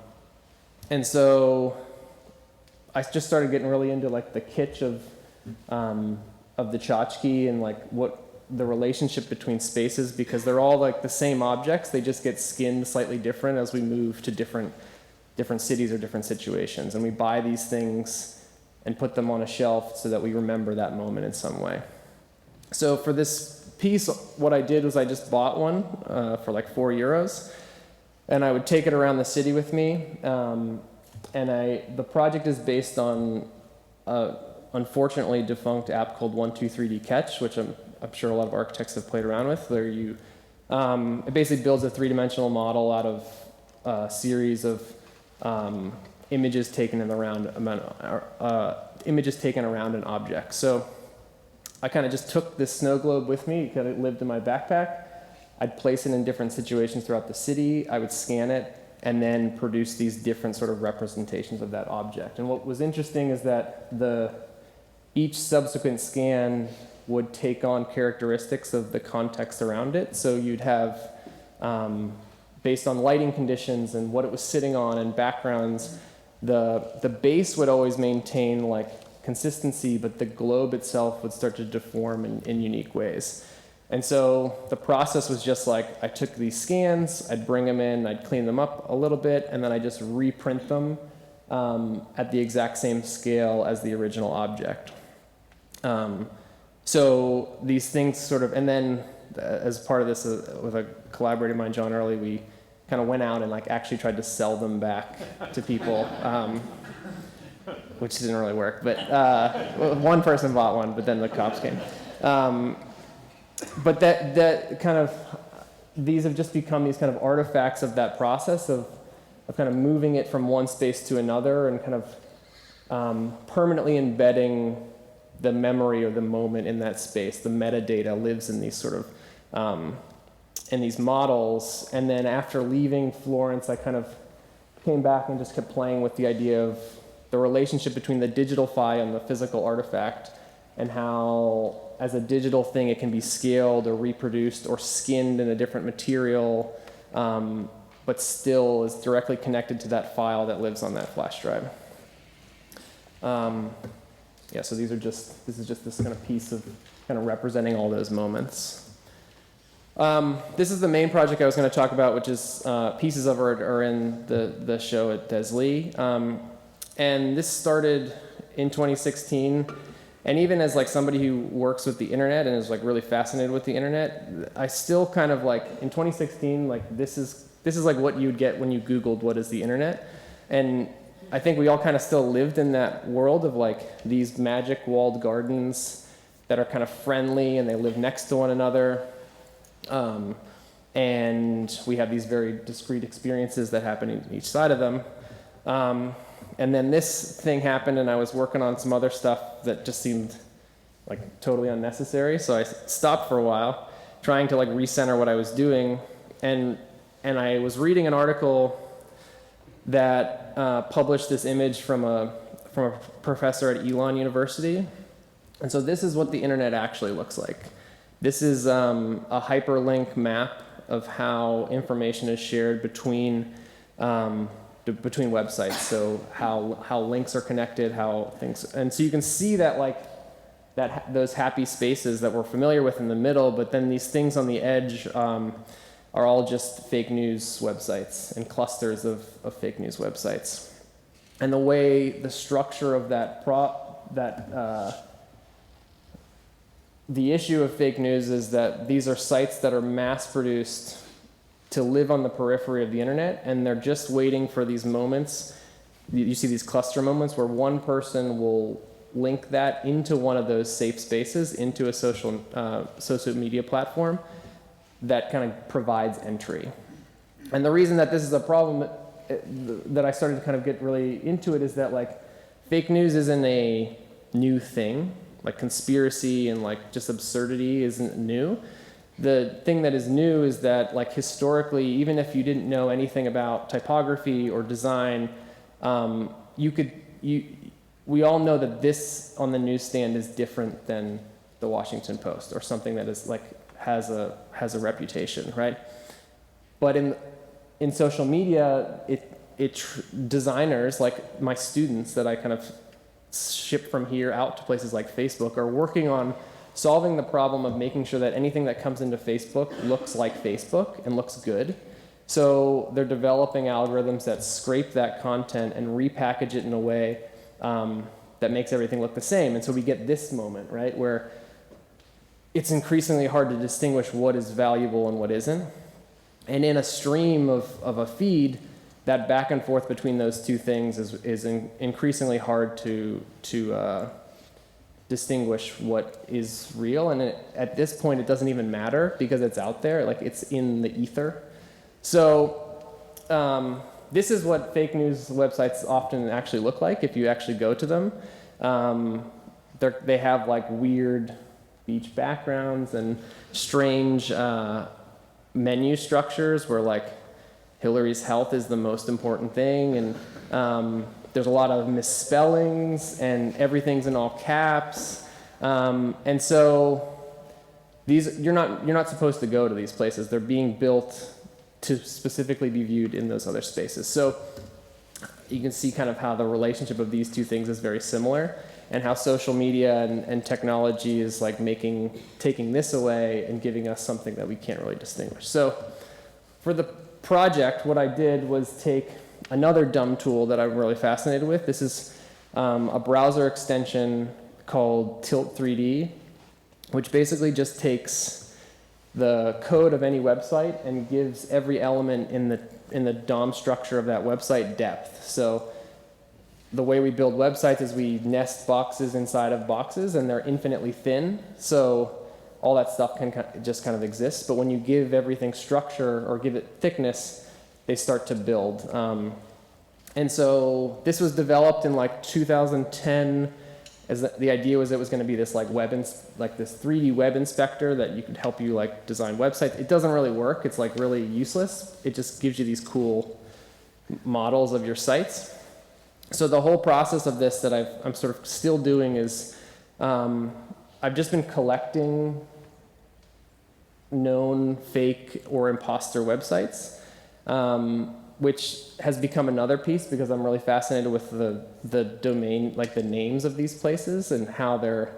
so I just started getting really into like the kitsch of the tchotchke and like what the relationship between spaces, because they're all like the same objects, they just get skinned slightly different as we move to different cities or different situations. And we buy these things and put them on a shelf so that we remember that moment in some way. So for this piece, what I did was I just bought one for like €4, and I would take it around the city with me. The project is based on a unfortunately defunct app called 123D Catch, which I'm sure a lot of architects have played around with, where you, it basically builds a three-dimensional model out of a series of images taken around an object. So I kind of just took this snow globe with me, because it lived in my backpack. I'd place it in different situations throughout the city. I would scan it and then produce these different sort of representations of that object. And what was interesting is that each subsequent scan would take on characteristics of the context around it. So you'd have, based on lighting conditions and what it was sitting on and backgrounds, the base would always maintain like consistency, but the globe itself would start to deform in unique ways. And so the process was just like, I took these scans, I'd bring them in, I'd clean them up a little bit, and then I just reprint them at the exact same scale as the original object. So these things sort of, and then as part of this, with a collaborator of mine, John Early, we kind of went out and like actually tried to sell them back to people, which didn't really work. But one person bought one, but then the cops came. But that kind of, these have just become these kind of artifacts of that process of kind of moving it from one space to another and kind of permanently embedding the memory or the moment in that space. The metadata lives in these sort of, in these models. And then after leaving Florence, I kind of came back and just kept playing with the idea of the relationship between the digital file and the physical artifact, and how as a digital thing it can be scaled or reproduced or skinned in a different material, but still is directly connected to that file that lives on that flash drive. Yeah, so this is just this kind of piece of kind of representing all those moments. This is the main project I was going to talk about, which is pieces of it are in the show at Desley. And this started in 2016. And even as like somebody who works with the internet and is like really fascinated with the internet, I still kind of like in 2016, like this is like what you'd get when you Googled what is the internet. And I think we all kind of still lived in that world of like these magic walled gardens that are kind of friendly and they live next to one another. And we have these very discrete experiences that happen in each side of them. And then this thing happened and I was working on some other stuff that just seemed like totally unnecessary. So I stopped for a while trying to like recenter what I was doing. And I was reading an article that published this image from a professor at Elon University. And so this is what the internet actually looks like. This is a hyperlink map of how information is shared between websites. So how links are connected, how things, and so you can see that like those happy spaces that we're familiar with in the middle, but then these things on the edge are all just fake news websites and clusters of fake news websites. And the way the structure of that the issue of fake news is that these are sites that are mass-produced to live on the periphery of the internet, and they're just waiting for these moments. You see these cluster moments where one person will link that into one of those safe spaces, into a social media platform that kind of provides entry. And the reason that this is a problem that I started to kind of get really into it is that like fake news isn't a new thing. Like conspiracy and like just absurdity isn't new. The thing that is new is that like historically, even if you didn't know anything about typography or design, we all know that this on the newsstand is different than the Washington Post or something that is like has a reputation, right? But in social media, designers like my students that I kind of ship from here out to places like Facebook are working on solving the problem of making sure that anything that comes into Facebook looks like Facebook and looks good. So they're developing algorithms that scrape that content and repackage it in a way that makes everything look the same. And so we get this moment, right, where it's increasingly hard to distinguish what is valuable and what isn't. And in a stream of a feed, that back and forth between those two things is increasingly hard to distinguish what is real. And at this point, it doesn't even matter because it's out there, like it's in the ether. So this is what fake news websites often actually look like if you actually go to them. They have like weird beach backgrounds and strange menu structures where like Hillary's health is the most important thing, and there's a lot of misspellings, and everything's in all caps, and so you're not supposed to go to these places. They're being built to specifically be viewed in those other spaces. So you can see kind of how the relationship of these two things is very similar, and how social media and technology is like taking this away and giving us something that we can't really distinguish. So for the project, what I did was take another dumb tool that I'm really fascinated with. This is a browser extension called Tilt 3D, which basically just takes the code of any website and gives every element in the DOM structure of that website depth. So the way we build websites is we nest boxes inside of boxes, and they're infinitely thin. So all that stuff can just kind of exist. But when you give everything structure or give it thickness, they start to build. And so this was developed in like 2010. As the idea was it was going to be this like this 3D web inspector that you could help you like design websites. It doesn't really work. It's like really useless. It just gives you these cool models of your sites. So the whole process of this that I'm sort of still doing is I've just been collecting known fake or imposter websites, which has become another piece because I'm really fascinated with the domain, like the names of these places and how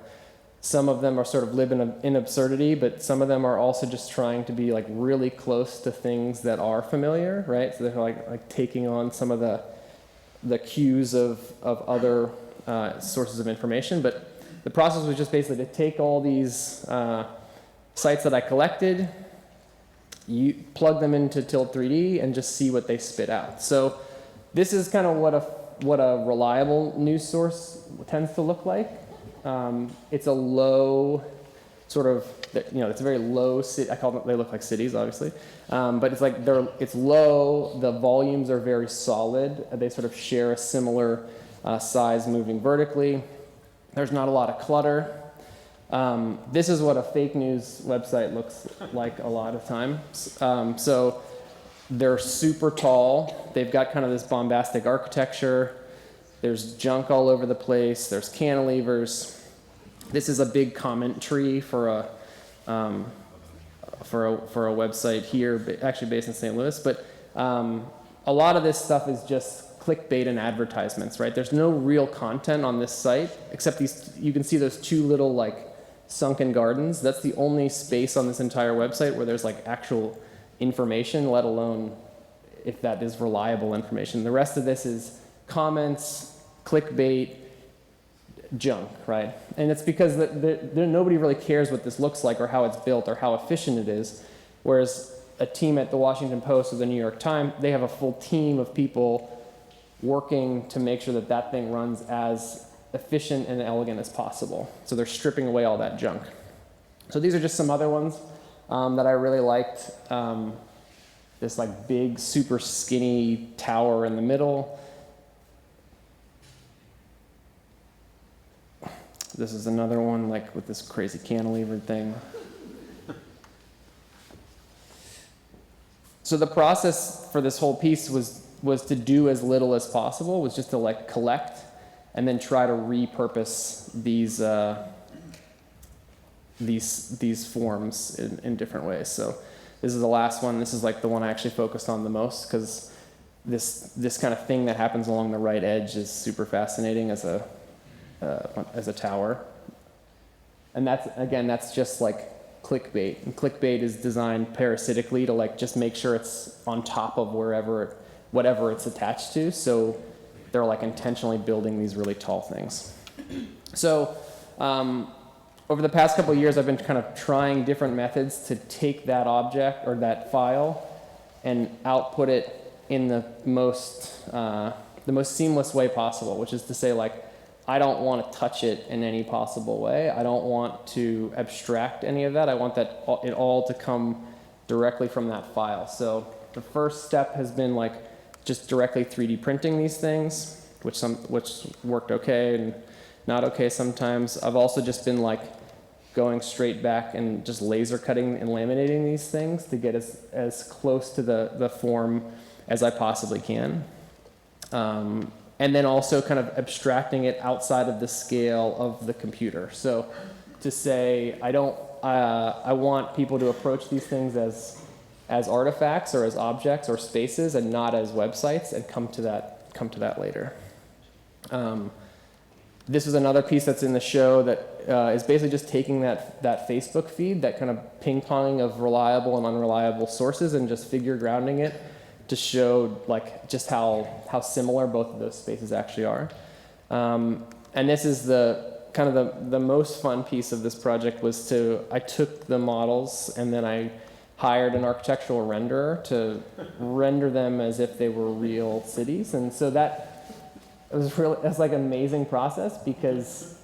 some of them are sort of live in absurdity, but some of them are also just trying to be like really close to things that are familiar, right? So they're like taking on some of the cues of other sources of information. But the process was just basically to take all these sites that I collected, you plug them into Tilt 3D, and just see what they spit out. So this is kind of what a reliable news source tends to look like. It's a low sort of, it's a very low city. I call them, they look like cities, obviously. But it's like it's low. The volumes are very solid. They sort of share a similar size moving vertically. There's not a lot of clutter. This is what a fake news website looks like a lot of times. So they're super tall. They've got kind of this bombastic architecture. There's junk all over the place. There's cantilevers. This is a big comment tree for a website here, actually based in St. Louis. But a lot of this stuff is just clickbait and advertisements, right? There's no real content on this site except these. You can see those two little like sunken gardens. That's the only space on this entire website where there's like actual information, let alone if that is reliable information. The rest of this is comments, clickbait, junk, right? And it's because nobody really cares what this looks like or how it's built or how efficient it is, whereas a team at the Washington Post or the New York Times, they have a full team of people working to make sure that that thing runs as efficient and elegant as possible. So they're stripping away all that junk. So these are just some other ones that I really liked. This like big, super skinny tower in the middle. This is another one like with this crazy cantilever thing. So the process for this whole piece was to do as little as possible, was just to like collect and then try to repurpose these forms in different ways. So this is the last one. This is like the one I actually focused on the most because this kind of thing that happens along the right edge is super fascinating as a tower. And that's just like clickbait. And clickbait is designed parasitically to like just make sure it's on top of whatever it's attached to. So they're like intentionally building these really tall things. So over the past couple of years, I've been kind of trying different methods to take that object or that file and output it in the most seamless way possible, which is to say, like, I don't want to touch it in any possible way. I don't want to abstract any of that. I want it all to come directly from that file. So the first step has been like just directly 3D printing these things, which worked okay and not okay sometimes. I've also just been like going straight back and just laser cutting and laminating these things to get as close to the form as I possibly can. And then also kind of abstracting it outside of the scale of the computer. So to say, I want people to approach these things as artifacts or as objects or spaces and not as websites, and come to that later. This is another piece that's in the show that is basically just taking that Facebook feed, that kind of ping-ponging of reliable and unreliable sources, and just figure grounding it to show like just how similar both of those spaces actually are. And this is the most fun piece of this project was I took the models and then I hired an architectural renderer to render them as if they were real cities. And so that's like an amazing process, because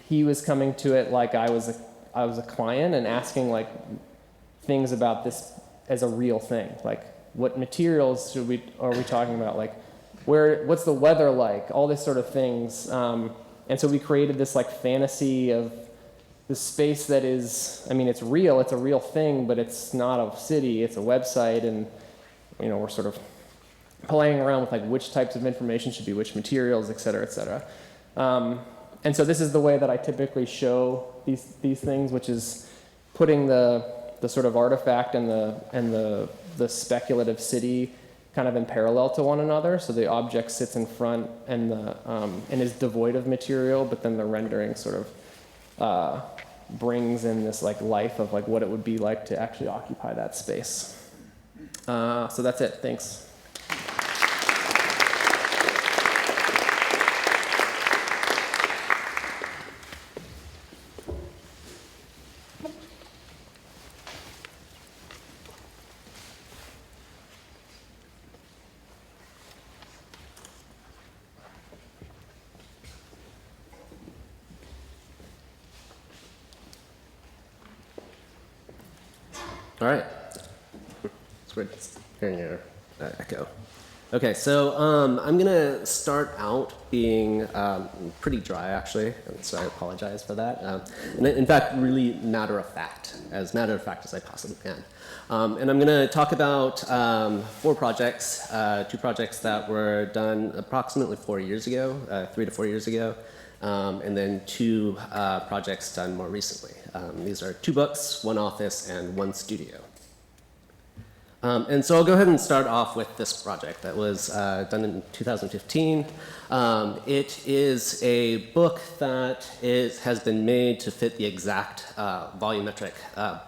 he was coming to it like I was a client and asking like things about this as a real thing, like what materials are we talking about, like what's the weather like, all this sort of things. And so we created this like fantasy of this space that is, I mean, it's real, it's a real thing, but it's not a city, it's a website, and we're sort of playing around with like which types of information should be which materials, et cetera, et cetera. And so this is the way that I typically show these things, which is putting the sort of artifact and the speculative city kind of in parallel to one another. So the object sits in front and is devoid of material, but then the rendering sort of brings in this like life of like what it would be like to actually occupy that space. So that's it. Thanks. All right. It's weird hearing your echo. Okay, so I'm going to start out being pretty dry, actually, so I apologize for that. And in fact, really matter of fact as I possibly can. And I'm going to talk about 4 projects, 2 projects that were done approximately 4 years ago, 3 to 4 years ago, and then 2 projects done more recently. These are 2 books, 1 office, and 1 studio. And so I'll go ahead and start off with this project that was done in 2015. It is a book that has been made to fit the exact volumetric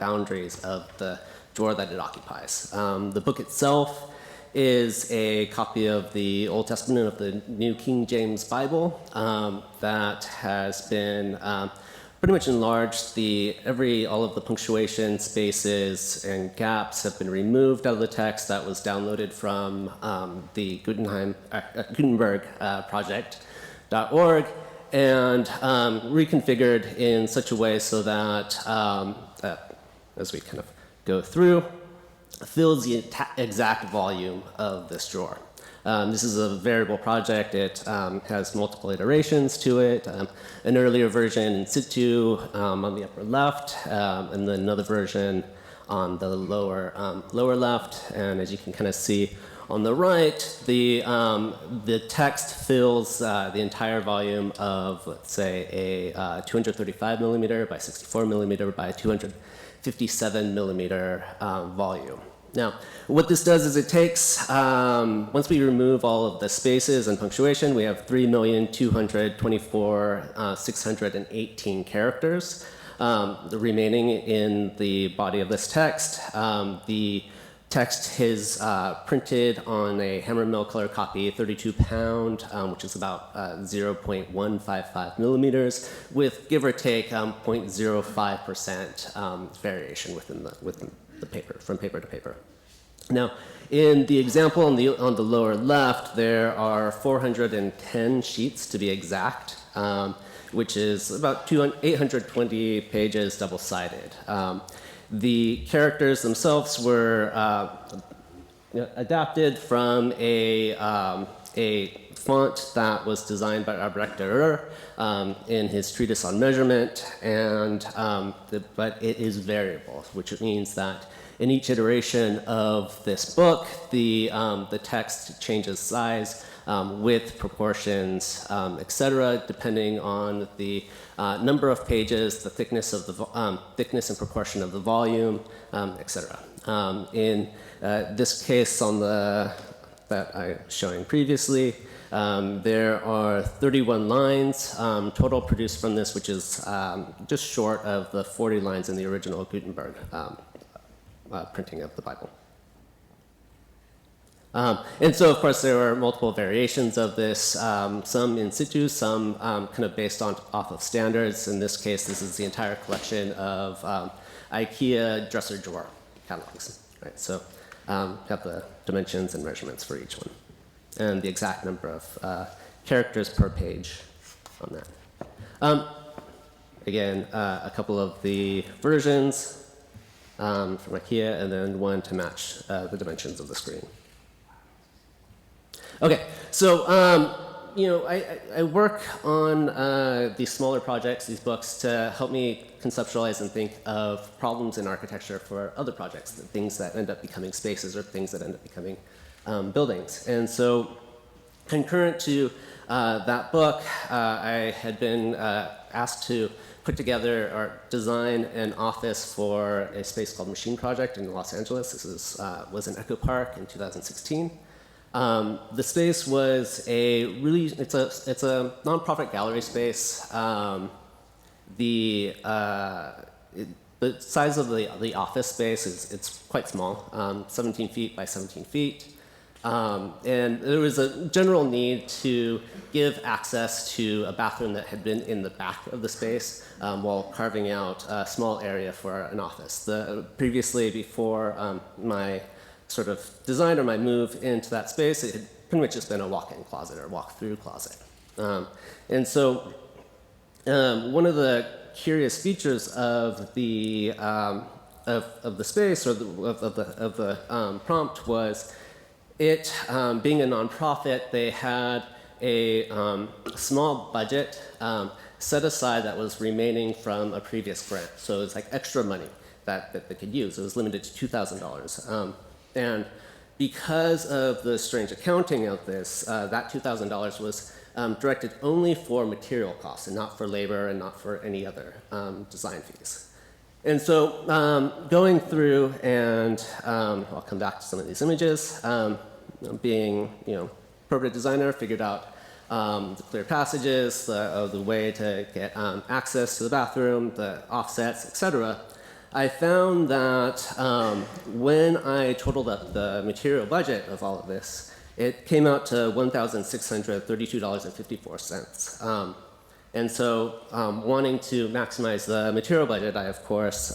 boundaries of the drawer that it occupies. The book itself is a copy of the Old Testament of the New King James Bible that has been pretty much enlarged. All of the punctuation, spaces, and gaps have been removed out of the text. That was downloaded from the Gutenberg project.org and reconfigured in such a way so that, as we kind of go through, fills the exact volume of this drawer. This is a variable project. It has multiple iterations to it. An earlier version in situ on the upper left, and then another version on the lower left. And as you can kind of see on the right, the text fills the entire volume of, let's say, a 235 millimeter by 64 millimeter by 257 millimeter volume. Now, what this does is it takes, once we remove all of the spaces and punctuation, we have 3,224,618 characters remaining in the body of this text. The text is printed on a hammer mill color copy, 32 pound, which is about 0.155 millimeters, with give or take 0.05% variation within the paper, from paper to paper. Now, in the example on the lower left, there are 410 sheets to be exact, which is about 820 pages double-sided. The characters themselves were adapted from a font that was designed by Arbrecht in his treatise on measurement, but it is variable, which means that in each iteration of this book, the text changes size, width, proportions, etc., depending on the number of pages, the thickness of the thickness and proportion of the volume, etc. In this case, that I was showing previously, there are 31 lines total produced from this, which is just short of the 40 lines in the original Gutenberg printing of the Bible. And so, of course, there are multiple variations of this, some in situ, some kind of based off of standards. In this case, this is the entire collection of IKEA dresser drawer catalogs. Right? So have the dimensions and measurements for each one, and the exact number of characters per page on that. Again, a couple of the versions from IKEA, and then one to match the dimensions of the screen. Okay, so I work on these smaller projects, these books, to help me conceptualize and think of problems in architecture for other projects, the things that end up becoming spaces or things that end up becoming buildings. And so, concurrent to that book, I had been asked to put together or design an office for a space called Machine Project in Los Angeles. This was an Echo Park in 2016. The space was it's a nonprofit gallery space. The size of the office space it's quite small, 17 feet by 17 feet. And there was a general need to give access to a bathroom that had been in the back of the space while carving out a small area for an office. Previously, before my sort of design or my move into that space, it had pretty much just been a walk-in closet or walk-through closet. And so one of the curious features of the space or of the prompt was it being a nonprofit. They had a small budget set aside that was remaining from a previous grant. So it was like extra money that they could use. It was limited to $2,000. And because of the strange accounting of this, that $2,000 was directed only for material costs and not for labor and not for any other design fees. And so going through and I'll come back to some of these images, being appropriate designer, figured out the clear passages, the way to get access to the bathroom, the offsets, etc. I found that when I totaled up the material budget of all of this, it came out to $1,632.54. And so, wanting to maximize the material budget, I, of course,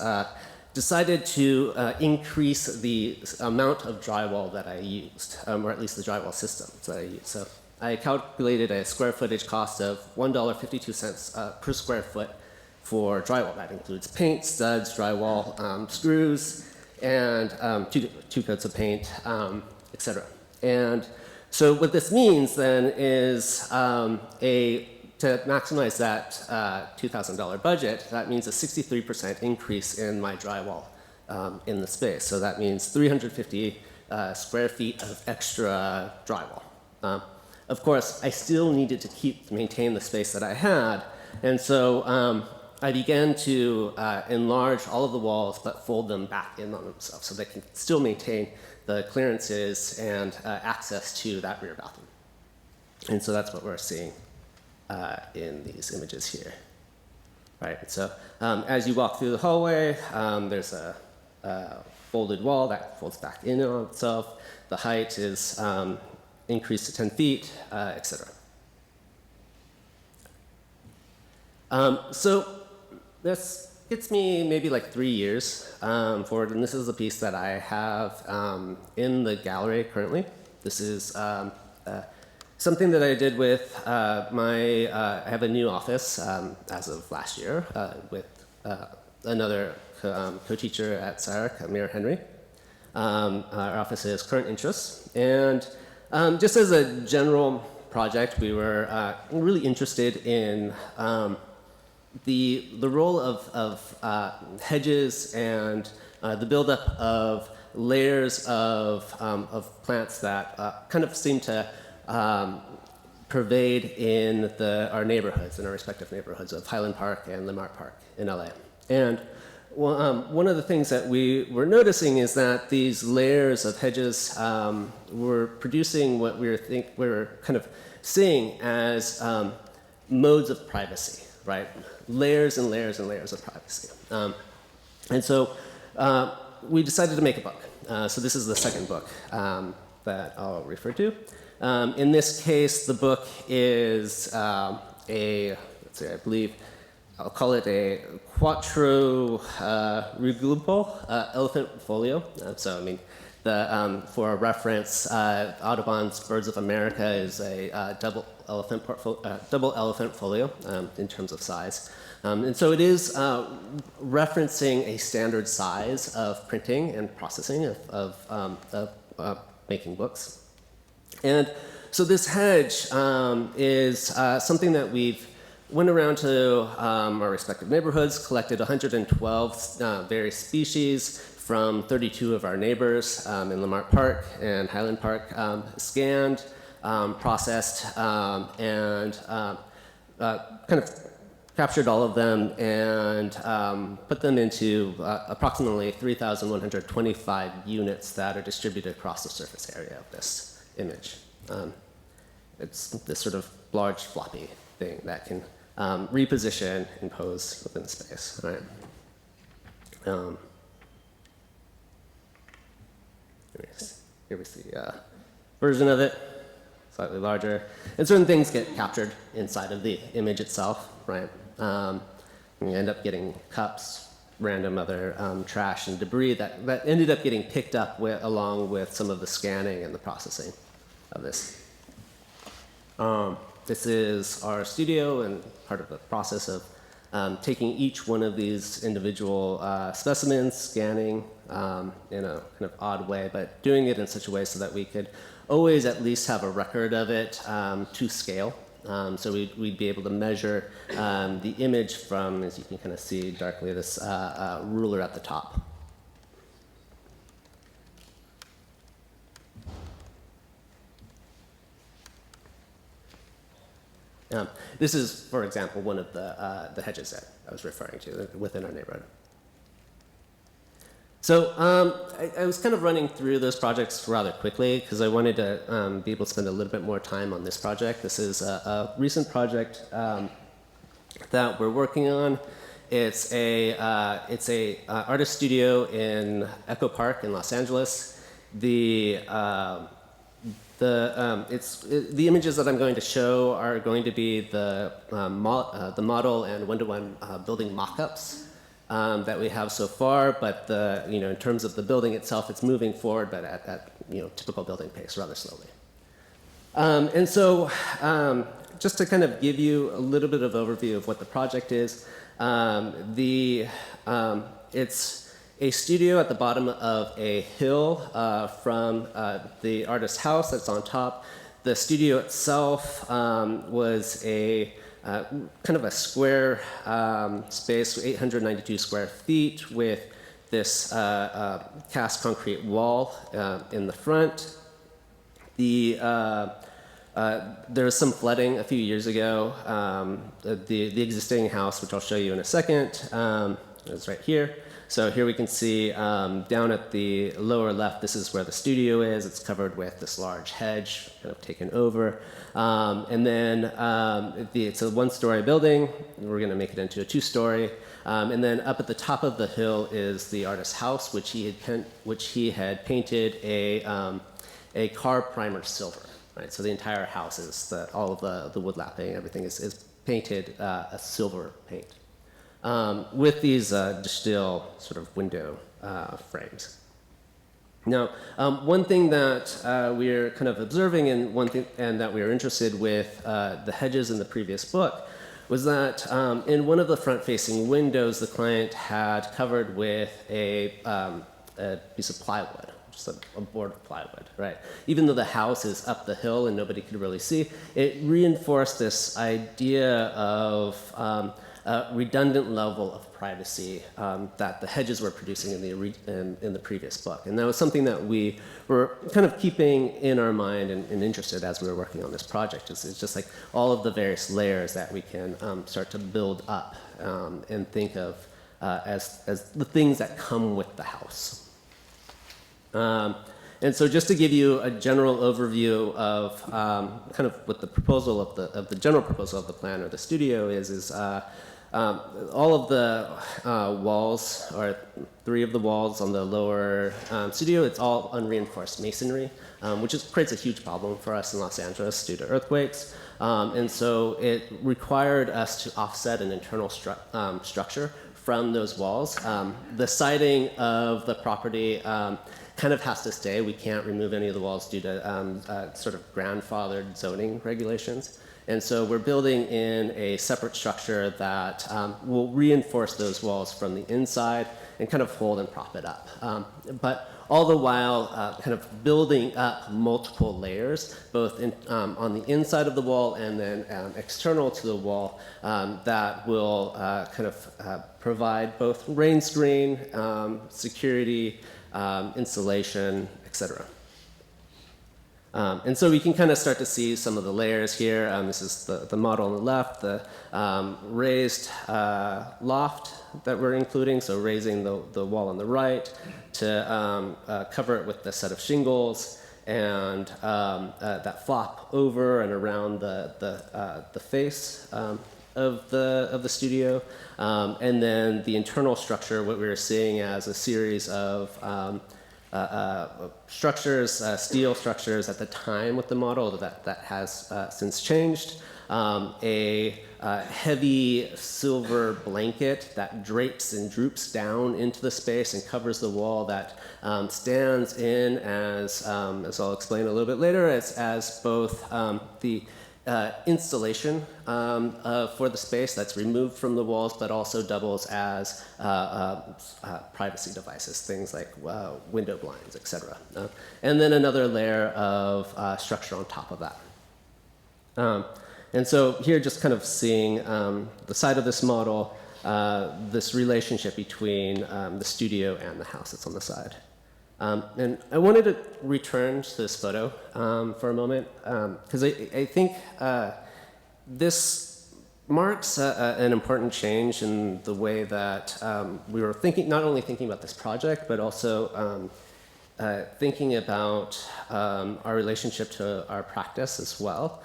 decided to increase the amount of drywall that I used, or at least the drywall system that I used. So I calculated a square footage cost of $1.52 per square foot for drywall. That includes paint, studs, drywall, screws, and two coats of paint, etc. And so what this means then is to maximize that $2,000 budget, that means a 63% increase in my drywall in the space. So that means 350 square feet of extra drywall. Of course, I still needed to maintain the space that I had, and so I began to enlarge all of the walls, but fold them back in on themselves so they can still maintain the clearances and access to that rear bathroom. And so that's what we're seeing in these images here. Right, so as you walk through the hallway, there's a folded wall that folds back in on itself. The height is increased to 10 feet, etc. So this gets me maybe like 3 years forward, and this is a piece that I have in the gallery currently. This is something that I did with I have a new office as of last year with another co-teacher at SIARC, Amir Henry. Our office is Current Interests, and just as a general project, we were really interested in the role of hedges and the buildup of layers of plants that kind of seem to pervade in our neighborhoods, in our respective neighborhoods of Highland Park and Lamar Park in LA. And one of the things that we were noticing is that these layers of hedges were producing what we were kind of seeing as modes of privacy, right? Layers and layers and layers of privacy. And so we decided to make a book. So this is the second book that I'll refer to. In this case, the book is let's see, I believe I'll call it a quattro regulable elephant folio. So I mean, for reference, Audubon's Birds of America is a double elephant folio in terms of size. And so it is referencing a standard size of printing and processing of making books. And so this hedge is something that we've went around to our respective neighborhoods, collected 112 various species from 32 of our neighbors in Lamar Park and Highland Park, scanned, processed, and kind of captured all of them and put them into approximately 3,125 units that are distributed across the surface area of this image. It's this sort of large floppy thing that can reposition and pose within space. Right? Here we see a version of it, slightly larger. And certain things get captured inside of the image itself, right? And you end up getting cups, random other trash and debris that ended up getting picked up along with some of the scanning and the processing of this. This is our studio and part of the process of taking each one of these individual specimens, scanning in a kind of odd way, but doing it in such a way so that we could always at least have a record of it to scale. So we'd be able to measure the image from, as you can kind of see darkly, this ruler at the top. This is, for example, one of the hedges that I was referring to within our neighborhood. So I was kind of running through those projects rather quickly because I wanted to be able to spend a little bit more time on this project. This is a recent project that we're working on, It's a artist studio in Echo Park in Los Angeles. The images that I'm going to show are going to be the model and one-to-one building mock-ups that we have so far, but in terms of the building itself, it's moving forward, but at typical building pace, rather slowly. And so, just to kind of give you a little bit of overview of what the project is, it's a studio at the bottom of a hill from the artist's house that's on top. The studio itself was a kind of a square space, 892 square feet, with this cast concrete wall in the front. There was some flooding a few years ago. The existing house, which I'll show you in a second, is right here. So here we can see down at the lower left, this is where the studio is. It's covered with this large hedge, kind of taken over. And then it's a one-story building. We're going to make it into a two-story. And then up at the top of the hill is the artist's house, which he had painted a car primer silver. Right? So the entire house is all of the wood lapping, everything is painted a silver paint. With these still sort of window frames. Now, one thing that we're kind of observing, and that we were interested with the hedges in the previous book, was that in one of the front-facing windows, the client had covered with a piece of plywood, just a board of plywood, right? Even though the house is up the hill and nobody could really see, it reinforced this idea of redundant level of privacy that the hedges were producing in the previous book. And that was something that we were kind of keeping in our mind and interested as we were working on this project. It's just like all of the various layers that we can start to build up and think of as the things that come with the house. And so just to give you a general overview of kind of what the proposal of the general proposal of the plan or the studio is all of the walls, or 3 of the walls on the lower studio, it's all unreinforced masonry, which creates a huge problem for us in Los Angeles due to earthquakes. And so it required us to offset an internal structure from those walls. The siding of the property kind of has to stay. We can't remove any of the walls due to sort of grandfathered zoning regulations. And so we're building in a separate structure that will reinforce those walls from the inside and kind of hold and prop it up. But all the while kind of building up multiple layers, both on the inside of the wall and then external to the wall, that will kind of provide both rain screen, security, insulation, etc. And so we can kind of start to see some of the layers here. This is the model on the left, the raised loft that we're including, so raising the wall on the right to cover it with the set of shingles, and that flop over and around the face of the studio. And then the internal structure, what we were seeing as a series of structures, steel structures at the time with the model that has since changed. A heavy silver blanket that drapes and droops down into the space and covers the wall, that stands in as I'll explain a little bit later, as both the installation for the space that's removed from the walls, but also doubles as privacy devices, things like window blinds, etc. And then another layer of structure on top of that. And so here, just kind of seeing the side of this model, this relationship between the studio and the house that's on the side. And I wanted to return to this photo for a moment, because I think this marks an important change in the way that we were thinking, not only thinking about this project, but also thinking about our relationship to our practice as well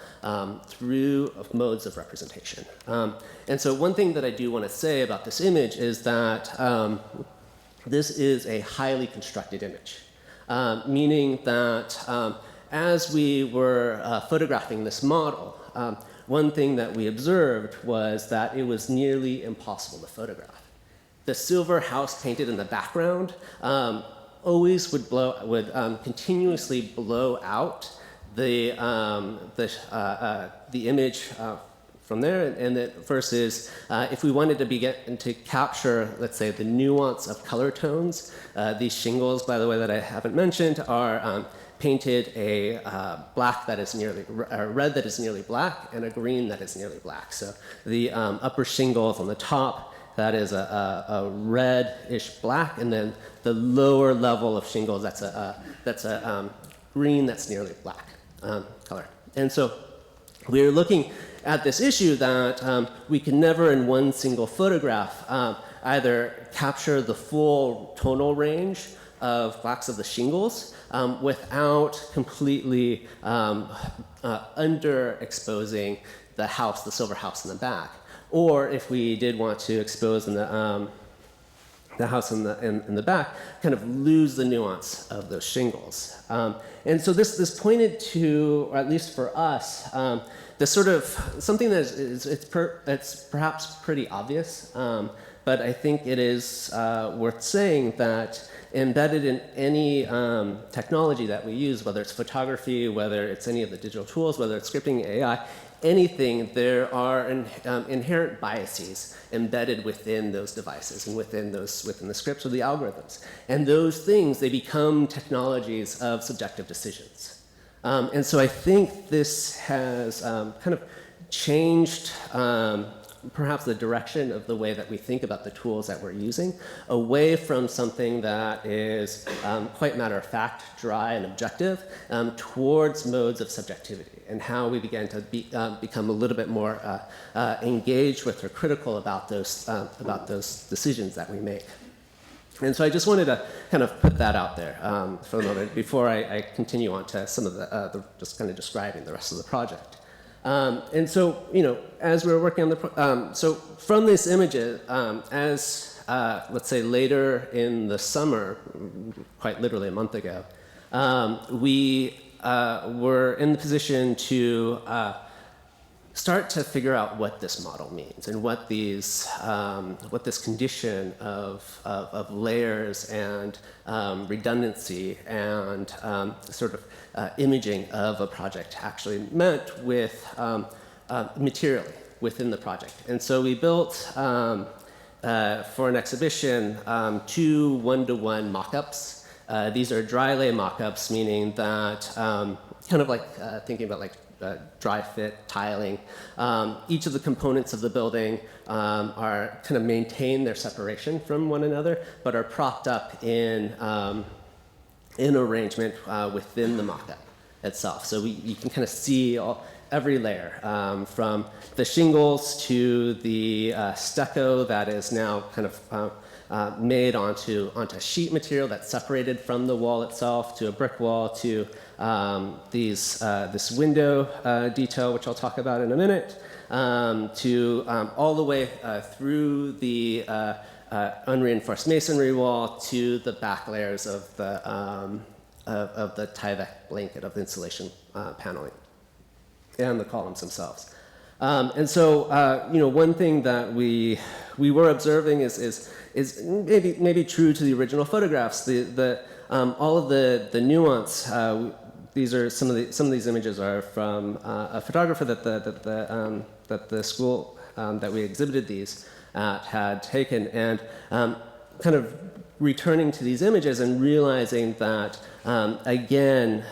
through modes of representation. And so one thing that I do want to say about this image is that this is a highly constructed image, meaning that as we were photographing this model, one thing that we observed was that it was nearly impossible to photograph. The silver house painted in the background always would continuously blow out the image from there, and that versus if we wanted to begin to capture, let's say, the nuance of color tones, these shingles, by the way, that I haven't mentioned, are painted a black that is nearly red that is nearly black and a green that is nearly black. So the upper shingles on the top, that is a reddish black, and then the lower level of shingles, that's a green that's nearly black color. And so we're looking at this issue that we can never in one single photograph either capture the full tonal range of blacks of the shingles without completely underexposing the house, the silver house in the back. Or if we did want to expose in the house in the back, kind of lose the nuance of those shingles. And so this pointed to, or at least for us, this sort of something that it's perhaps pretty obvious, but I think it is worth saying that embedded in any technology that we use, whether it's photography, whether it's any of the digital tools, whether it's scripting, AI, anything, there are inherent biases embedded within those devices and within the scripts or the algorithms. And those things, they become technologies of subjective decisions. And so I think this has kind of changed perhaps the direction of the way that we think about the tools that we're using, away from something that is quite matter of fact, dry and objective, towards modes of subjectivity, and how we began to become a little bit more engaged with or critical about those decisions that we make. And so I just wanted to kind of put that out there for a moment before I continue on to some of the just kind of describing the rest of the project. And so, as we were working on so from these images, as let's say later in the summer, quite literally a month ago, we were in the position to start to figure out what this model means and what this condition of layers and redundancy and sort of imaging of a project actually meant with materially within the project. And so we built for an exhibition 2 one-to-one mock-ups. These are dry lay mock-ups, meaning that kind of like thinking about like dry fit tiling. Each of the components of the building are kind of maintain their separation from one another, but are propped up in arrangement within the mock-up itself. So you can kind of see every layer, from the shingles to the stucco that is now kind of made onto sheet material that's separated from the wall itself, to a brick wall, to this window detail, which I'll talk about in a minute, to all the way through the unreinforced masonry wall to the back layers of the Tyvek blanket of the insulation paneling and the columns themselves. And so, one thing that we were observing is maybe true to the original photographs. All of the nuance. These are some of these images are from a photographer that the school that we exhibited these at had taken, and kind of returning to these images and realizing that again.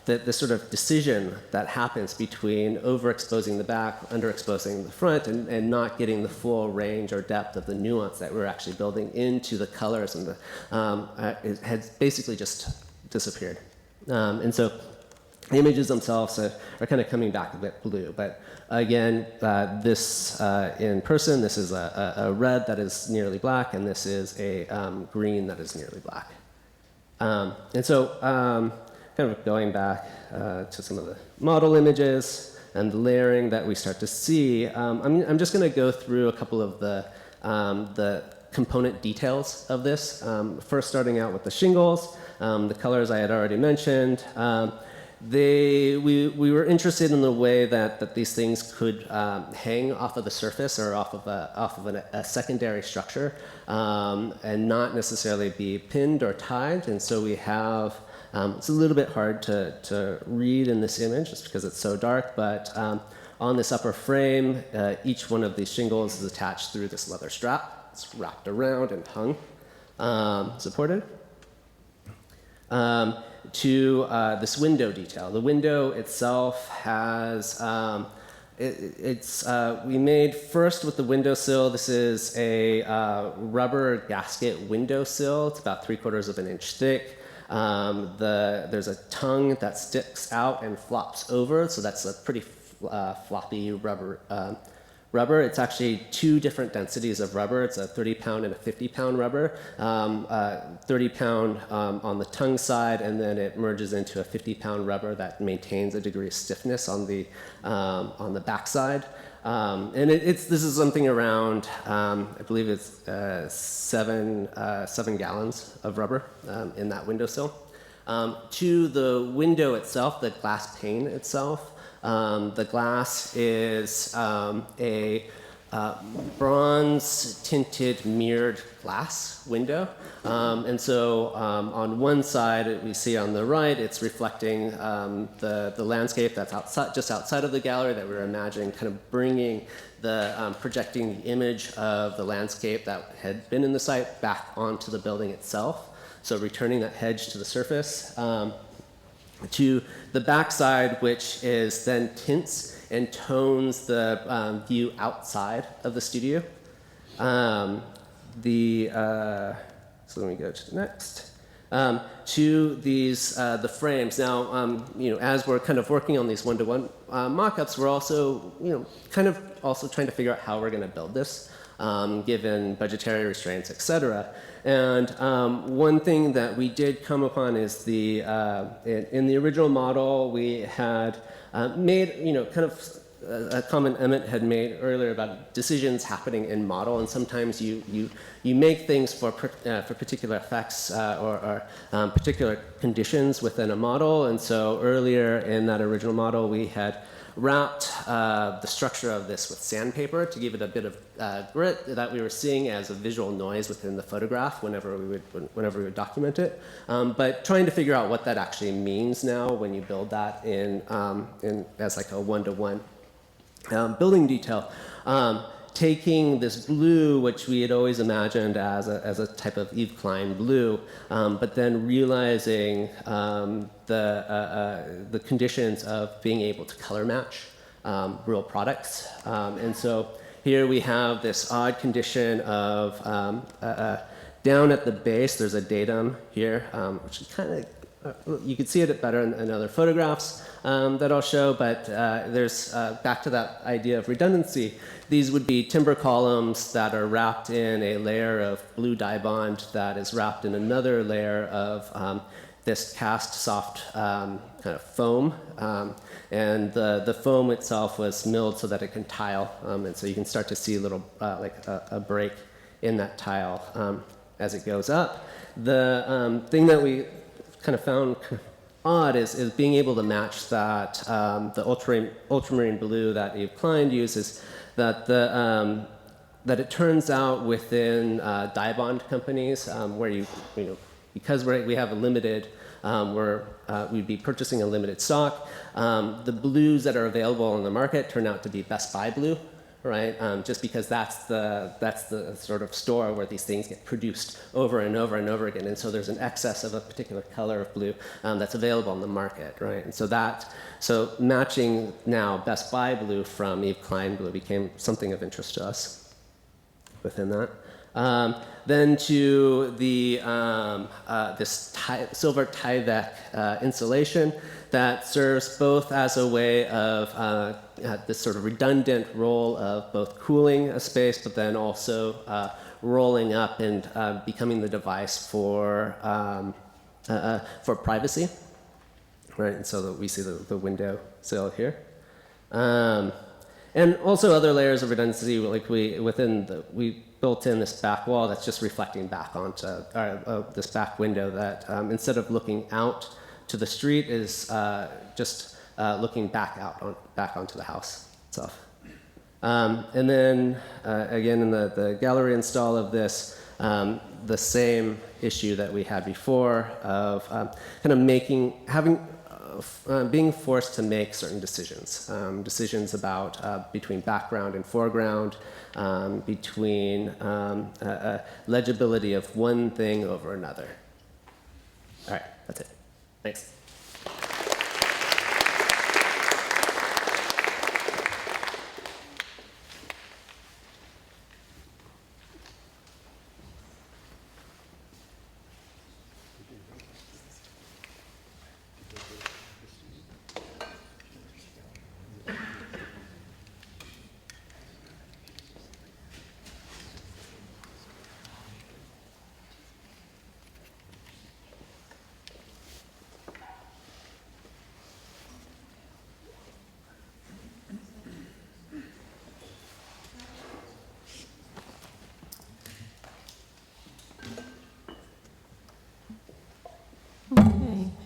The sort of decision that happens between overexposing the back, underexposing the front, and not getting the full range or depth of the nuance that we're actually building into the colors, and it has basically just disappeared. And so the images themselves are kind of coming back a bit blue. But again, this in person, this is a red that is nearly black, and this is a green that is nearly black. And so kind of going back to some of the model images and the layering that we start to see, I'm just going to go through a couple of the component details of this. First starting out with the shingles, the colors I had already mentioned. We were interested in the way that these things could hang off of the surface or off of a secondary structure and not necessarily be pinned or tied. And so we have, it's a little bit hard to read in this image just because it's so dark, but on this upper frame, each one of these shingles is attached through this leather strap. It's wrapped around and hung, supported. To this window detail. The window itself has, we made first with the windowsill, this is a rubber gasket windowsill. It's about 3/4 of an inch thick. There's a tongue that sticks out and flops over, so that's a pretty floppy rubber. It's actually 2 different densities of rubber. It's a 30-pound and a 50-pound rubber. 30-pound on the tongue side, and then it merges into a 50-pound rubber that maintains a degree of stiffness on the back side. And this is something around, I believe it's 7 gallons of rubber in that windowsill. To the window itself, the glass pane itself, the glass is a bronze-tinted mirrored glass window. And so on one side, we see on the right, it's reflecting the landscape that's just outside of the gallery that we were imagining, kind of bringing projecting the image of the landscape that had been in the site back onto the building itself. So returning that hedge to the surface. To the backside, which is then tints and tones the view outside of the studio. So let me go to the next. To these the frames. Now, as we're kind of working on these one-to-one mock-ups, we're also, kind of also trying to figure out how we're going to build this, given budgetary restraints, etc. And one thing that we did come upon is in the original model, we had made, kind of a comment Emmett had made earlier about decisions happening in model, and sometimes you make things for particular effects or particular conditions within a model. And so earlier in that original model, we had wrapped the structure of this with sandpaper to give it a bit of grit that we were seeing as a visual noise within the photograph whenever we would document it. But trying to figure out what that actually means now when you build that in as like a one-to-one building detail. Taking this blue, which we had always imagined as a type of Yves Klein blue, but then realizing the conditions of being able to color match real products. And so here we have this odd condition of down at the base, there's a datum here, which is kind of, you can see it better in other photographs that I'll show, but there's, back to that idea of redundancy, these would be timber columns that are wrapped in a layer of blue dye bond that is wrapped in another layer of this cast soft kind of foam. And the foam itself was milled so that it can tile, and so you can start to see a little, like a break in that tile as it goes up. The thing that we kind of found odd is being able to match that the ultramarine blue that Yves Klein uses, that it turns out within dye bond companies where because we have a limited, we'd be purchasing a limited stock. The blues that are available on the market turn out to be Best Buy blue, right? Just because that's the sort of store where these things get produced over and over and over again. And so there's an excess of a particular color of blue that's available on the market, right? And so matching now Best Buy blue from Yves Klein blue became something of interest to us within that. Then to the this silver Tyvek insulation that serves both as a way of this sort of redundant role of both cooling a space, but then also rolling up and becoming the device for for privacy, right? And so that we see the window sill here. And also other layers of redundancy, like we built in this back wall that's just reflecting back onto this back window that instead of looking out to the street is just looking back onto the house itself. And then again in the gallery install of this, the same issue that we had before of kind of being forced to make certain decisions, decisions about between background and foreground, between legibility of one thing over another. All right, that's it. Thanks.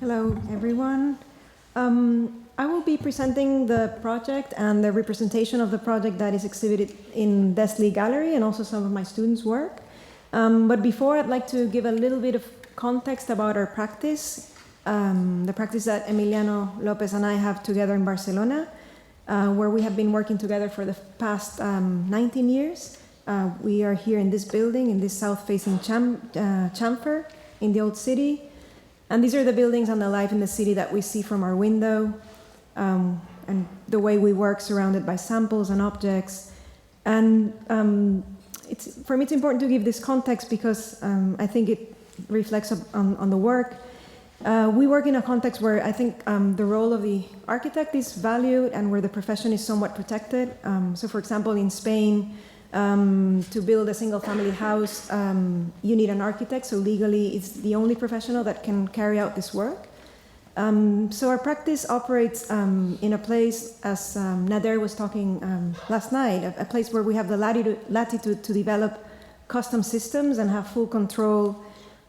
Hello, everyone. I will be presenting the project and the representation of the project that is exhibited in Desley Gallery and also some of my students' work. But before, I'd like to give a little bit of context about our practice, the practice that Emiliano, López, and I have together in Barcelona, where we have been working together for the past 19 years. We are here in this building, in this south-facing chamfer in the old city. And these are the buildings and the life in the city that we see from our window, and the way we work surrounded by samples and objects. And for me, it's important to give this context because I think it reflects on the work. We work in a context where I think the role of the architect is valued and where the profession is somewhat protected. So for example, in Spain, to build a single-family house, you need an architect, so legally it's the only professional that can carry out this work. So our practice operates in a place, as Nader was talking last night, a place where we have the latitude to develop custom systems and have full control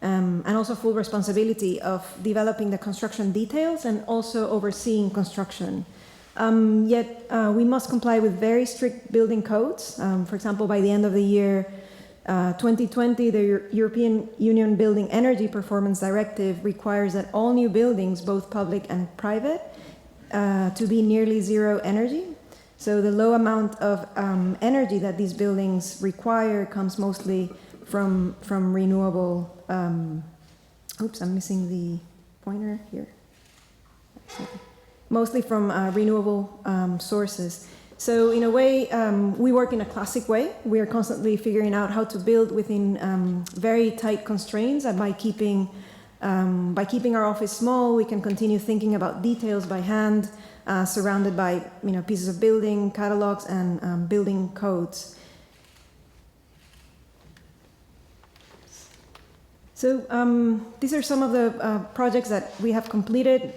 and also full responsibility of developing the construction details and also overseeing construction. Yet we must comply with very strict building codes. For example, by the end of the year 2020, the European Union Building Energy Performance Directive requires that all new buildings, both public and private, to be nearly zero energy. So the low amount of energy that these buildings require comes mostly from renewable. Oops, I'm missing the pointer here. Mostly from renewable sources. So in a way, we work in a classic way. We are constantly figuring out how to build within very tight constraints, and by keeping our office small, we can continue thinking about details by hand, surrounded by pieces of building catalogs and building codes. So these are some of the projects that we have completed.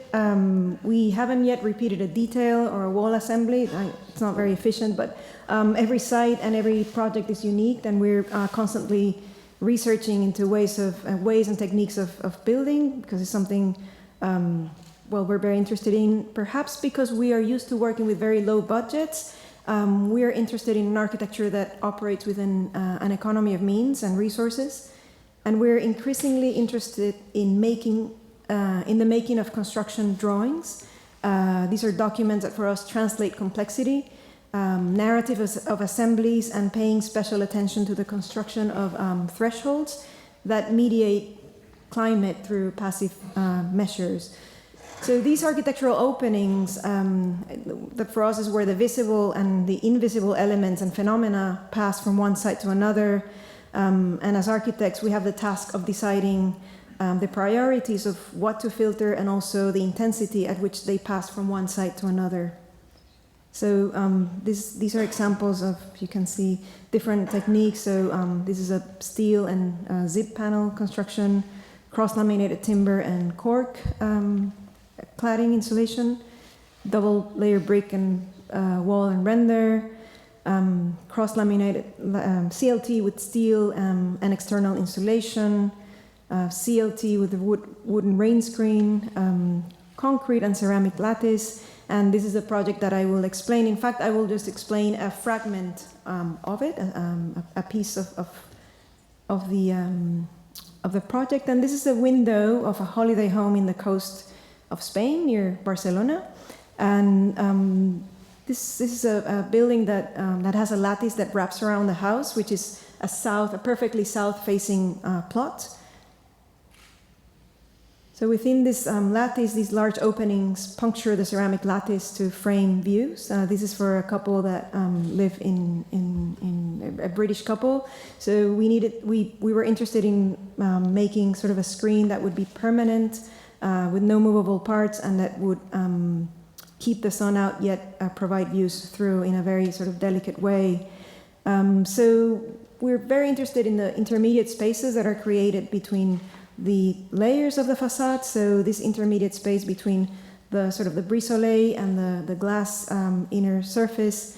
We haven't yet repeated a detail or a wall assembly. It's not very efficient, but every site and every project is unique, and we're constantly researching into ways and techniques of building, because it's something we're very interested in. Perhaps because we are used to working with very low budgets, we are interested in an architecture that operates within an economy of means and resources. And we're increasingly interested in the making of construction drawings. These are documents that for us translate complexity, narratives of assemblies, and paying special attention to the construction of thresholds that mediate climate through passive measures. So these architectural openings, that for us is where the visible and the invisible elements and phenomena pass from one side to another. And as architects, we have the task of deciding the priorities of what to filter and also the intensity at which they pass from one side to another. So these are examples of, you can see, different techniques. So this is a steel and zip panel construction, cross-laminated timber and cork cladding insulation, double layer brick and wall and render, cross-laminated CLT with steel and external insulation, CLT with the wooden rain screen, concrete and ceramic lattice, and this is a project that I will explain. In fact, I will just explain a fragment of it, a piece of the project. And this is a window of a holiday home in the coast of Spain near Barcelona, and this is a building that has a lattice that wraps around the house, which is a perfectly south-facing plot. So within this lattice, these large openings puncture the ceramic lattice to frame views. This is for a couple that live in a British couple. So we were interested in making sort of a screen that would be permanent, with no movable parts, and that would keep the sun out yet provide views through in a very sort of delicate way. So we're very interested in the intermediate spaces that are created between the layers of the facade. So this intermediate space between the sort of the brise-soleil and the glass inner surface.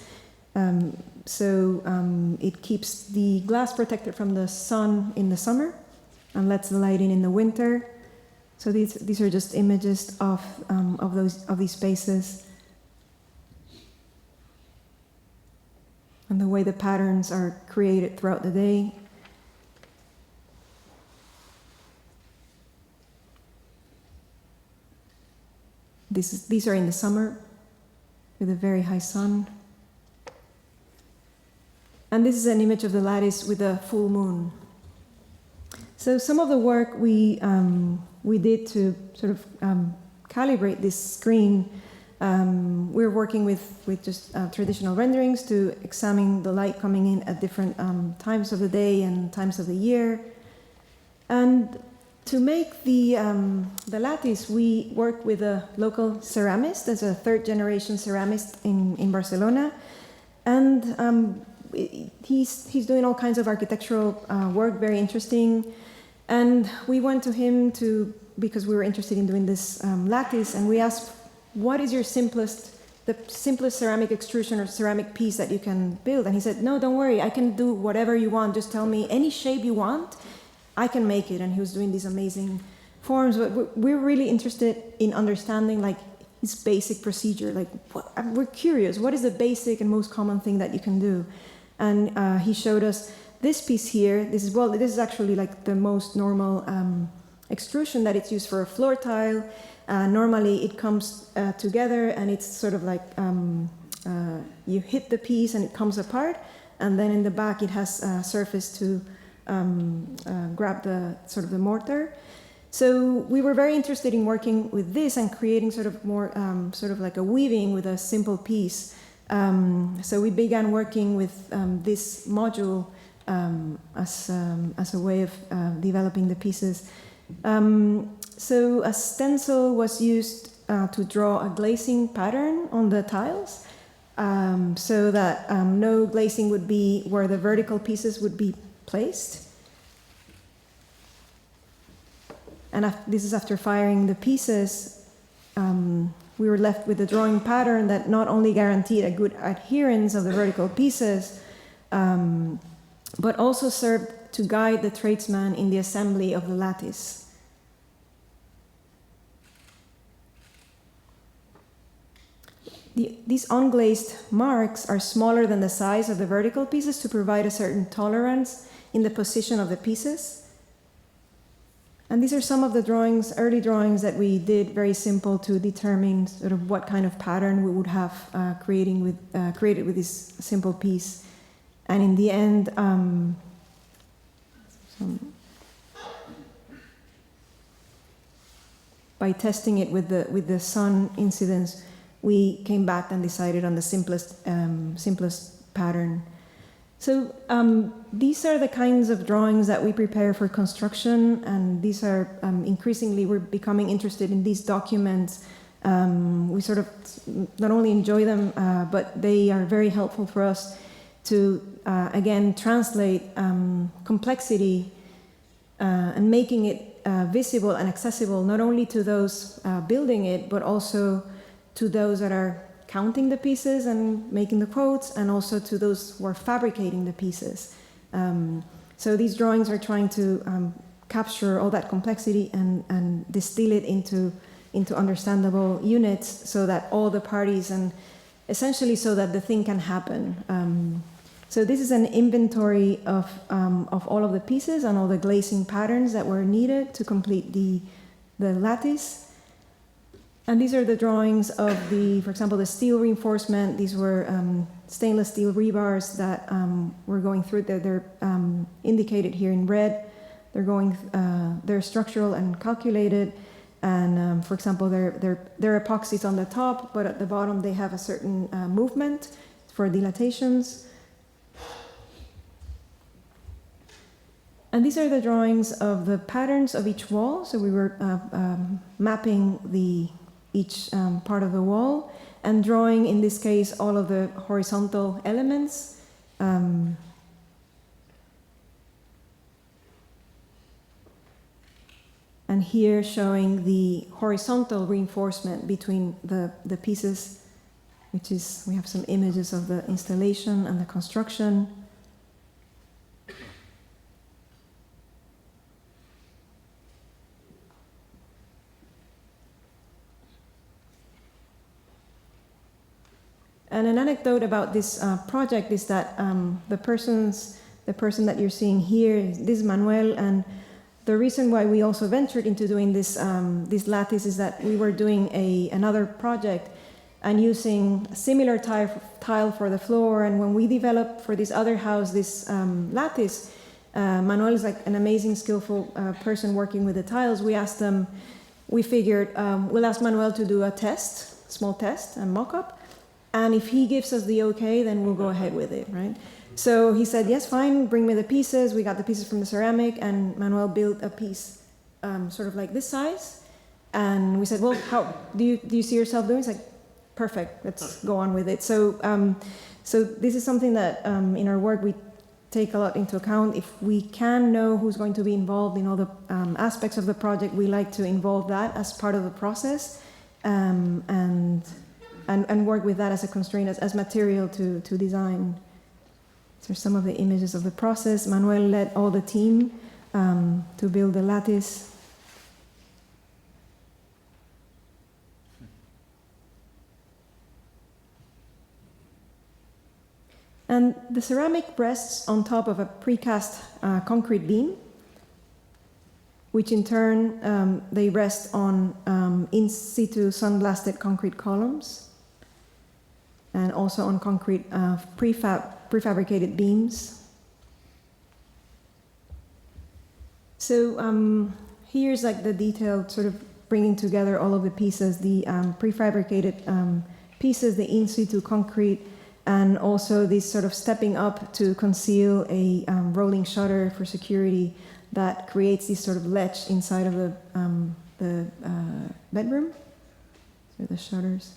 It keeps the glass protected from the sun in the summer and lets the light in the winter. So these are just images of these spaces and the way the patterns are created throughout the day. These are in the summer with a very high sun. And this is an image of the lattice with a full moon. So some of the work we did to sort of calibrate this screen, we're working with just traditional renderings to examine the light coming in at different times of the day and times of the year. And to make the lattice, we worked with a local ceramist. There's a third-generation ceramist in Barcelona, and he's doing all kinds of architectural work, very interesting. And we went to him because we were interested in doing this lattice, and we asked, "What is the simplest ceramic extrusion or ceramic piece that you can build?" And he said, "No, don't worry, I can do whatever you want. Just tell me any shape you want. I can make it." And he was doing these amazing forms. But we're really interested in understanding like his basic procedure. Like we're curious, what is the basic and most common thing that you can do? And he showed us this piece here. This is actually like the most normal extrusion that it's used for a floor tile. Normally it comes together and it's sort of like you hit the piece and it comes apart. And then in the back it has a surface to grab the sort of the mortar. So we were very interested in working with this and creating sort of more sort of like a weaving with a simple piece. So we began working with this module as a way of developing the pieces. So a stencil was used to draw a glazing pattern on the tiles, so that no glazing would be where the vertical pieces would be placed. And this is after firing the pieces. We were left with a drawing pattern that not only guaranteed a good adherence of the vertical pieces, but also served to guide the tradesman in the assembly of the lattice. These unglazed marks are smaller than the size of the vertical pieces to provide a certain tolerance in the position of the pieces. And these are some of the early drawings that we did, very simple, to determine sort of what kind of pattern we would have created with this simple piece. And in the end, by testing it with the sun incidence, we came back and decided on the simplest pattern. So these are the kinds of drawings that we prepare for construction, and these are increasingly we're becoming interested in these documents. We sort of not only enjoy them, but they are very helpful for us to again translate complexity and making it visible and accessible not only to those building it, but also to those that are counting the pieces and making the quotes, and also to those who are fabricating the pieces. So these drawings are trying to capture all that complexity and distill it into understandable units, so that all the parties, and essentially so that the thing can happen. So this is an inventory of all of the pieces and all the glazing patterns that were needed to complete the lattice. And these are the drawings of for example, the steel reinforcement. These were stainless steel rebars that were going through. They're indicated here in red. They're structural and calculated. And for example, they're epoxies on the top, but at the bottom they have a certain movement for dilatations. And these are the drawings of the patterns of each wall. So we were mapping each part of the wall and drawing, in this case, all of the horizontal elements. And here showing the horizontal reinforcement between the pieces, which is, we have some images of the installation and the construction. And an anecdote about this project is that the person that you're seeing here, this is Manuel, and the reason why we also ventured into doing this lattice is that we were doing another project and using a similar tile for the floor. And when we developed for this other house this lattice, Manuel is like an amazing, skillful person working with the tiles. We figured we'll ask Manuel to do a test, small test, a mock-up. And if he gives us the okay, then we'll go ahead with it, right? So he said, yes, fine, bring me the pieces. We got the pieces from the ceramic, and Manuel built a piece sort of like this size. And we said, well, how do you see yourself doing? It's like, perfect, let's go on with it. So this is something that in our work we take a lot into account. If we can know who's going to be involved in all the aspects of the project, we like to involve that as part of the process. And work with that as a constraint, as material to design. So some of the images of the process. Manuel led all the team to build the lattice. And the ceramic rests on top of a precast concrete beam, which in turn they rest on in situ sun-blasted concrete columns, and also on concrete prefabricated beams. So here's like the detailed sort of bringing together all of the pieces, the prefabricated pieces, the in situ concrete, and also this sort of stepping up to conceal a rolling shutter for security that creates this sort of ledge inside of the bedroom. So the shutters.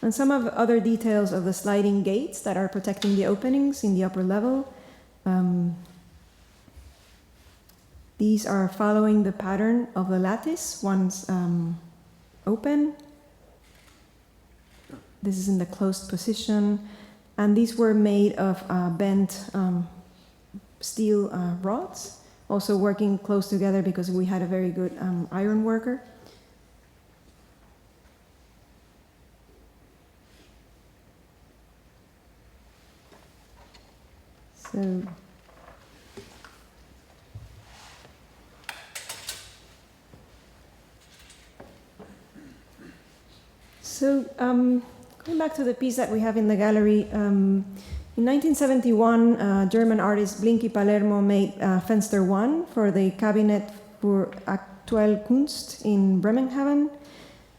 And some of the other details of the sliding gates that are protecting the openings in the upper level. These are following the pattern of the lattice. One's open. This is in the closed position. And these were made of bent steel rods, also working close together because we had a very good iron worker. So going back to the piece that we have in the gallery, in 1971, German artist Blinky Palermo made Fenster 1 for the Cabinet für Aktuelle Kunst in Bremenhaven.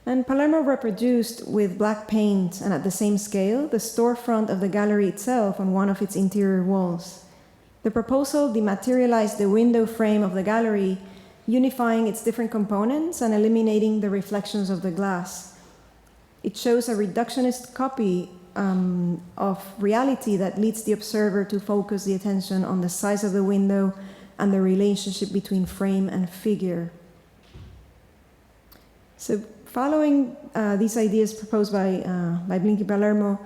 And Palermo reproduced with black paint and at the same scale the storefront of the gallery itself on one of its interior walls. The proposal dematerialized the window frame of the gallery, unifying its different components and eliminating the reflections of the glass. It shows a reductionist copy of reality that leads the observer to focus the attention on the size of the window and the relationship between frame and figure. So following these ideas proposed by Blinky Palermo,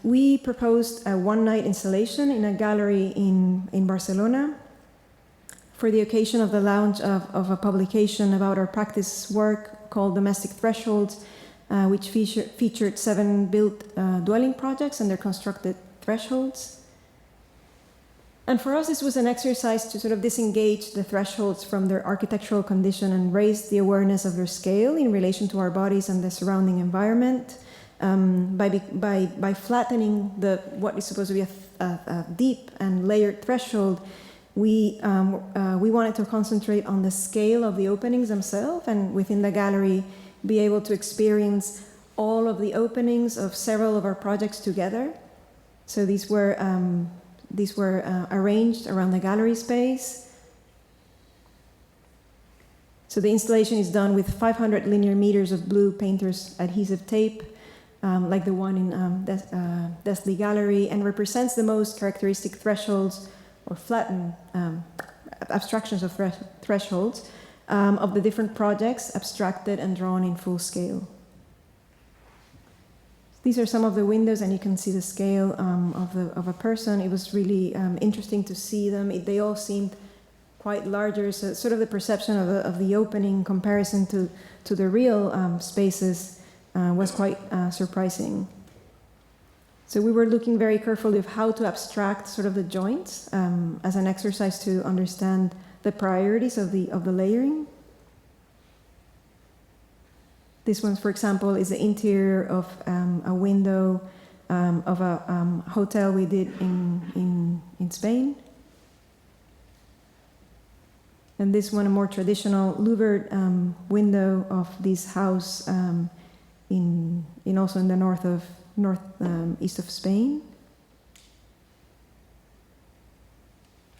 we proposed a one-night installation in a gallery in Barcelona for the occasion of the launch of a publication about our practice work called Domestic Thresholds, which featured 7 built dwelling projects and their constructed thresholds. And for us, this was an exercise to sort of disengage the thresholds from their architectural condition and raise the awareness of their scale in relation to our bodies and the surrounding environment by flattening what is supposed to be a deep and layered threshold. We wanted to concentrate on the scale of the openings themselves, and within the gallery be able to experience all of the openings of several of our projects together. So these were arranged around the gallery space. So the installation is done with 500 linear meters of blue painter's adhesive tape, like the one in Desley Gallery, and represents the most characteristic thresholds or flattened abstractions of thresholds of the different projects, abstracted and drawn in full scale. These are some of the windows, and you can see the scale of a person. It was really interesting to see them. They all seemed quite larger, so sort of the perception of the opening in comparison to the real spaces was quite surprising. So we were looking very carefully of how to abstract sort of the joints as an exercise to understand the priorities of the layering. This one, for example, is the interior of a window of a hotel we did in Spain. And this one, a more traditional louvered window of this house in also in the northeast of Spain.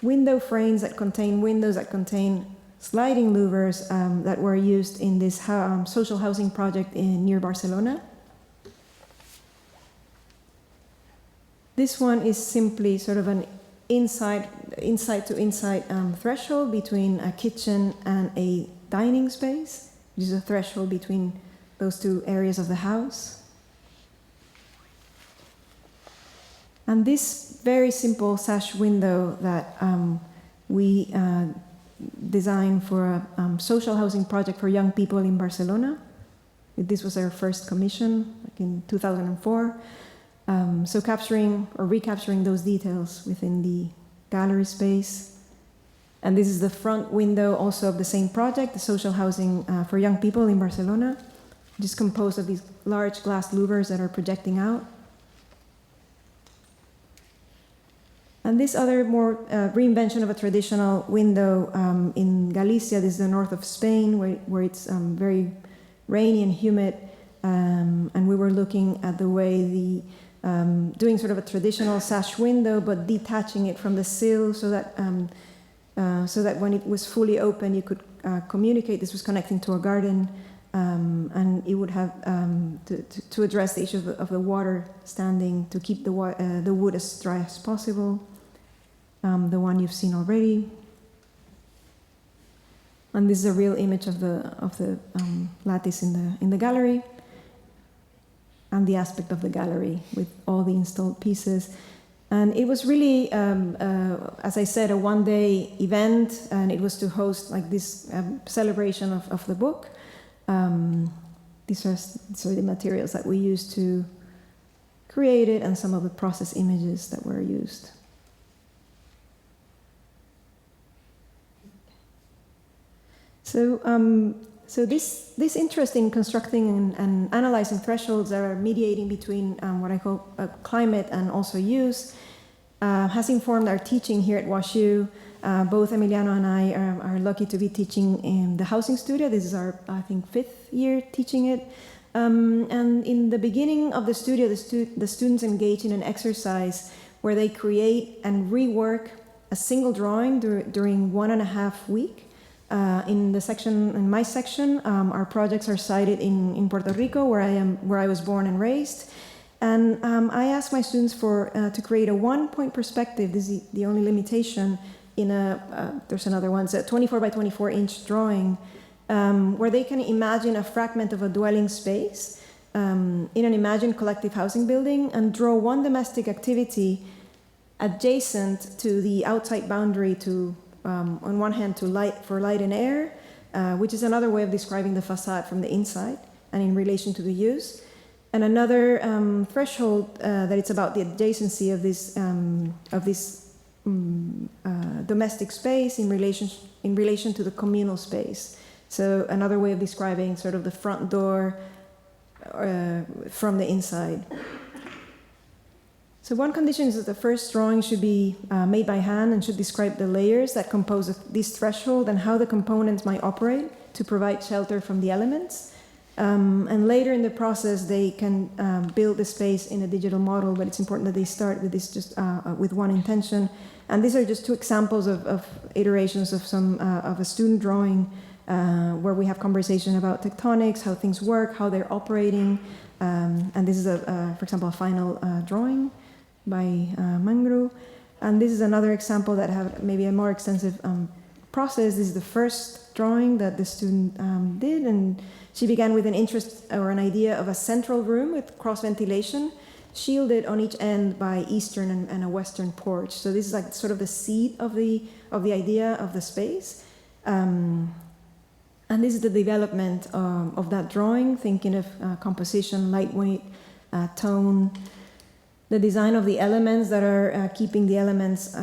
Window frames that contain windows that contain sliding louvers that were used in this social housing project near Barcelona. This one is simply sort of an inside to inside threshold between a kitchen and a dining space, which is a threshold between those two areas of the house. And this very simple sash window that we designed for a social housing project for young people in Barcelona. This was our first commission, like in 2004. So capturing or recapturing those details within the gallery space. And this is the front window also of the same project, the social housing for young people in Barcelona, which is composed of these large glass louvers that are projecting out. And this other more reinvention of a traditional window in Galicia, this is the north of Spain, where it's very rainy and humid. And we were looking at the way doing sort of a traditional sash window, but detaching it from the sill so that when it was fully open, you could communicate. This was connecting to a garden, and it would have to address the issue of the water standing, to keep the wood as dry as possible. The one you've seen already. And this is a real image of the lattice in the gallery, and the aspect of the gallery with all the installed pieces. And it was really, as I said, a one-day event, and it was to host like this celebration of the book. These are the materials that we used to create it, and some of the process images that were used. So this interest in constructing and analyzing thresholds that are mediating between what I call climate and also use has informed our teaching here at WashU. Both Emiliano and I are lucky to be teaching in the housing studio. This is our, I think, 5th year teaching it. And in the beginning of the studio, the students engage in an exercise where they create and rework a single drawing during 1.5 weeks. In my section, our projects are sited in Puerto Rico, where I was born and raised. And I asked my students to create a one-point perspective. This is the only limitation there's another one, it's a 24 by 24 inch drawing, where they can imagine a fragment of a dwelling space in an imagined collective housing building and draw one domestic activity adjacent to the outside boundary to, on one hand, for light and air, which is another way of describing the facade from the inside and in relation to the use. And another threshold that it's about the adjacency of this domestic space in relation to the communal space. So another way of describing sort of the front door from the inside. So one condition is that the first drawing should be made by hand and should describe the layers that compose this threshold and how the components might operate to provide shelter from the elements. And later in the process, they can build the space in a digital model, but it's important that they start with this just with one intention. And these are just two examples of iterations of of a student drawing where we have conversation about tectonics, how things work, how they're operating. And this is, for example, a final drawing by Mangru. And this is another example that have maybe a more extensive process. This is the first drawing that the student did, and she began with an interest or an idea of a central room with cross ventilation, shielded on each end by eastern and a western porch. So this is like sort of the seed of the idea of the space. And this is the development of that drawing, thinking of composition, lightweight, tone, the design of the elements that are keeping the elements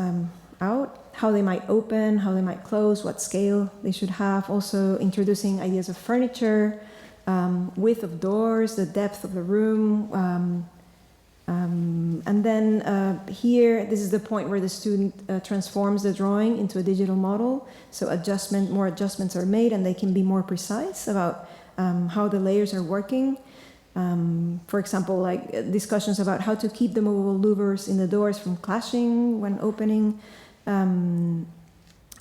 out, how they might open, how they might close, what scale they should have, also introducing ideas of furniture, width of doors, the depth of the room. And then here, this is the point where the student transforms the drawing into a digital model. So more adjustments are made, and they can be more precise about how the layers are working. For example, like discussions about how to keep the movable louvers in the doors from clashing when opening. And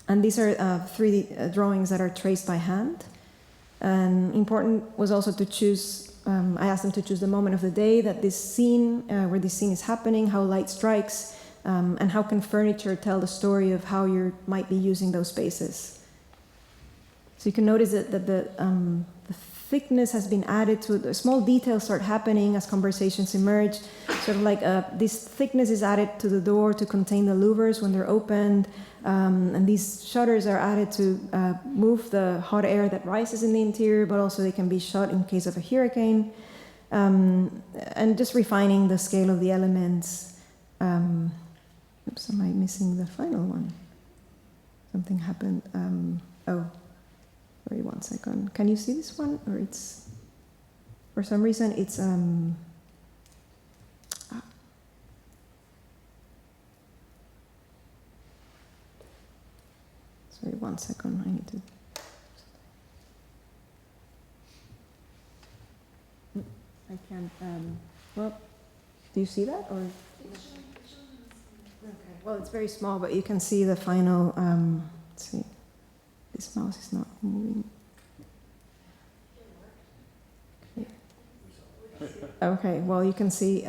these are 3D drawings that are traced by hand. And important was also to choose, I asked them to choose the moment of the day that this scene, where this scene is happening, how light strikes, and how can furniture tell the story of how you might be using those spaces. So you can notice that the thickness has been added to the small details start happening as conversations emerge. Sort of like this thickness is added to the door to contain the louvers when they're opened. And these shutters are added to move the hot air that rises in the interior, but also they can be shut in case of a hurricane. And just refining the scale of the elements. Oops, am I missing the final one? Something happened. Sorry, 1 second. Can you see this one? Or it's, for some reason, it's, sorry, 1 second, I need to. I can't, well, do you see that, or? Okay, well, it's very small, but you can see the final, let's see. This mouse is not moving. Okay, well, you can see,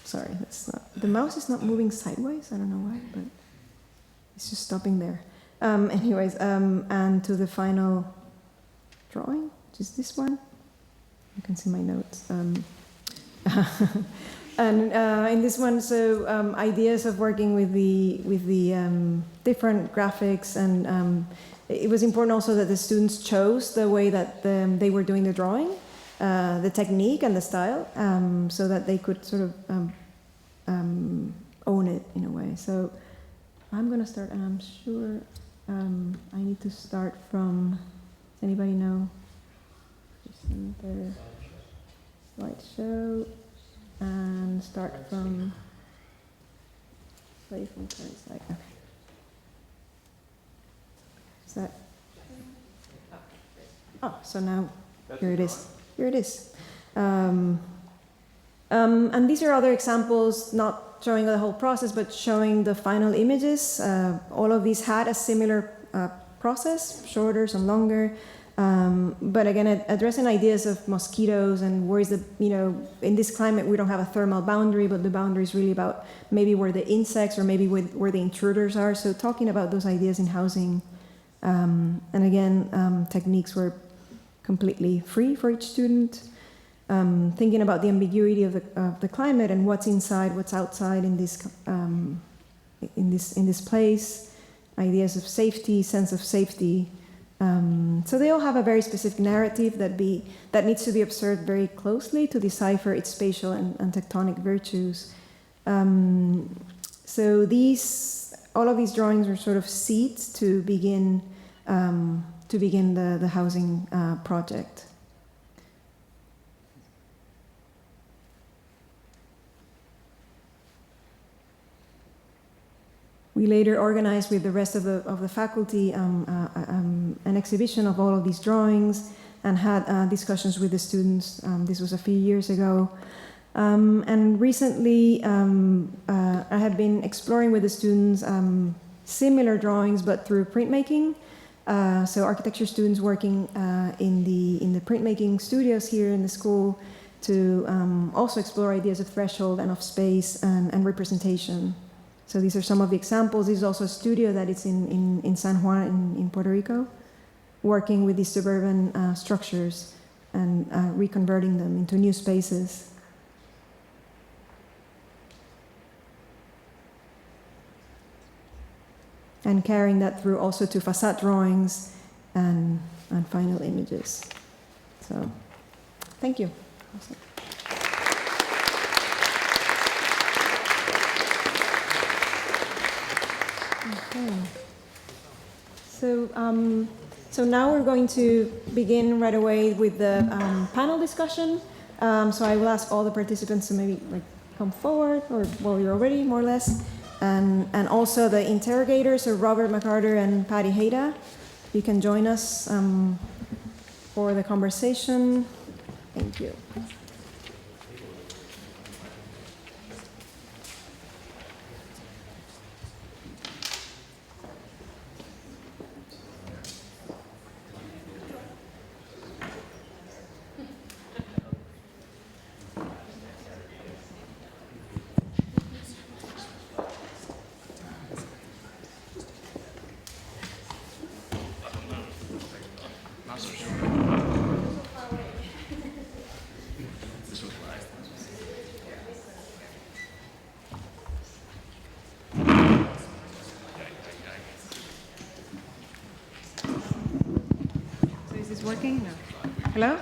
sorry, that's not, the mouse is not moving sideways, I don't know why, but it's just stopping there. Anyways, and to the final drawing, which is this one. You can see my notes. And in this one, so ideas of working with the different graphics, and it was important also that the students chose the way that they were doing the drawing, the technique and the style, so that they could sort of own it in a way. So I'm going to start, and I'm sure I need to start from. Does anybody know? Center, slideshow. And start from play from current slide. Okay. Is that? Oh, so now here it is. Here it is. And these are other examples, not showing the whole process, but showing the final images. All of these had a similar process, shorter, some longer. But again, addressing ideas of mosquitoes and where is the, in this climate we don't have a thermal boundary, but the boundary is really about maybe where the insects or maybe where the intruders are. So talking about those ideas in housing. And again, techniques were completely free for each student. Thinking about the ambiguity of the climate and what's inside, what's outside in this place. Ideas of safety, sense of safety. So they all have a very specific narrative that needs to be observed very closely to decipher its spatial and tectonic virtues. So all of these drawings are sort of seeds to begin the housing project. We later organized with the rest of the faculty an exhibition of all of these drawings and had discussions with the students. This was a few years ago. And recently, I have been exploring with the students similar drawings, but through printmaking. So architecture students working in the printmaking studios here in the school to also explore ideas of threshold and of space and representation. So these are some of the examples. This is also a studio that is in San Juan in Puerto Rico, working with these suburban structures and reconverting them into new spaces. And carrying that through also to facade drawings and final images. So, thank you. Awesome. Okay. So now we're going to begin right away with the panel discussion. So I will ask all the participants to maybe come forward, or well, you're already more or less, and also the interrogators, so Robert McCarter and Patty Heyda. You can join us for the conversation. Thank you. Working? No. Hello?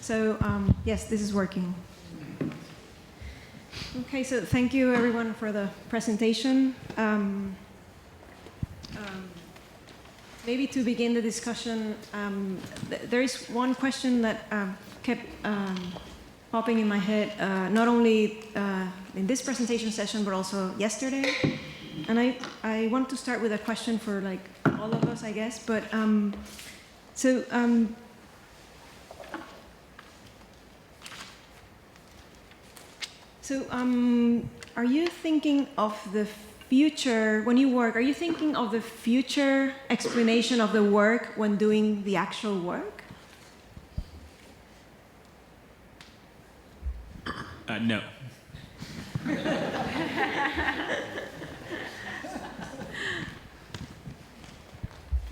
So, yes, this is working. Okay, so thank you everyone for the presentation. Maybe to begin the discussion, there is one question that kept popping in my head, not only in this presentation session, but also yesterday. And I want to start with a question for all of us, I guess. But are you thinking of the future when you work? Are you thinking of the future explanation of the work when doing the actual work? No.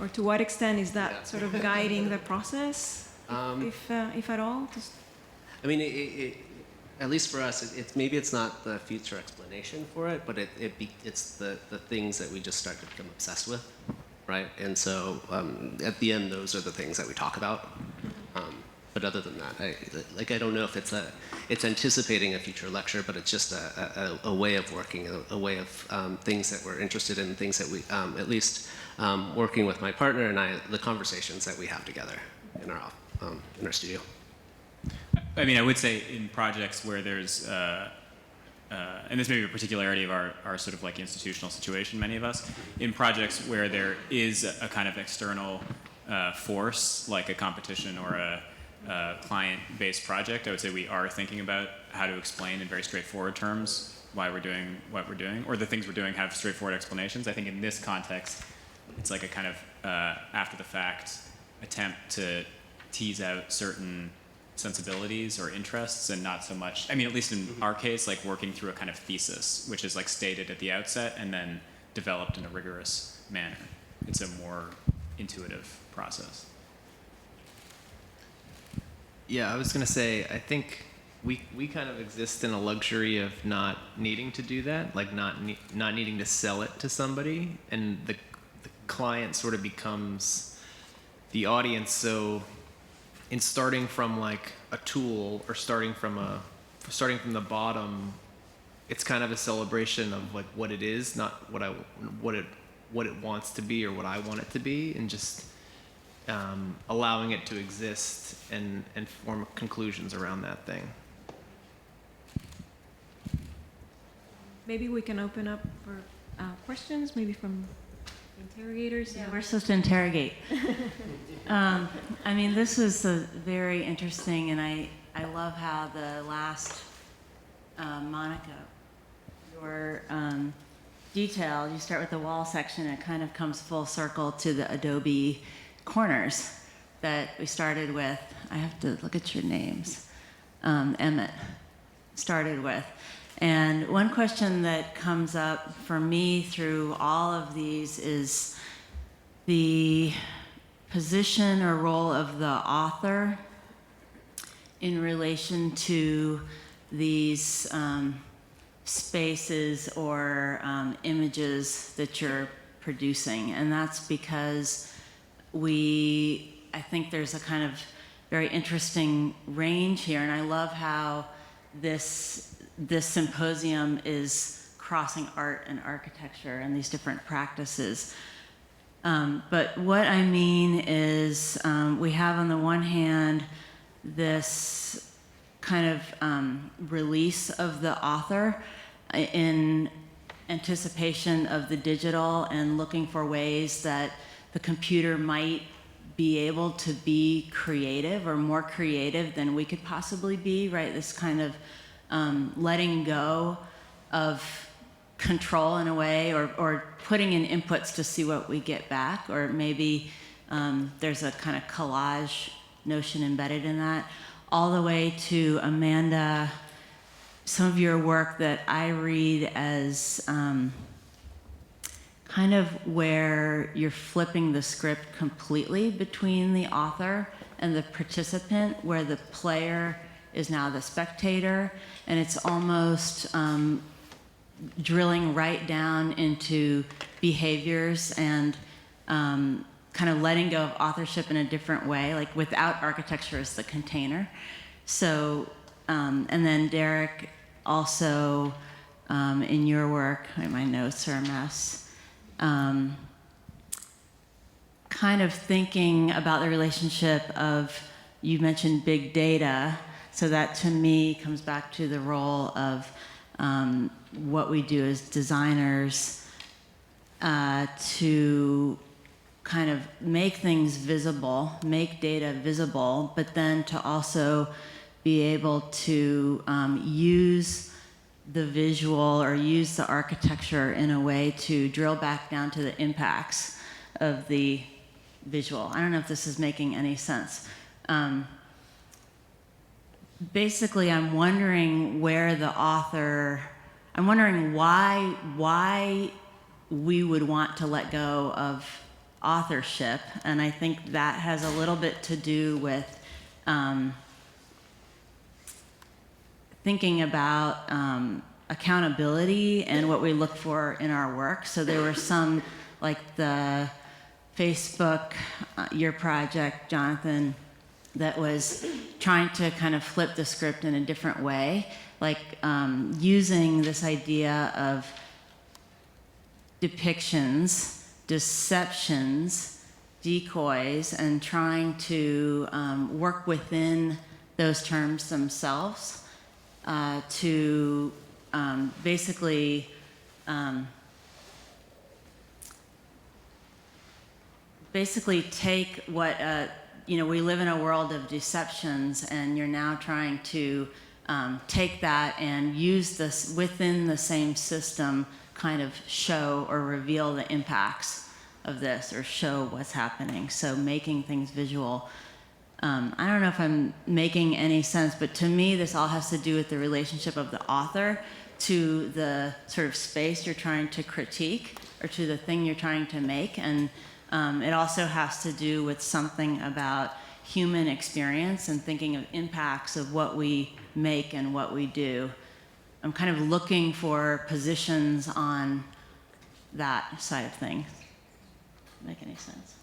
Or to what extent is that sort of guiding the process, if at all? I mean, at least for us, maybe it's not the future explanation for it, but it's the things that we just start to become obsessed with, right? And so at the end, those are the things that we talk about. But other than that, I don't know if it's anticipating a future lecture, but it's just a way of working, a way of things that we're interested in, things that we, at least working with my partner and I, the conversations that we have together in our studio. I mean, I would say in projects where there's, and this may be a particularity of our sort of institutional situation, many of us, in projects where there is a kind of external force, like a competition or a client-based project, I would say we are thinking about how to explain in very straightforward terms why we're doing what we're doing, or the things we're doing have straightforward explanations. I think in this context, it's like a kind of after the fact attempt to tease out certain sensibilities or interests, and not so much, I mean, at least in our case, like working through a kind of thesis, which is like stated at the outset and then developed in a rigorous manner. It's a more intuitive process. Yeah, I was going to say, I think we kind of exist in a luxury of not needing to do that, like not needing to sell it to somebody, and the client sort of becomes the audience. So in starting from like a tool, or starting from the bottom, it's kind of a celebration of like what it is, not what it wants to be or what I want it to be, and just allowing it to exist and form conclusions around that thing. Maybe we can open up for questions, maybe from interrogators. Yeah, we're supposed to interrogate. I mean, this is very interesting, and I love how the last Mónica, your detail, you start with the wall section, and it kind of comes full circle to the adobe corners that we started with. I have to look at your names. Emmett started with. And one question that comes up for me through all of these is the position or role of the author in relation to these spaces or images that you're producing. And that's because I think there's a kind of very interesting range here, and I love how this symposium is crossing art and architecture and these different practices. But what I mean is we have on the one hand this kind of release of the author in anticipation of the digital and looking for ways that the computer might be able to be creative or more creative than we could possibly be, right? This kind of letting go of control in a way, or putting in inputs to see what we get back, or maybe there's a kind of collage notion embedded in that, all the way to Amanda, some of your work that I read as kind of where you're flipping the script completely between the author and the participant, where the player is now the spectator, and it's almost drilling right down into behaviors and kind of letting go of authorship in a different way, like without architecture as the container. So, and then Derek, also in your work, my notes are a mess, kind of thinking about the relationship of, you mentioned big data, so that to me comes back to the role of what we do as designers to kind of make things visible, make data visible, but then to also be able to use the visual or use the architecture in a way to drill back down to the impacts of the visual. I don't know if this is making any sense. Basically, I'm wondering where the author, I'm wondering why we would want to let go of authorship, and I think that has a little bit to do with thinking about accountability and what we look for in our work. So there were some, like the Facebook, your project, Jonathan, that was trying to kind of flip the script in a different way, like using this idea of depictions, deceptions, decoys, and trying to work within those terms themselves to basically take what, we live in a world of deceptions, and you're now trying to take that and use this within the same system, kind of show or reveal the impacts of this or show what's happening. So making things visual. I don't know if I'm making any sense, but to me, this all has to do with the relationship of the author to the sort of space you're trying to critique or to the thing you're trying to make. And it also has to do with something about human experience and thinking of impacts of what we make and what we do. I'm kind of looking for positions on that side of things. Make any sense?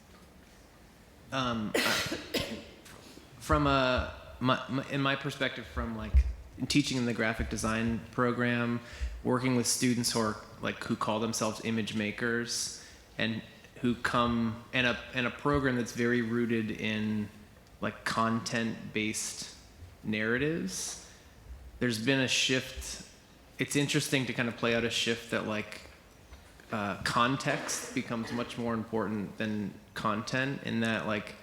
In my perspective, from like teaching in the graphic design program, working with students who call themselves image makers, and who come in a program that's very rooted in like content-based narratives. There's been a shift. It's interesting to kind of play out a shift that like context becomes much more important than content, in that like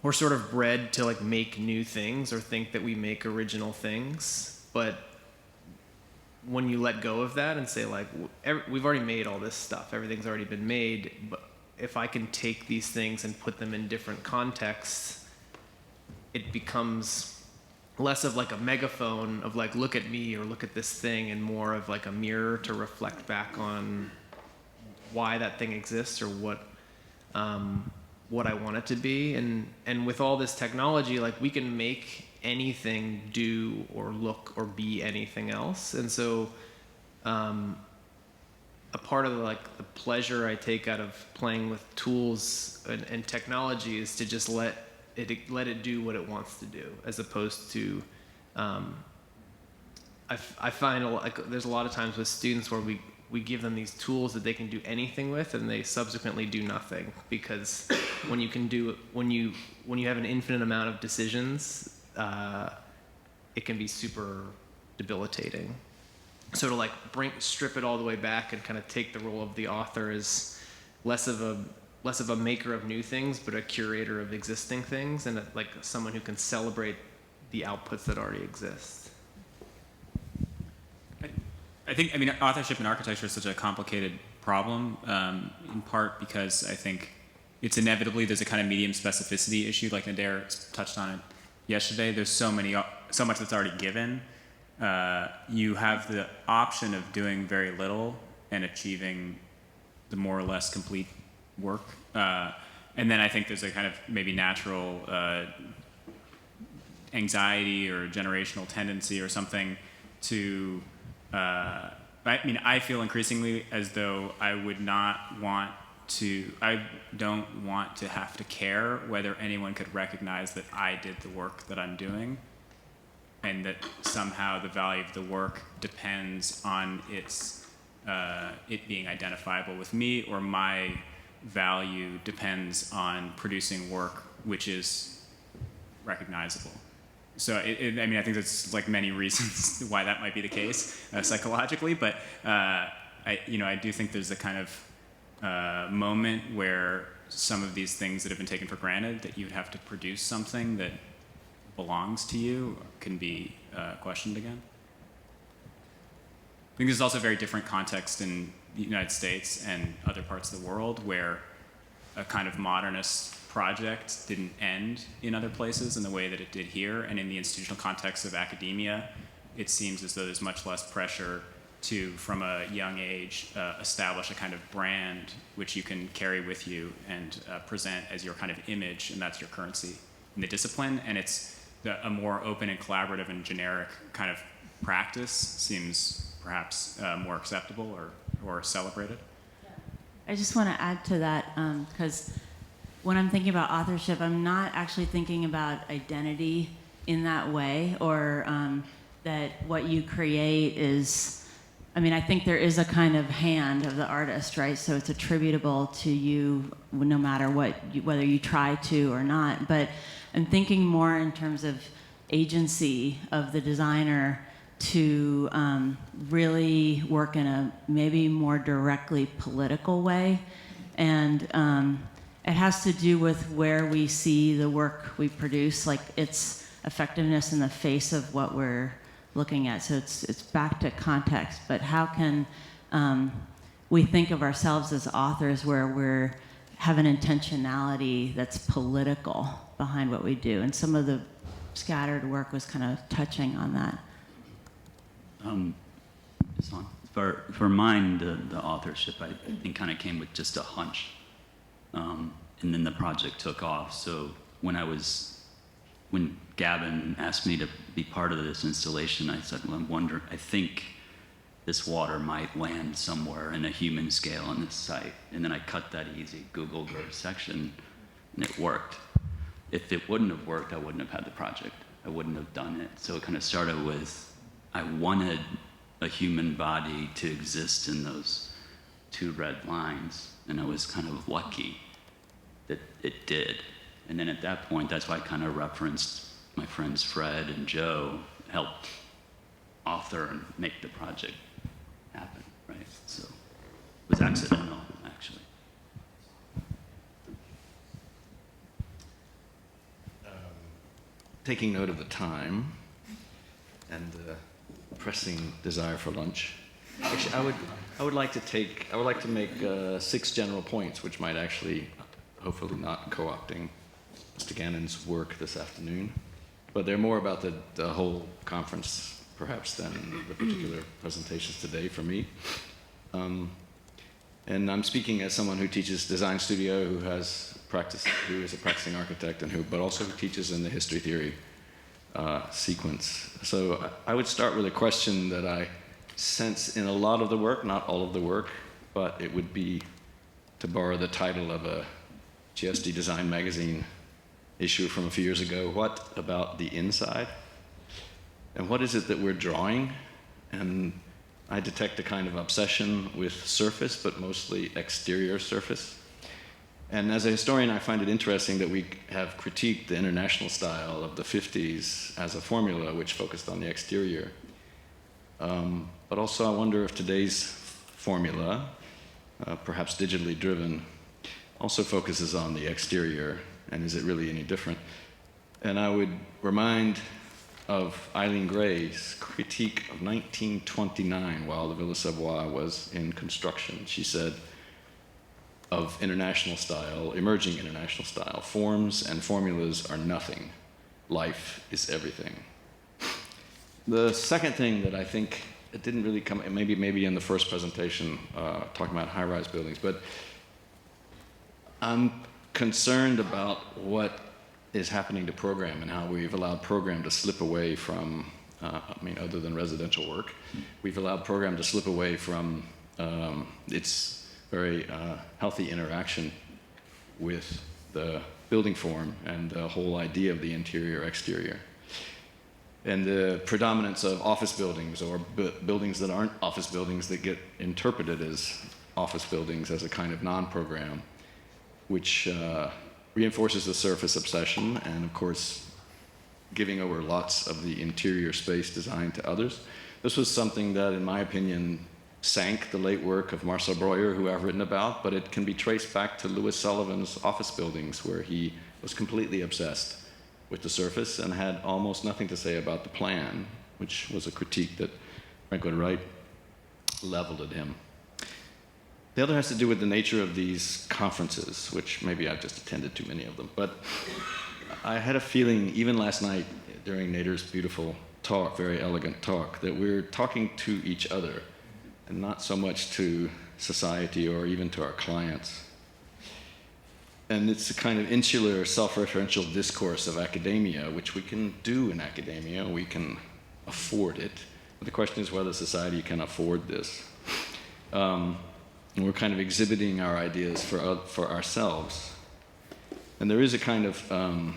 we're sort of bred to like make new things or think that we make original things, but when you let go of that and say like we've already made all this stuff, everything's already been made, but if I can take these things and put them in different contexts, it becomes less of like a megaphone of like, look at me or look at this thing, and more of like a mirror to reflect back on why that thing exists or what I want it to be. And with all this technology, like we can make anything do or look or be anything else. And so a part of the pleasure I take out of playing with tools and technology is to just let it do what it wants to do, as opposed to I find there's a lot of times with students where we give them these tools that they can do anything with, and they subsequently do nothing, because when you have an infinite amount of decisions, it can be super debilitating. So to strip it all the way back and kind of take the role of the author as less of a maker of new things, but a curator of existing things, and like someone who can celebrate the outputs that already exist. I think, authorship in architecture is such a complicated problem, in part because I think it's inevitably, there's a kind of medium specificity issue, like Nader touched on it yesterday. There's so much that's already given. You have the option of doing very little and achieving the more or less complete work. And then I think there's a kind of maybe natural anxiety or generational tendency or something to, I feel increasingly as though I don't want to have to care whether anyone could recognize that I did the work that I'm doing, and that somehow the value of the work depends on it being identifiable with me, or my value depends on producing work which is recognizable. So I think there's like many reasons why that might be the case psychologically, but I do think there's a kind of moment where some of these things that have been taken for granted, that you'd have to produce something that belongs to you, can be questioned again. I think there's also a very different context in the United States and other parts of the world, where a kind of modernist project didn't end in other places in the way that it did here. And in the institutional context of academia, it seems as though there's much less pressure to, from a young age, establish a kind of brand which you can carry with you and present as your kind of image, and that's your currency in the discipline. And it's a more open and collaborative and generic kind of practice seems perhaps more acceptable or celebrated. I just want to add to that, because when I'm thinking about authorship, I'm not actually thinking about identity in that way, or that what you create is, I think there is a kind of hand of the artist, right? So it's attributable to you no matter whether you try to or not. But I'm thinking more in terms of agency of the designer to really work in a maybe more directly political way. And it has to do with where we see the work we produce, like its effectiveness in the face of what we're looking at. So it's back to context, but how can we think of ourselves as authors where we have an intentionality that's political behind what we do. And some of the scattered work was kind of touching on that. For mine, the authorship, I think, kind of came with just a hunch. And then the project took off. So when Gavin asked me to be part of this installation, I said, well, I think this water might land somewhere in a human scale on this site. And then I cut that easy, Googled the section, and it worked. If it wouldn't have worked, I wouldn't have had the project. I wouldn't have done it. So it kind of started with, I wanted a human body to exist in those two red lines, and I was kind of lucky that it did. And then at that point, that's why I kind of referenced my friends Fred and Joe helped author and make the project happen, right? So it was accidental, actually. Taking note of the time and the pressing desire for lunch, actually, I would like to make 6 general points, which might actually, hopefully not co-opting Mr. Gannon's work this afternoon, but they're more about the whole conference, perhaps, than the particular presentations today for me. And I'm speaking as someone who teaches design studio, who is a practicing architect, but also who teaches in the history theory sequence. So I would start with a question that I sense in a lot of the work, not all of the work, but it would be, to borrow the title of a GSD Design magazine issue from a few years ago, what about the inside? And what is it that we're drawing? And I detect a kind of obsession with surface, but mostly exterior surface. And as a historian, I find it interesting that we have critiqued the international style of the 50s as a formula which focused on the exterior. But also I wonder if today's formula, perhaps digitally driven, also focuses on the exterior, and is it really any different? And I would remind of Eileen Gray's critique of 1929 while the Villa Savoye was in construction. She said, of international style, emerging international style, forms and formulas are nothing. Life is everything. The second thing that I think, it didn't really come, maybe in the first presentation, talking about high-rise buildings, but I'm concerned about what is happening to program and how we've allowed program to slip away from, other than residential work, we've allowed program to slip away from its very healthy interaction with the building form and the whole idea of the interior-exterior. And the predominance of office buildings or buildings that aren't office buildings that get interpreted as office buildings as a kind of non-program, which reinforces the surface obsession and, of course, giving over lots of the interior space design to others. This was something that, in my opinion, sank the late work of Marcel Breuer, who I've written about, but it can be traced back to Louis Sullivan's office buildings, where he was completely obsessed with the surface and had almost nothing to say about the plan, which was a critique that Frank Lloyd Wright leveled at him. The other has to do with the nature of these conferences, which maybe I've just attended too many of them, but I had a feeling, even last night during Nader's beautiful talk, very elegant talk, that we're talking to each other and not so much to society or even to our clients. And it's a kind of insular, self-referential discourse of academia, which we can do in academia. We can afford it. But the question is whether society can afford this. And we're kind of exhibiting our ideas for ourselves. And there is a kind of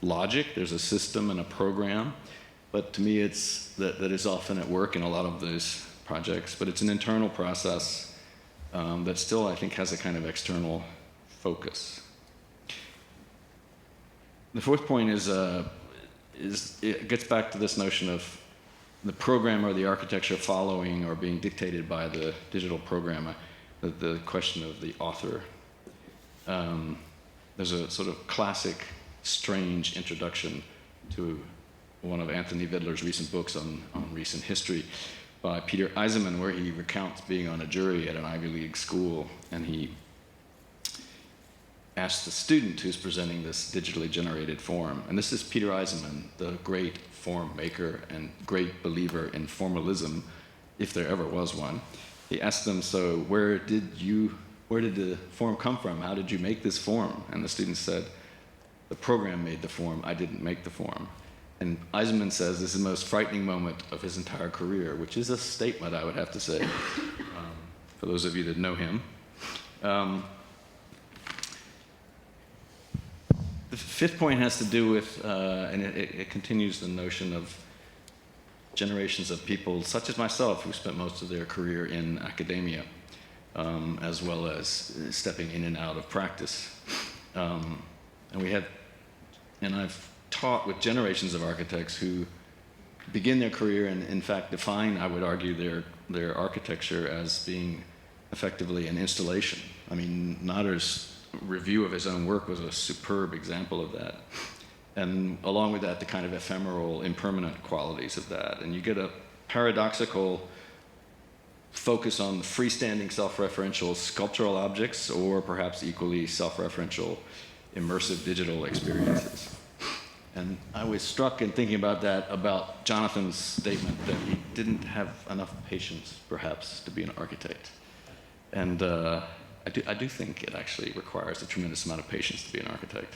logic. There's a system and a program. But to me, it's that is often at work in a lot of these projects. But it's an internal process that still, I think, has a kind of external focus. The fourth point is it gets back to this notion of the program or the architecture following or being dictated by the digital program, the question of the author. There's a sort of classic, strange introduction to one of Anthony Vidler's recent books on recent history by Peter Eisenman, where he recounts being on a jury at an Ivy League school, and he asked the student who's presenting this digitally generated form, and this is Peter Eisenman, the great form maker and great believer in formalism, if there ever was one. He asked them, so where did the form come from? How did you make this form? And the student said, the program made the form, I didn't make the form. And Eisenman says this is the most frightening moment of his entire career, which is a statement, I would have to say, for those of you that know him. The fifth point has to do with, and it continues the notion of generations of people, such as myself, who spent most of their career in academia, as well as stepping in and out of practice. And I've taught with generations of architects who begin their career and in fact define, I would argue, their architecture as being effectively an installation. I mean, Nader's review of his own work was a superb example of that. And along with that, the kind of ephemeral, impermanent qualities of that. And you get a paradoxical focus on freestanding, self-referential sculptural objects, or perhaps equally self-referential, immersive digital experiences. And I was struck in thinking about that, about Jonathan's statement that he didn't have enough patience, perhaps, to be an architect. And I do think it actually requires a tremendous amount of patience to be an architect.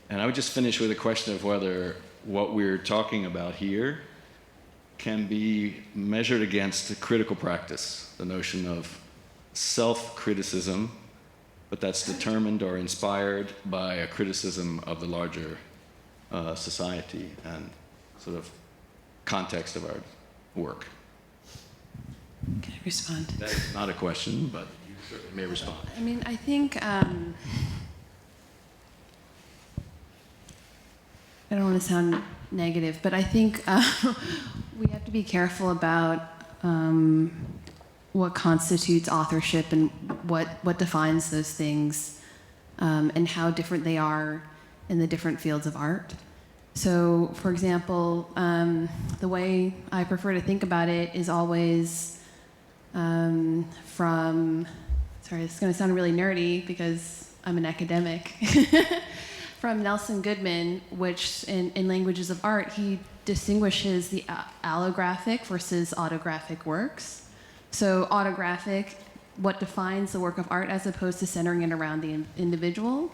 And I would just finish with a question of whether what we're talking about here can be measured against a critical practice, the notion of self-criticism, but that's determined or inspired by a criticism of the larger society and sort of context of our work. Can I respond? That is not a question, but you certainly may respond. I mean, I think, I don't want to sound negative, but I think we have to be careful about what constitutes authorship and what defines those things, and how different they are in the different fields of art. So, for example, the way I prefer to think about it is always from, sorry, this is going to sound really nerdy because I'm an academic, from Nelson Goodman, which in languages of art, he distinguishes the allographic versus autographic works. So autographic, what defines the work of art as opposed to centering it around the individual,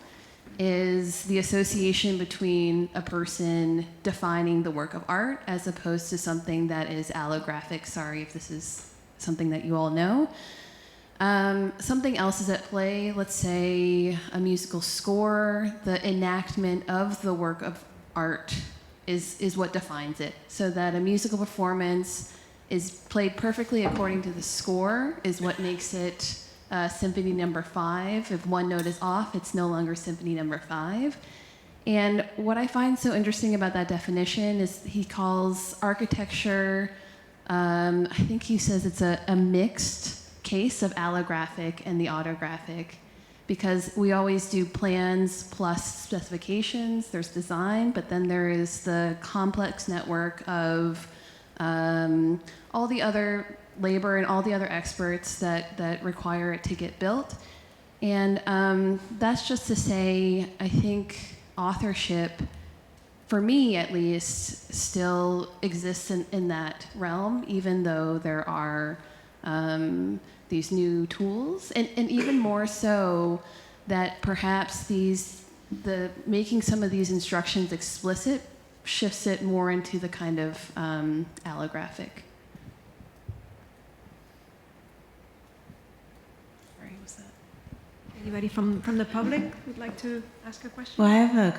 is the association between a person defining the work of art as opposed to something that is allographic. Sorry if this is something that you all know. Something else is at play, let's say a musical score, the enactment of the work of art is what defines it. So that a musical performance is played perfectly according to the score is what makes it Symphony No. 5. If one note is off, it's no longer Symphony No. 5. And what I find so interesting about that definition is he calls architecture, I think he says it's a mixed case of allographic and the autographic, because we always do plans plus specifications, there's design, but then there is the complex network of all the other labor and all the other experts that require it to get built. And that's just to say, I think authorship, for me at least, still exists in that realm, even though there are these new tools, and even more so that perhaps making some of these instructions explicit shifts it more into the kind of allographic. Anybody from the public would like to ask a question? Well,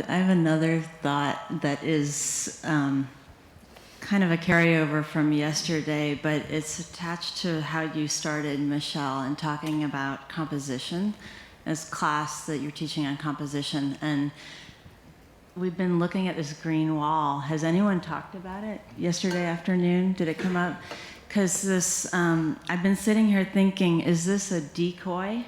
I have another thought that is kind of a carryover from yesterday, but it's attached to how you started, Michelle, in talking about composition as class that you're teaching on composition. And we've been looking at this green wall. Has anyone talked about it yesterday afternoon? Did it come up? Because this, I've been sitting here thinking, is this a decoy?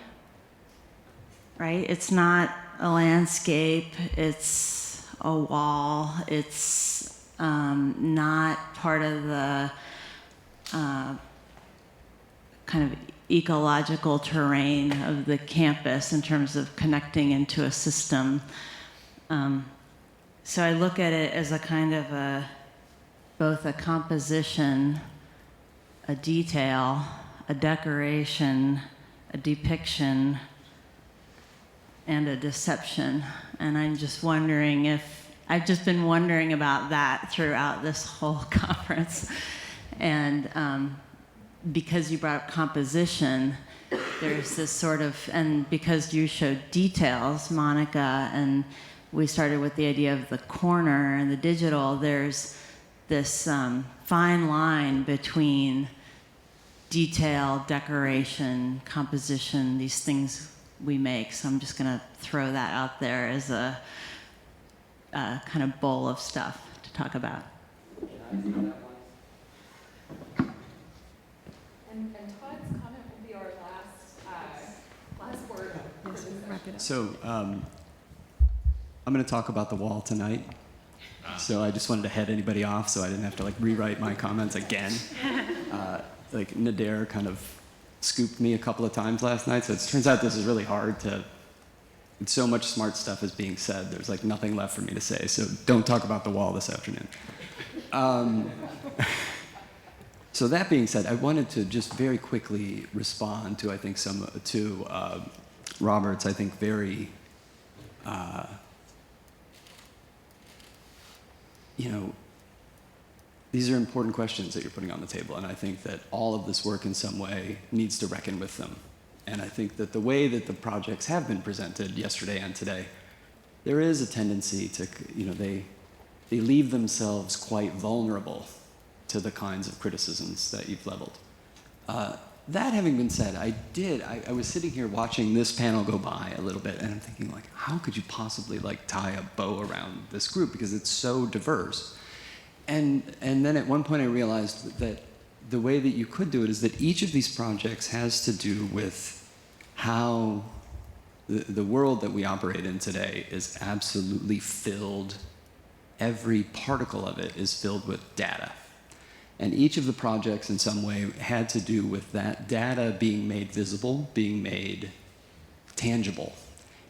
Right? It's not a landscape, it's a wall, it's not part of the kind of ecological terrain of the campus in terms of connecting into a system. So I look at it as a kind of both a composition, a detail, a decoration, a depiction, and a deception. And I'm just wondering I've just been wondering about that throughout this whole conference. And because you brought up composition, there's this sort of, and because you showed details, Mónica, and we started with the idea of the corner and the digital, there's this fine line between detail, decoration, composition, these things we make. So I'm just going to throw that out there as a kind of bowl of stuff to talk about. And Todd's comment will be our last word. Yes, we wrap it up. So I'm going to talk about the wall tonight. So I just wanted to head anybody off so I didn't have to rewrite my comments again. Nader kind of scooped me a couple of times last night, so it turns out this is really hard to, so much smart stuff is being said, there's nothing left for me to say, so don't talk about the wall this afternoon. So that being said, I wanted to just very quickly respond to, I think, Robert's, I think, very, these are important questions that you're putting on the table, and I think that all of this work in some way needs to reckon with them. And I think that the way that the projects have been presented yesterday and today, there is a tendency to, they leave themselves quite vulnerable to the kinds of criticisms that you've leveled. That having been said, I was sitting here watching this panel go by a little bit, and I'm thinking, how could you possibly tie a bow around this group, because it's so diverse. And then at one point I realized that the way that you could do it is that each of these projects has to do with how the world that we operate in today is absolutely filled, every particle of it is filled with data. And each of the projects in some way had to do with that data being made visible, being made tangible.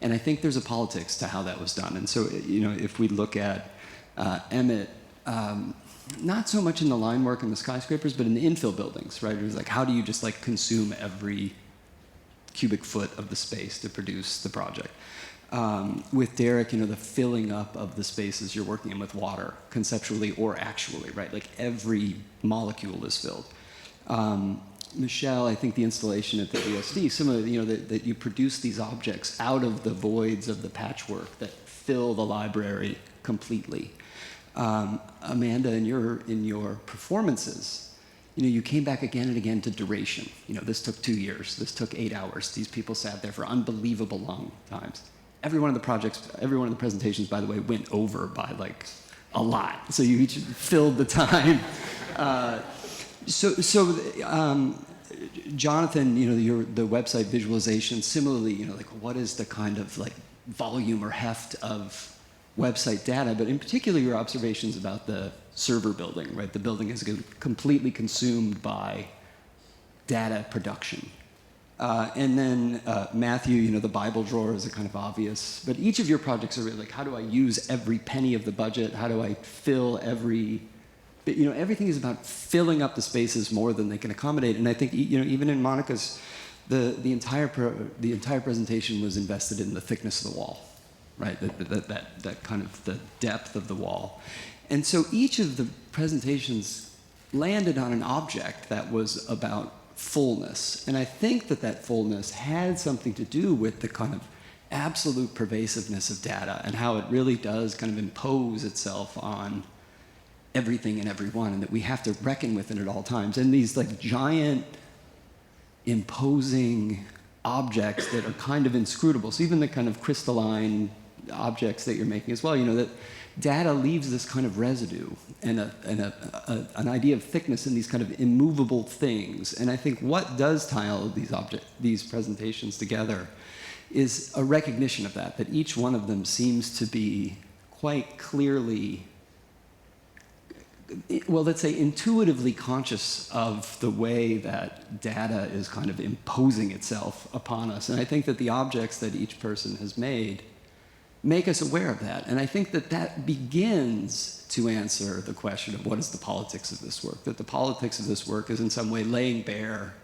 And I think there's a politics to how that was done. And so, if we look at Emmett, not so much in the line work and the skyscrapers, but in the infill buildings, right? It was how do you just consume every cubic foot of the space to produce the project? With Derek, the filling up of the spaces you're working in with water, conceptually or actually, right? Every molecule is filled. Michelle, I think the installation at the ESD, similarly, that you produce these objects out of the voids of the patchwork that fill the library completely. Amanda, in your performances, you came back again and again to duration. This took 2 years. This took 8 hours. These people sat there for unbelievable long times. Every one of the presentations, by the way, went over by a lot. So you each filled the time. Jonathan, the website visualization, similarly, what is the kind of volume or heft of website data, but in particular your observations about the server building, right? The building is completely consumed by data production. And then Matthew, the Bible drawer is a kind of obvious, but each of your projects are really how do I use every penny of the budget? How do I fill everything is about filling up the spaces more than they can accommodate. And I think, even in Mónica's, the entire presentation was invested in the thickness of the wall, right? That kind of the depth of the wall. And so each of the presentations landed on an object that was about fullness. And I think that fullness had something to do with the kind of absolute pervasiveness of data and how it really does kind of impose itself on everything and everyone, and that we have to reckon with it at all times. And these giant imposing objects that are kind of inscrutable. So even the kind of crystalline objects that you're making as well, that data leaves this kind of residue and an idea of thickness in these kind of immovable things. And I think what does tie all of these presentations together is a recognition of that each one of them seems to be quite clearly well, let's say, intuitively conscious of the way that data is kind of imposing itself upon us. And I think that the objects that each person has made make us aware of that. And I think that that begins to answer the question of what is the politics of this work, that the politics of this work is in some way laying bare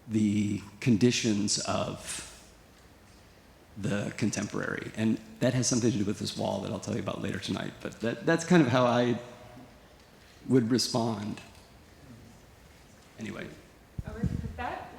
the conditions of the contemporary. And that has something to do with this wall that I'll tell you about later tonight. But that's kind of how I would respond. Anyway. With that,